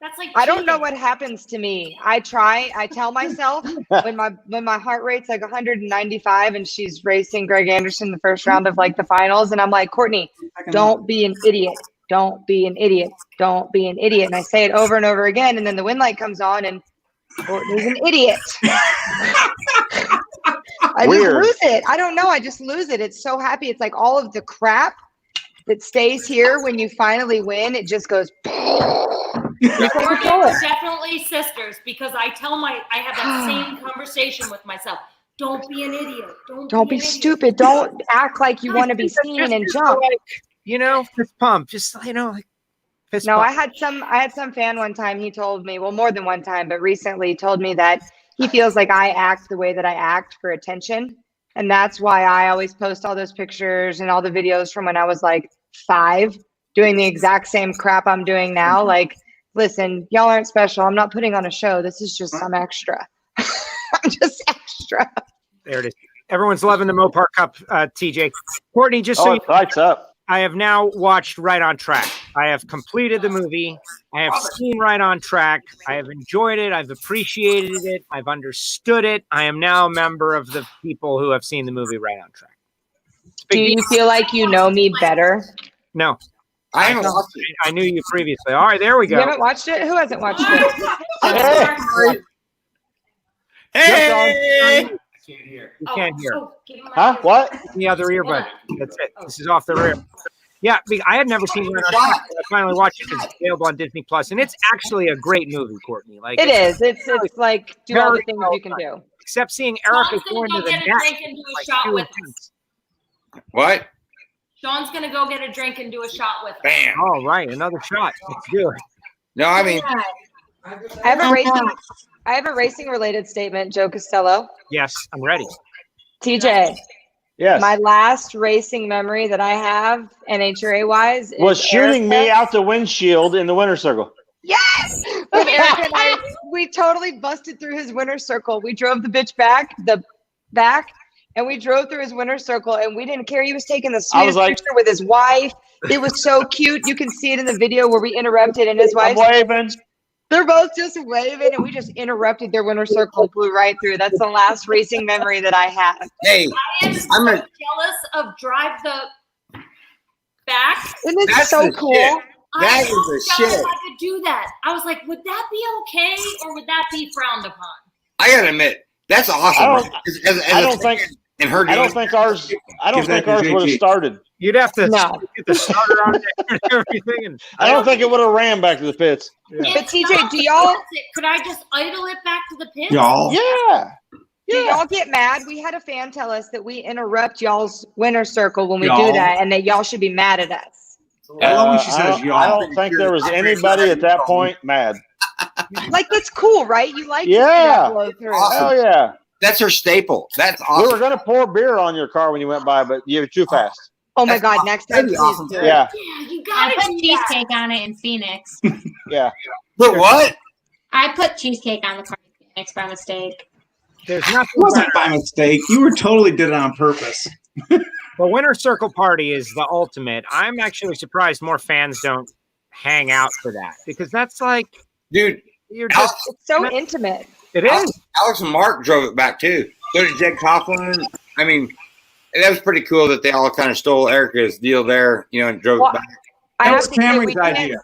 That's like I don't know cheating. what happens to me. I tell myself when my heart rate's like 195 and she's racing Greg Anderson the first round of like the finals, and I'm like, Courtney, don't be an idiot. Don't be an idiot. Don't be an idiot. And I say it over and over again, and then the wind light comes on and Courtney's an idiot. I just lose it. I don't know. I just lose it. It's so happy. It's like all of the crap that stays here when you finally win. It just goes. We're definitely sisters because I have that same conversation with myself. Don't be an idiot. Don't be stupid. Don't act like you want to be seen and jump. Fist pump. Just like fist No, pump. I had some fan one time. He told me, well, more than one time, but recently told me that he feels like I act the way that I act for attention. And that's why I always post all those pictures and all the videos from when I was like 5, doing the exact same crap I'm doing now. Like, listen, y'all aren't special. I'm not putting on a show. This is just some extra. I'm just extra. There it is. Everyone's loving the Mopar Cup, TJ. Courtney, just so it lights up. I have now watched Right on Track. I have completed the movie. I have seen Right on Track. I have enjoyed it. I've appreciated it. I've understood it. I am now a member of the people who have seen the movie Right on Track. Do you feel like you know me better? No. I haven't watched it. I knew you previously. All right, there we go. You haven't watched it? Who hasn't watched it? Hey! You can't hear. Huh? What? The other earbud. That's it. This is off the rear. Yeah, I had never seen Right on Track. I finally watched it because it's available on Disney Plus, and it's actually a great movie, Courtney. Like It is. It's like do all the things you can do. Except seeing Erica Sean's gonna going to go the get a net. drink and do a Like shot too with us. intense. What? Sean's gonna go get a drink and do a shot with us. Bam. All right, another shot. Let's do it. No, I mean, I have a racing related statement, Joe Costello. Yes, I'm ready. TJ, Yes. my last racing memory that I have NHRA wise was shooting me out the windshield in the winter circle. Yes! When Erica and I, we totally busted through his winter circle. We drove the bitch back, and we drove through his winter circle, and we didn't care. He was taking the sweetest picture with his wife. It was so cute. You can see it in the video where we interrupted, and his wife. Waving. They're both just waving, and we just interrupted their winter circle and blew right through. That's the last racing memory that I have. hey, I am so jealous of Drive the Back. Isn't it That's so the cool? shit. That I is the was shit. jealous I could do that. I was like, would that be okay or would that be frowned upon? I gotta admit, that's awesome. I don't think ours would have started. You'd have to No. get the starter on there and everything. And I don't think it would have ran back to the pits. Yeah. But TJ, do y'all Could I just idle it back to the pit? Y'all. Yeah. do y'all get mad? We had a fan tell us that we interrupt y'all's winter circle when we do Y'all. that, and that y'all should be mad at us. I love when she says y'all. I don't think there was anybody at that point mad. Like that's cool, right? You like to see Yeah. that blow through. Hell yeah. That's her staple. That's We awesome. were going to pour beer on your car when you went by, but you were too fast. Oh my That's God! awesome. Next time, That'd be please awesome. do it. Yeah. Yeah, you I gotta put do that. cheesecake on it in Phoenix. Yeah. But what? I put cheesecake on the car in Phoenix by mistake. There's It nothing wasn't better. by mistake. You were totally did it on purpose. The winter circle party is the ultimate. I'm actually surprised more fans don't hang out for that because that's like Dude, you're just. It's so intimate. It is. Alex and Mark drove it back too. So did Jed Coughlin. I mean, that was pretty cool that they all kind of stole Erica's deal there, and drove Well, it back. I That have was to say, Cameron's idea.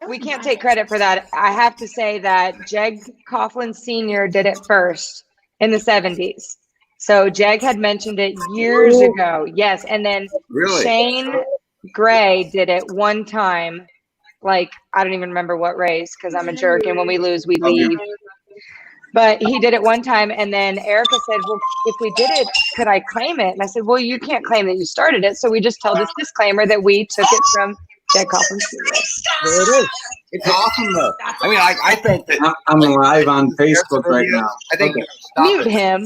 we can't take credit for that. I have to say that Jeg Coughlin Sr. did it first in the 70s. So Jeg had mentioned it years ago. Yes. And then Really? Shane Gray did it one time. Like, I don't even remember what race because I'm a jerk. And when we lose, we leave. But he did it one time. And then Erica said, well, if we did it, could I claim it? And I said, well, you can't claim that you started it. So we just tell this disclaimer that we took it from Jeg Coughlin Sr. There it is. It's awesome though. I mean, I think that I'm live on Facebook right now. I think Okay. Mute him.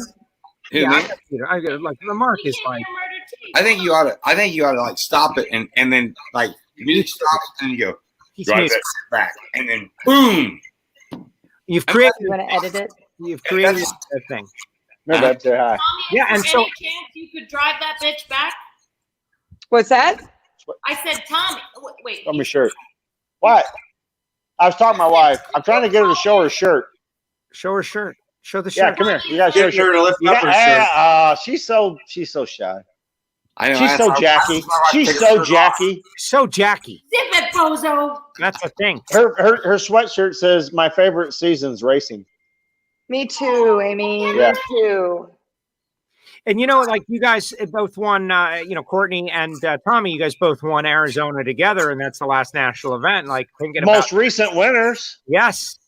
Who, Yeah, me? I get it. Like the mark is like. I think you ought to like stop it and then like music stops and you go He's drive amazing. that back and then boom. You've created. You want to edit it? You've created a thing. No, that's too high. Yeah, and so- any chance you could drive that bitch back? What's that? I said, Tommy. Wait. On my shirt. What? I was talking to my wife. I'm trying to get her to show her shirt. Show her shirt. Show the Yeah, shirt. come here. You guys show her Get her shirt. to lift up her shirt. She's so shy. I know. She's so Jackie. She's so Jackie. So Jackie. Zip it, bozo. That's the thing. Her sweatshirt says my favorite season's racing. Me too, Amy. Yeah. Me too. And like you guys both won, Courtney and Tommy, you guys both won Arizona together, and that's the last national event. Like thinking Most about recent winners. yes,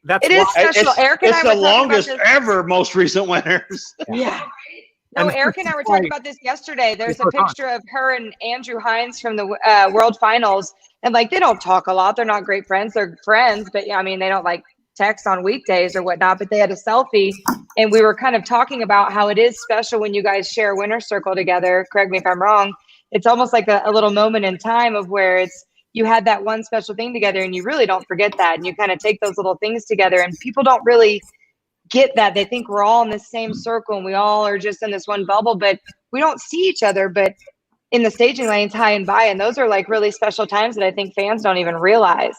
that's It is why- special. Eric and It's I the were talking about longest this. ever most recent winners. Yeah. No, And Eric and I were talking about this yesterday. There's a Before time. picture of her and Andrew Hines from the World Finals, and like they don't talk a lot. They're not great friends. They're friends, but yeah, I mean they don't like text on weekdays or whatnot. But they had a selfie, and we were kind of talking about how it is special when you guys share a winner's circle together. Correct me if I'm wrong. It's almost like a little moment in time of where it's you had that one special thing together, and you really don't forget that, and you kind of take those little things together, and people don't really get that. They think we're all in the same circle and we all are just in this one bubble, but we don't see each other but in the staging lanes high and by, and those are like really special times that I think fans don't even realize.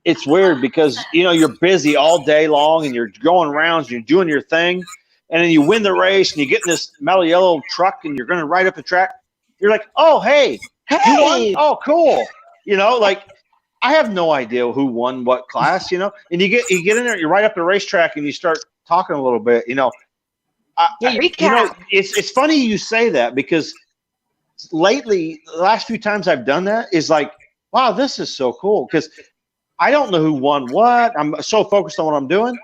It's weird because you're busy all day long and you're going rounds, you're doing your thing, and then you win the race and you get in this metal yellow truck and you're going to ride up the track. You're like, oh hey, you won? Oh cool. Like I have no idea who won what class, and you get in there, you ride up the racetrack and you start talking a little bit, Recap. It's funny you say that because lately, the last few times I've done that is like, wow, this is so cool because I don't know who won what. I'm so focused on what I'm doing.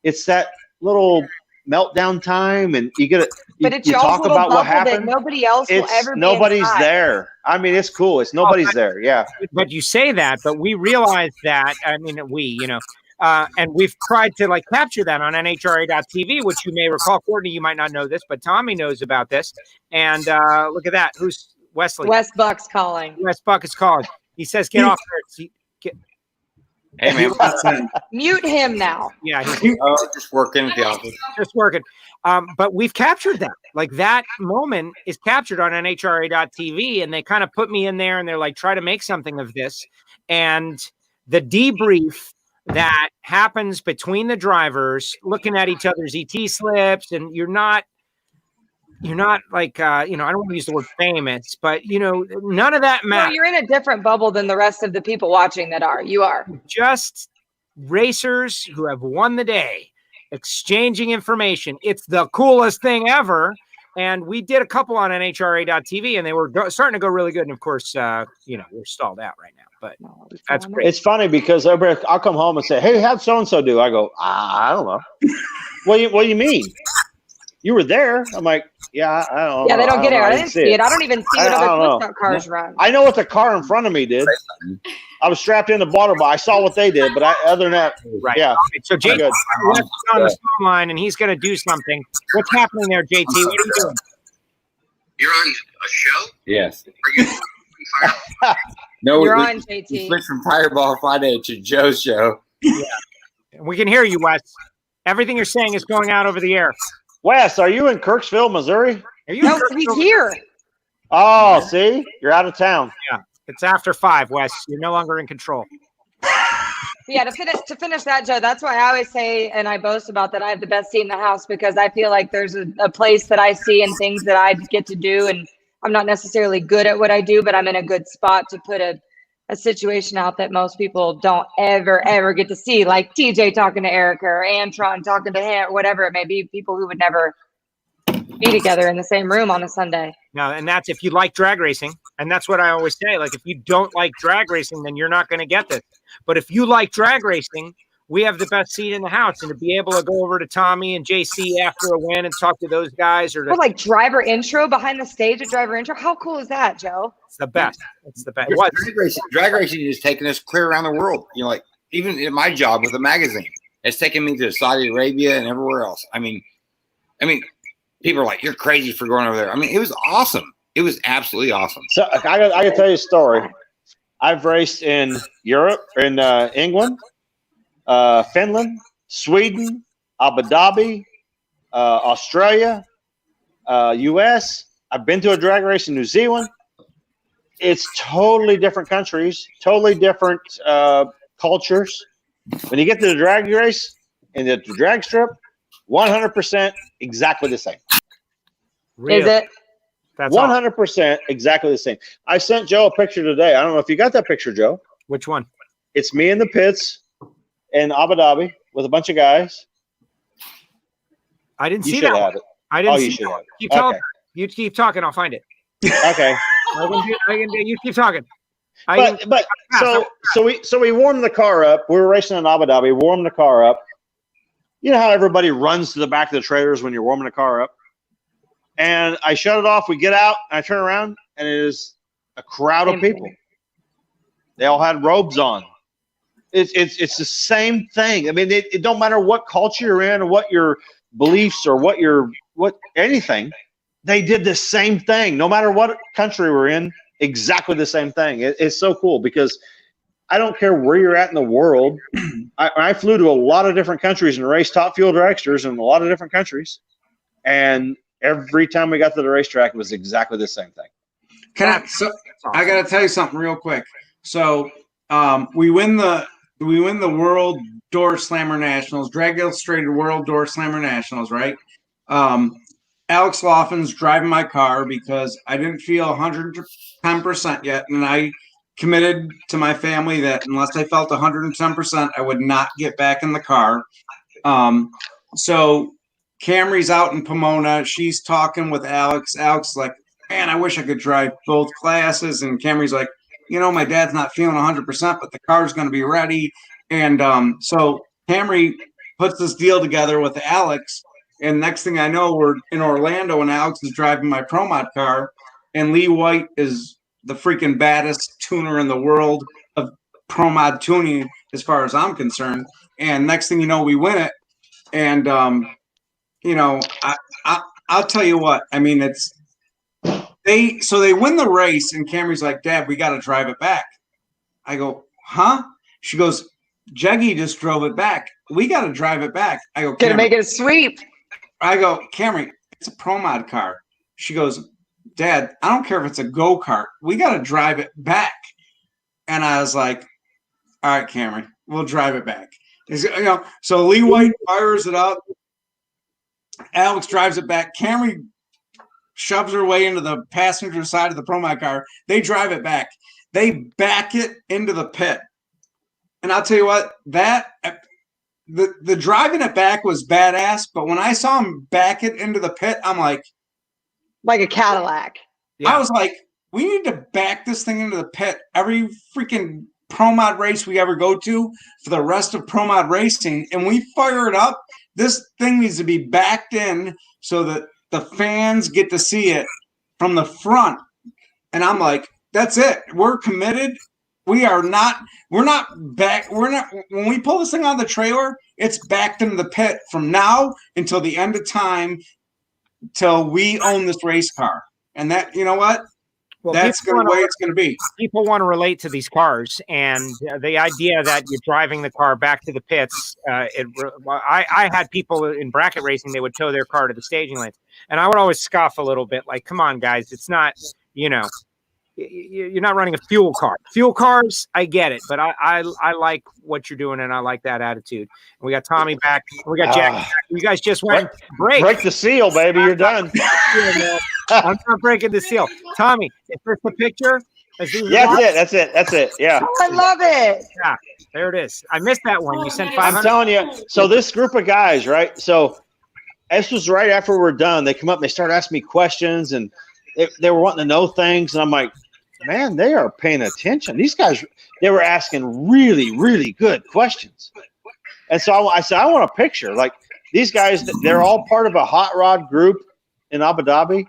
It's that little meltdown time, and you get it. But it's you y'all's talk little about what bubble that happened. nobody else will ever be Nobody's inside. there. I mean, it's cool. It's nobody's there. Yeah. but you say that, but we realize that. I mean, and we've tried to capture that on NHRA.tv, which you may recall. Courtney, you might not know this, but Tommy knows about this. And look at that. Who's Wesley? Wes Buck's calling. Wes Buck is calling. He says, "Get off there." Hey man, Mute him now. Yeah, he's just working at the office. just working. But we've captured that. Like that moment is captured on NHRA.tv, and they kind of put me in there, and they're like, try to make something of this. And the debrief that happens between the drivers, looking at each other's ET slips, and you're not like I don't want to use the word famous, but none of that No, matters. you're in a different bubble than the rest of the people watching that are. You are. Just racers who have won the day, exchanging information. It's the coolest thing ever. And we did a couple on NHRA.tv, and they were starting to go really good. And of course, we're stalled out right now. But that's great. It's funny because I'll come home and say, "Hey, how'd so and so do?" I go, "I don't know." What do you mean? You were there. I'm like, yeah, I don't know. Yeah, they don't get it. I didn't see it. I don't even see what I don't other know. flip cars run. I know what the car in front of me did. I was strapped in the bottle, but I saw what they did. But other than that, Right. yeah. So JT good. is on the phone line, and he's going to do something. What's happening there, JT? What are you doing? You're on a show? Yes. Are you No, You're we on, JT. switched from Fireball Friday to Joe's show. We can hear you, Wes. Everything you're saying is going out over the air. Wes, are you in Kirksville, Missouri? Are you? No, he's here. Oh, see, you're out of town. It's after 5, Wes. You're no longer in control. Yeah, to finish that, Joe, that's why I always say, and I boast about that, I have the best seat in the house because I feel like there's a place that I see and things that I get to do, and I'm not necessarily good at what I do, but I'm in a good spot to put a situation out that most people don't ever get to see, like TJ talking to Erica or Antron talking to him, or whatever it may be, people who would never be together in the same room on a Sunday. Now, and that's if you like drag racing, and that's what I always say. Like, if you don't like drag racing, then you're not going to get this. But if you like drag racing, we have the best seat in the house, and to be able to go over to Tommy and JC after a win and talk to those guys, or Like driver intro behind the stage at driver intro. How cool is that, Joe? it's the best. It's the best. What? Drag racing is taking us clear around the world. Like even in my job with a magazine, it's taken me to Saudi Arabia and everywhere else. I mean, people are like, "You're crazy for going over there." I mean, it was awesome. It was absolutely awesome. So I can tell you a story. I've raced in Europe, in England, Finland, Sweden, Abu Dhabi, Australia, U.S. I've been to a drag race in New Zealand. It's totally different countries, totally different cultures. When you get to the drag race and the drag strip, 100% exactly the same. Really? Is it? That's all. 100% exactly the same. I sent Joe a picture today. I don't know if you got that picture, Joe. Which one? It's me in the pits in Abu Dhabi with a bunch of guys. I didn't You see should that. have it. I didn't Oh, you see should that. have it. Keep telling Okay. me. You keep talking. I'll find it. Okay. You keep talking. So we warmed the car up. We were racing in Abu Dhabi. Warmed the car up. You know how everybody runs to the back of the trailers when you're warming the car up? And I shut it off. We get out. And I turn around, and it is a crowd of people. They all had robes on. It's the same thing. I mean, it don't matter what culture you're in or what your beliefs or what anything. They did the same thing. No matter what country we're in, exactly the same thing. It's so cool because I don't care where you're at in the world. I flew to a lot of different countries and raced top fuel dragsters in a lot of different countries. And every time we got to the racetrack, it was exactly the same thing. I got to tell you something real quick. So we win the World Door Slammer Nationals, Drag Illustrated World Door Slammer Nationals, right? Alex Laughlin's driving my car because I didn't feel 110% yet, and I committed to my family that unless I felt 110%, I would not get back in the car. So Camry's out in Pomona. She's talking with Alex. Alex is like, man, I wish I could drive both classes. And Camry's like, my dad's not feeling 100%, but the car's going to be ready. And so Camry puts this deal together with Alex. And next thing I know, we're in Orlando, and Alex is driving my Pro Mod car. And Lee White is the freaking baddest tuner in the world of Pro Mod tuning, as far as I'm concerned. And next thing you know, we win it. And, I'll tell you what. I mean, they win the race, and Camry's like, Dad, we got to drive it back. I go, huh? She goes, Jeggy just drove it back. We got to drive it back. I go, Gonna make it a sweep. I go, Camry, it's a Pro Mod car. She goes, Dad, I don't care if it's a go-kart. We got to drive it back. And I was like, all right, Camry, we'll drive it back. So Lee White fires it up. Alex drives it back. Camry shoves her way into the passenger side of the Pro Mod car. They drive it back. They back it into the pit. And I'll tell you what, the driving it back was badass, but when I saw him back it into the pit, I'm like a Cadillac. Yeah. I was like, we need to back this thing into the pit every freaking Pro Mod race we ever go to for the rest of Pro Mod racing. And we fire it up. This thing needs to be backed in so that the fans get to see it from the front. And I'm like, that's it. We're committed. We're not back. When we pull this thing on the trailer, it's backed into the pit from now until the end of time, till we own this race car. And that, you know what? Well, that's the way it's going to be. People want to relate to these cars, and the idea that you're driving the car back to the pits. I had people in bracket racing; they would tow their car to the staging lanes, and I would always scoff a little bit, like, "Come on, guys, it's not, you're not running a fuel car. Fuel cars, I get it, but I like what you're doing, and I like that attitude." And we got Tommy back. We got Jack. You guys just went break the seal, baby. You're done. I'm not breaking the seal. Tommy, is this the picture? Yeah, that's it. Yeah. Oh, I love it. Yeah, there it is. I missed that one. You sent 500. I'm telling you. So this group of guys, right? So this was right after we're done. They come up and they start asking me questions, and they were wanting to know things, and I'm like, man, they are paying attention. These guys, they were asking really, really good questions. And so I said, I want a picture. Like, these guys, they're all part of a hot rod group in Abu Dhabi.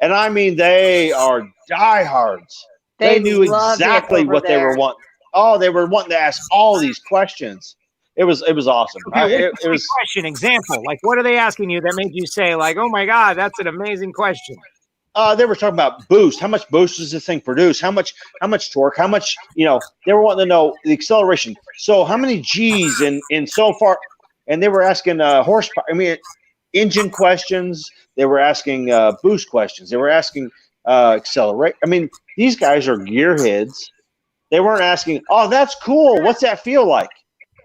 And I mean, they are diehards. They knew exactly what they were wanting. Oh, they were wanting to ask all these questions. It was awesome. Okay, it was question example. Like, what are they asking you that made you say, like, oh my God, that's an amazing question? They were talking about boost. How much boost does this thing produce? How much torque? How much, they were wanting to know the acceleration. So how many G's in so far? And they were asking horsepower. I mean, engine questions. They were asking boost questions. They were asking accelerate. I mean, these guys are gearheads, They weren't asking, "Oh, that's cool. What's that feel like?"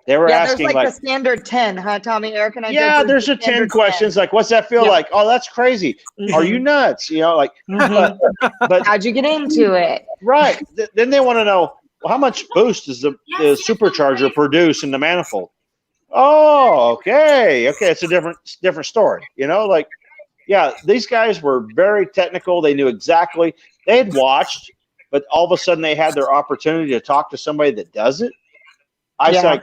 They were Yeah, there's asking like the standard 10, huh, Tommy? Eric and I yeah, joked there's the a 10 standard questions like, "What's that feel Yeah. like?" "Oh, that's crazy." "Are you nuts?" You know, like, Mhm. but How'd you get into it? right. Then they want to know, well, how much boost does the supercharger produce in the manifold? Oh, okay. It's a different story. You know, like, yeah, these guys were very technical. They knew exactly. They had watched, but all of a sudden they had their opportunity to talk to somebody that does it. Yeah.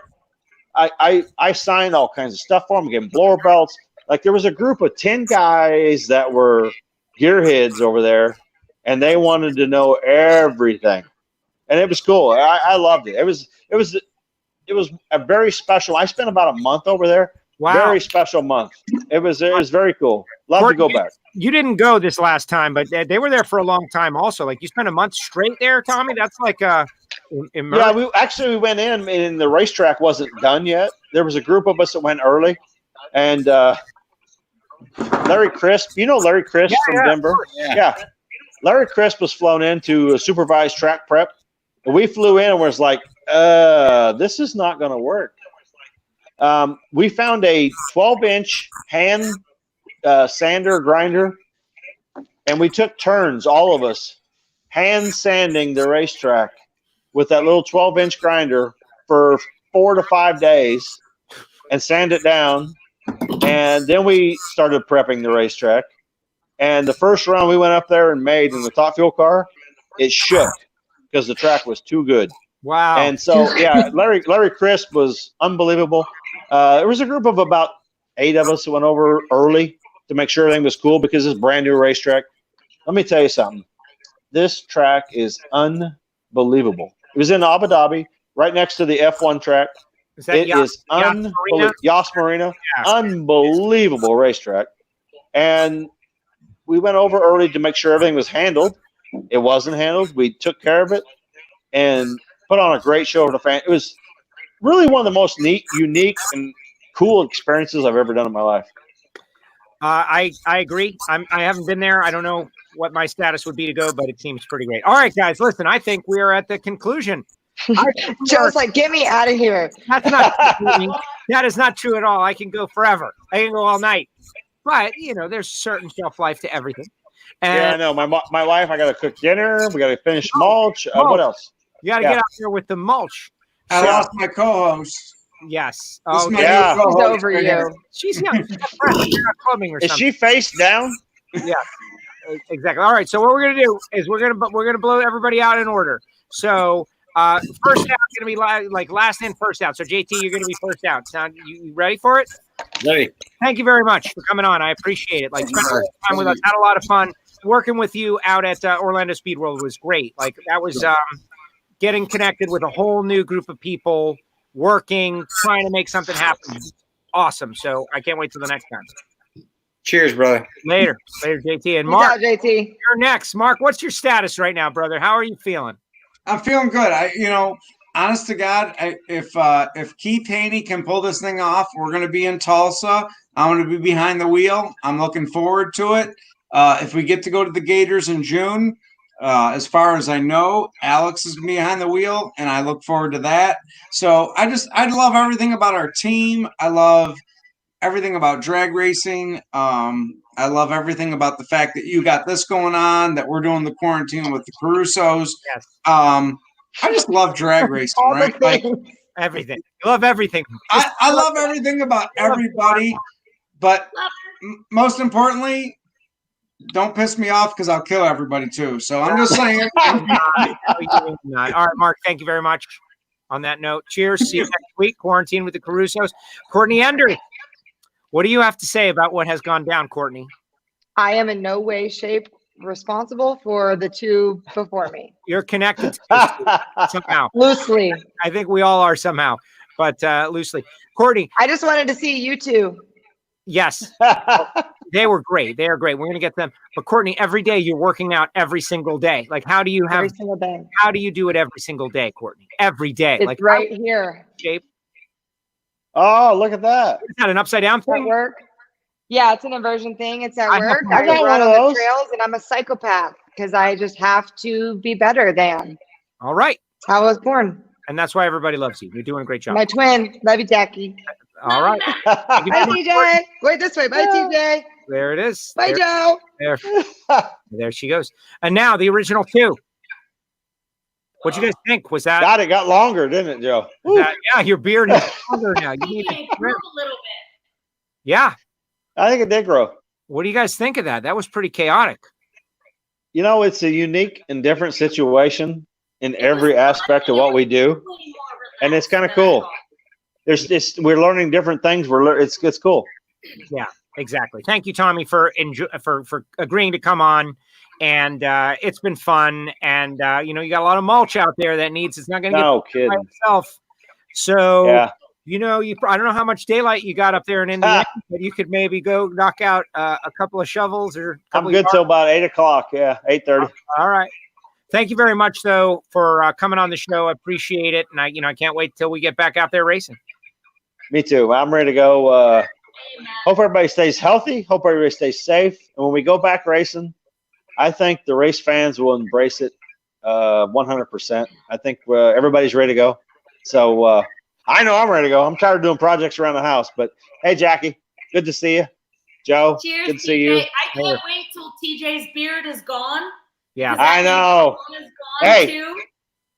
I signed all kinds of stuff for them, gave them blower belts. Like there was a group of 10 guys that were gearheads over there, and they wanted to know everything, and it was cool. I loved it. It was a very special. I spent about a month over there. Wow. Very special month. It was very cool. Love to go back. You didn't go this last time, but they were there for a long time also. Like you spent a month straight there, Tommy. That's like Yeah, we went in and the racetrack wasn't done yet. There was a group of us that went early, and Larry Crisp, you know Larry Crisp from Denver? Yeah. Larry Crisp was flown in to supervise track prep. We flew in and was like, this is not going to work. We found a 12-inch hand sander grinder, and we took turns, all of us, hand sanding the racetrack with that little 12-inch grinder for 4 to 5 days and sand it down. And then we started prepping the racetrack. And the first run we went up there and made in the top fuel car, it shook because the track was too good. Wow. And so, yeah, Larry Crisp was unbelievable. There was a group of about 8 of us that went over early to make sure everything was cool because it's a brand new racetrack. Let me tell you something. This track is unbelievable. It was in Abu Dhabi, right next to the F1 track. It is unbelievable. Yas Marina, unbelievable racetrack. And we went over early to make sure everything was handled. It wasn't handled. We took care of it and put on a great show for the fans. It was really one of the most unique, and cool experiences I've ever done in my life. I agree. I haven't been there. I don't know what my status would be to go, but it seems pretty great. All right, guys, listen, I think we are at the conclusion. Joe's like, get me out of here. That's not true. That is not true at all. I can go forever. I can go all night. But, you know, there's a certain shelf life to everything. And yeah, I know. My wife, I got to cook dinner. We got to finish mulch. What else? You got to get out there with the mulch. I lost my co-host. Yes. Oh, yeah. She's over you. She's young. She's fresh. You're not clubbing or Is something. she face down? Yeah. Exactly. All right. So what we're gonna do is we're gonna blow everybody out in order. So first out is gonna be like last in, first out. So JT, you're gonna be first out. Sound you ready for it? Ready. Thank you very much for coming on. I appreciate it. Like spending a little time with us. Had a lot of fun working with you out at Orlando Speed World was great. Like that was getting connected with a whole new group of people, working, trying to make something happen. Awesome. So I can't wait till the next time. Cheers, brother. Later, JT. And Mark, JT. you're next. Mark, what's your status right now, brother? How are you feeling? I'm feeling good. Honest to God, if Keith Haney can pull this thing off, we're going to be in Tulsa. I'm going to be behind the wheel. I'm looking forward to it. If we get to go to the Gators in June, as far as I know, Alex is behind the wheel, and I look forward to that. So I love everything about our team. I love everything about drag racing. I love everything about the fact that you got this going on, that we're doing the quarantine with the Carusos. Yes. I just love drag racing, right? Like Everything. You love everything. I love everything about everybody, but most importantly, don't piss me off because I'll kill everybody too. So I'm just saying. All right, Mark, thank you very much. On that note, cheers. See you next week. Quarantine with the Carusos. Courtney Enders, what do you have to say about what has gone down, Courtney? I am in no way, shape responsible for the two before me. You're connected to this somehow. Loosely. I think we all are somehow, but loosely. Courtney. I just wanted to see you two. Yes. They were great. They are great. We're going to get them. But Courtney, every day you're working out every single day. Like, how do you have? Every single day. How do you do it every single day, Courtney? Every day. It's like right here. Shape. Oh, look at that. Is that an upside down At thing? work. Yeah, it's an inversion thing. It's at I work. got I one run of on those. the trails, and I'm a psychopath because I just have to be better than. All right. I was born. And that's why everybody loves you. You're doing a great job. My twin. Love you, Jackie. All right. Bye, TJ. Wait this way. Bye, TJ. There it is. Bye, Joe. There she goes. And now the original 2. What'd you guys think? Was that? God, it got longer, didn't it, Joe? Yeah, your beard is longer now. You need to grew a little bit. Yeah. I think it did grow. What do you guys think of that? That was pretty chaotic. You know, it's a unique and different situation in every aspect of what we do, and it's kind of cool. We're learning different things. It's cool. Yeah, exactly. Thank you, Tommy, for agreeing to come on. And it's been fun. And you got a lot of mulch out there that it's not going to get by itself. So yeah. I don't know how much daylight you got up there in Indiana, but you could maybe go knock out a couple of shovels or. I'm good till about 8:00. Yeah, 8:30. All right. Thank you very much, though, for coming on the show. I appreciate it, and I can't wait till we get back out there racing. Me too. I'm ready to go. Hope everybody stays healthy. Hope everybody stays safe. And when we go back racing, I think the race fans will embrace it 100%. I think everybody's ready to go. So I know I'm ready to go. I'm tired of doing projects around the house. But hey, Jackie, good to see you. Joe, cheers, good to see TJ. you. I can't wait till TJ's beard is gone. Yeah, I know. Hey, too.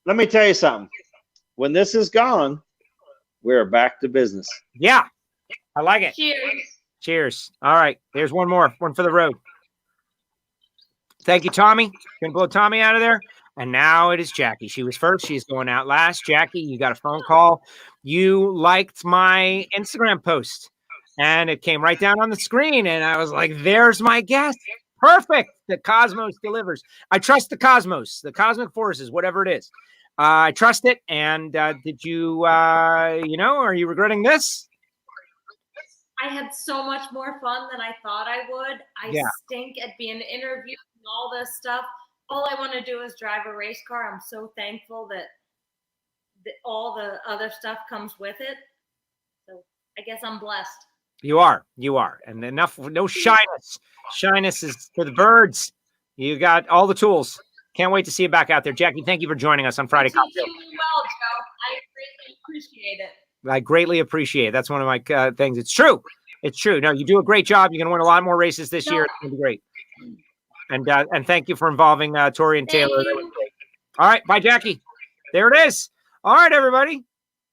Let me tell you something. When this is gone, we're back to business. Yeah, I like it. Cheers. Cheers. All right, here's one more. One for the road. Thank you, Tommy. Can blow Tommy out of there. And now it is Jackie. She was first. She's going out last. Jackie, you got a phone call. You liked my Instagram post, and it came right down on the screen. And I was like, there's my guest. Perfect. The Cosmos delivers. I trust the Cosmos, the cosmic forces, whatever it is. I trust it. And did you, are you regretting this? I had so much more fun than I thought I would. I stink at being interviewed and all this stuff. All I want to do is drive a race car. I'm so thankful that all the other stuff comes with it. So I guess I'm blessed. You are. And enough, no shyness. Shyness is for the birds. You got all the tools. Can't wait to see you back out there. Jackie, thank you for joining us on Friday Cocktail. You well, Joe. I greatly appreciate it. I greatly appreciate it. That's one of my things. It's true. It's true. No, you do a great job. You're going to win a lot more races this year. It's going to be great. And thank you for involving Tori and Taylor. All right. Bye, Jackie. There it is. All right, everybody.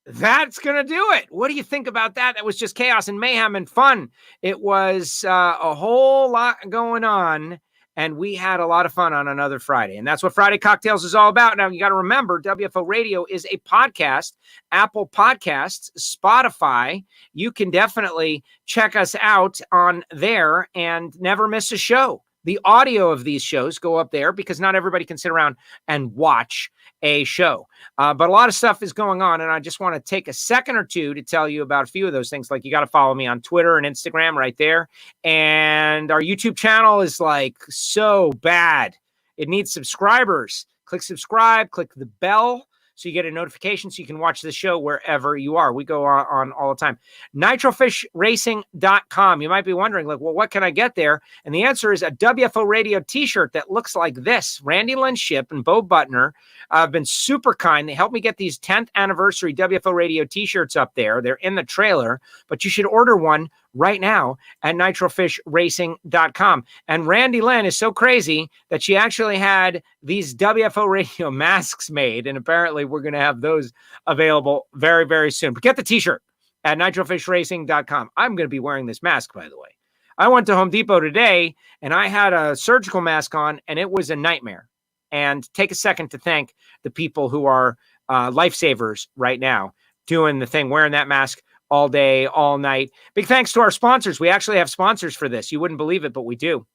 That's going to do it. What do you think about that? That was just chaos and mayhem and fun. It was a whole lot going on, and we had a lot of fun on another Friday. And that's what Friday Cocktails is all about. Now, you got to remember, WFO Radio is a podcast, Apple Podcasts, Spotify. You can definitely check us out on there and never miss a show. The audio of these shows go up there because not everybody can sit around and watch a show. But a lot of stuff is going on, and I just want to take a second or two to tell you about a few of those things. Like, you got to follow me on Twitter and Instagram right there. And our YouTube channel is like so bad. It needs subscribers. Click subscribe, click the bell, so you get a notification so you can watch the show wherever you are. We go on all the time. NitrofishRacing.com. You might be wondering, like, well, what can I get there? And the answer is a WFO Radio t-shirt that looks like this. Randy Lynn Ship and Bo Butner have been super kind. They helped me get these 10th anniversary WFO Radio t-shirts up there. They're in the trailer, but you should order one right now at NitrofishRacing.com. And Randy Lynn is so crazy that she actually had these WFO Radio masks made, and apparently we're going to have those available very, very soon. But get the t-shirt at NitrofishRacing.com. I'm going to be wearing this mask, by the way. I went to Home Depot today, and I had a surgical mask on, and it was a nightmare. And take a second to thank the people who are lifesavers right now, doing the thing, wearing that mask all day, all night. Big thanks to our sponsors. We actually have sponsors for this. You wouldn't believe it, but we do.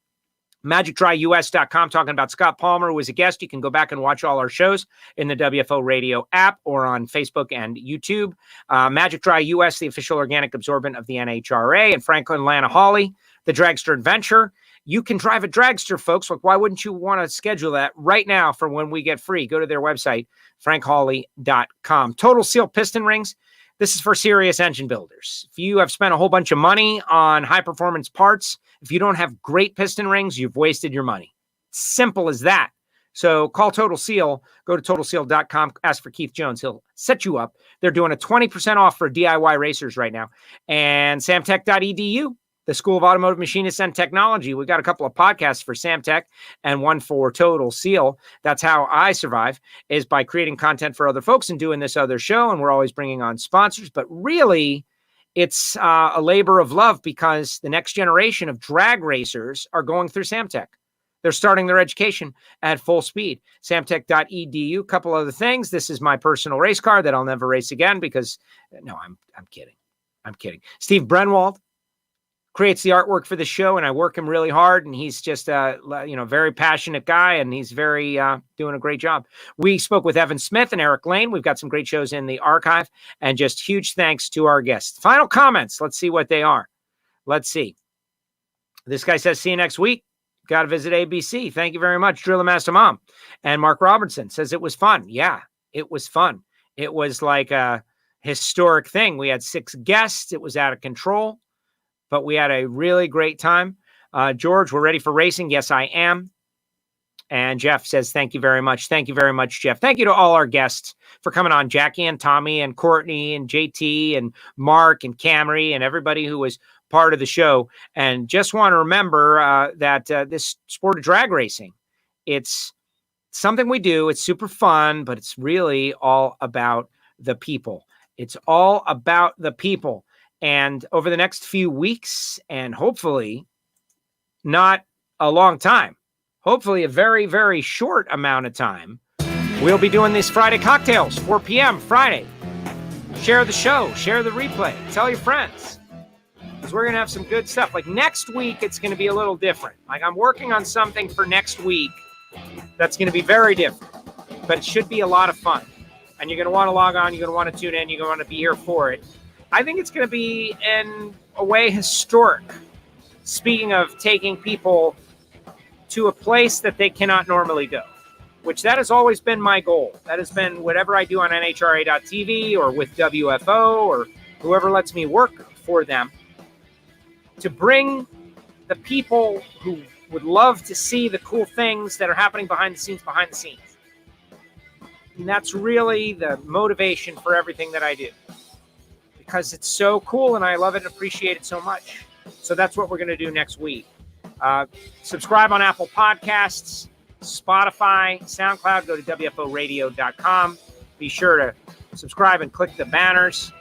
MagicDryUS.com, talking about Scott Palmer, who was a guest. You can go back and watch all our shows in the WFO Radio app or on Facebook and YouTube. Magic Dry US, the official organic absorbent of the NHRA, and Franklin Lana Hawley, the Dragster Adventure. You can drive a dragster, folks. Like, why wouldn't you want to schedule that right now for when we get free? Go to their website, frankhawley.com. Total Seal Piston Rings. This is for serious engine builders. If you have spent a whole bunch of money on high-performance parts, if you don't have great piston rings, you've wasted your money. Simple as that. So call Total Seal, go to totalseal.com, ask for Keith Jones. He'll set you up. They're doing a 20% off for DIY racers right now. And samtech.edu, the School of Automotive Machinists and Technology. We've got a couple of podcasts for Samtech and one for Total Seal. That's how I survive, is by creating content for other folks and doing this other show. And we're always bringing on sponsors. But really, it's a labor of love because the next generation of drag racers are going through Samtech. They're starting their education at full speed. Samtech.edu. A couple other things. This is my personal race car that I'll never race again because, no, I'm kidding. I'm kidding. Steve Brenwald creates the artwork for the show, and I work him really hard, and he's just a very passionate guy, and he's very doing a great job. We spoke with Evan Smith and Eric Lane. We've got some great shows in the archive, and just huge thanks to our guests. Final comments. Let's see what they are. Let's see. This guy says, see you next week. Got to visit ABC. Thank you very much, Driller Master Mom. And Mark Robertson says it was fun. Yeah, it was fun. It was like a historic thing. We had 6 guests. It was out of control, but we had a really great time. George, we're ready for racing. Yes, I am. And Jeff says, thank you very much. Thank you very much, Jeff. Thank you to all our guests for coming on. Jackie and Tommy and Courtney and JT and Mark and Camry and everybody who was part of the show. And just want to remember that this sport of drag racing, it's something we do. It's super fun, but it's really all about the people. It's all about the people. And over the next few weeks, and hopefully not a long time, hopefully a very, very short amount of time, we'll be doing these Friday cocktails, 4 p.m. Friday. Share the show, share the replay, tell your friends, because we're going to have some good stuff. Like next week, it's going to be a little different. Like I'm working on something for next week that's going to be very different, but it should be a lot of fun. And you're going to want to log on, you're going to want to tune in, you're going to want to be here for it. I think it's going to be, in a way, historic. Speaking of taking people to a place that they cannot normally go, which that has always been my goal. That has been whatever I do on NHRA.TV or with WFO or whoever lets me work for them, to bring the people who would love to see the cool things that are happening behind the scenes. And that's really the motivation for everything that I do, because it's so cool and I love it and appreciate it so much. So that's what we're going to do next week. Subscribe on Apple Podcasts, Spotify, SoundCloud. Go to WFOradio.com. Be sure to subscribe and click the banners.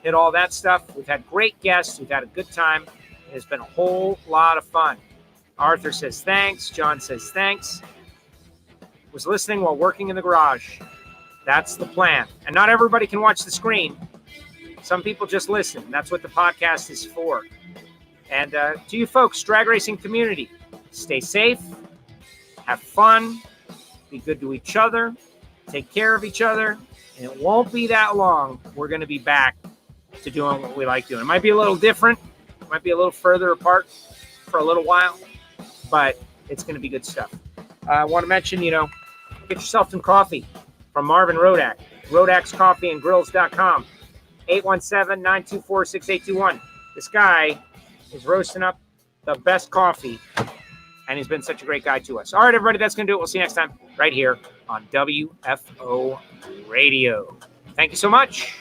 Hit all that stuff. We've had great guests. We've had a good time. It has been a whole lot of fun. Arthur says thanks. John says thanks. Was listening while working in the garage. That's the plan. And not everybody can watch the screen. Some people just listen. That's what the podcast is for. And to you folks, drag racing community, stay safe, have fun, be good to each other, take care of each other, and it won't be that long. We're going to be back to doing what we like doing. It might be a little different. It might be a little further apart for a little while, but it's going to be good stuff. I want to mention, get yourself some coffee from Marvin Rodak, Rodak'sCoffeeandGrills.com, 817-924-6821. This guy is roasting up the best coffee, and he's been such a great guy to us. All right, everybody, that's going to do it. We'll see you next time right here on WFO Radio. Thank you so much.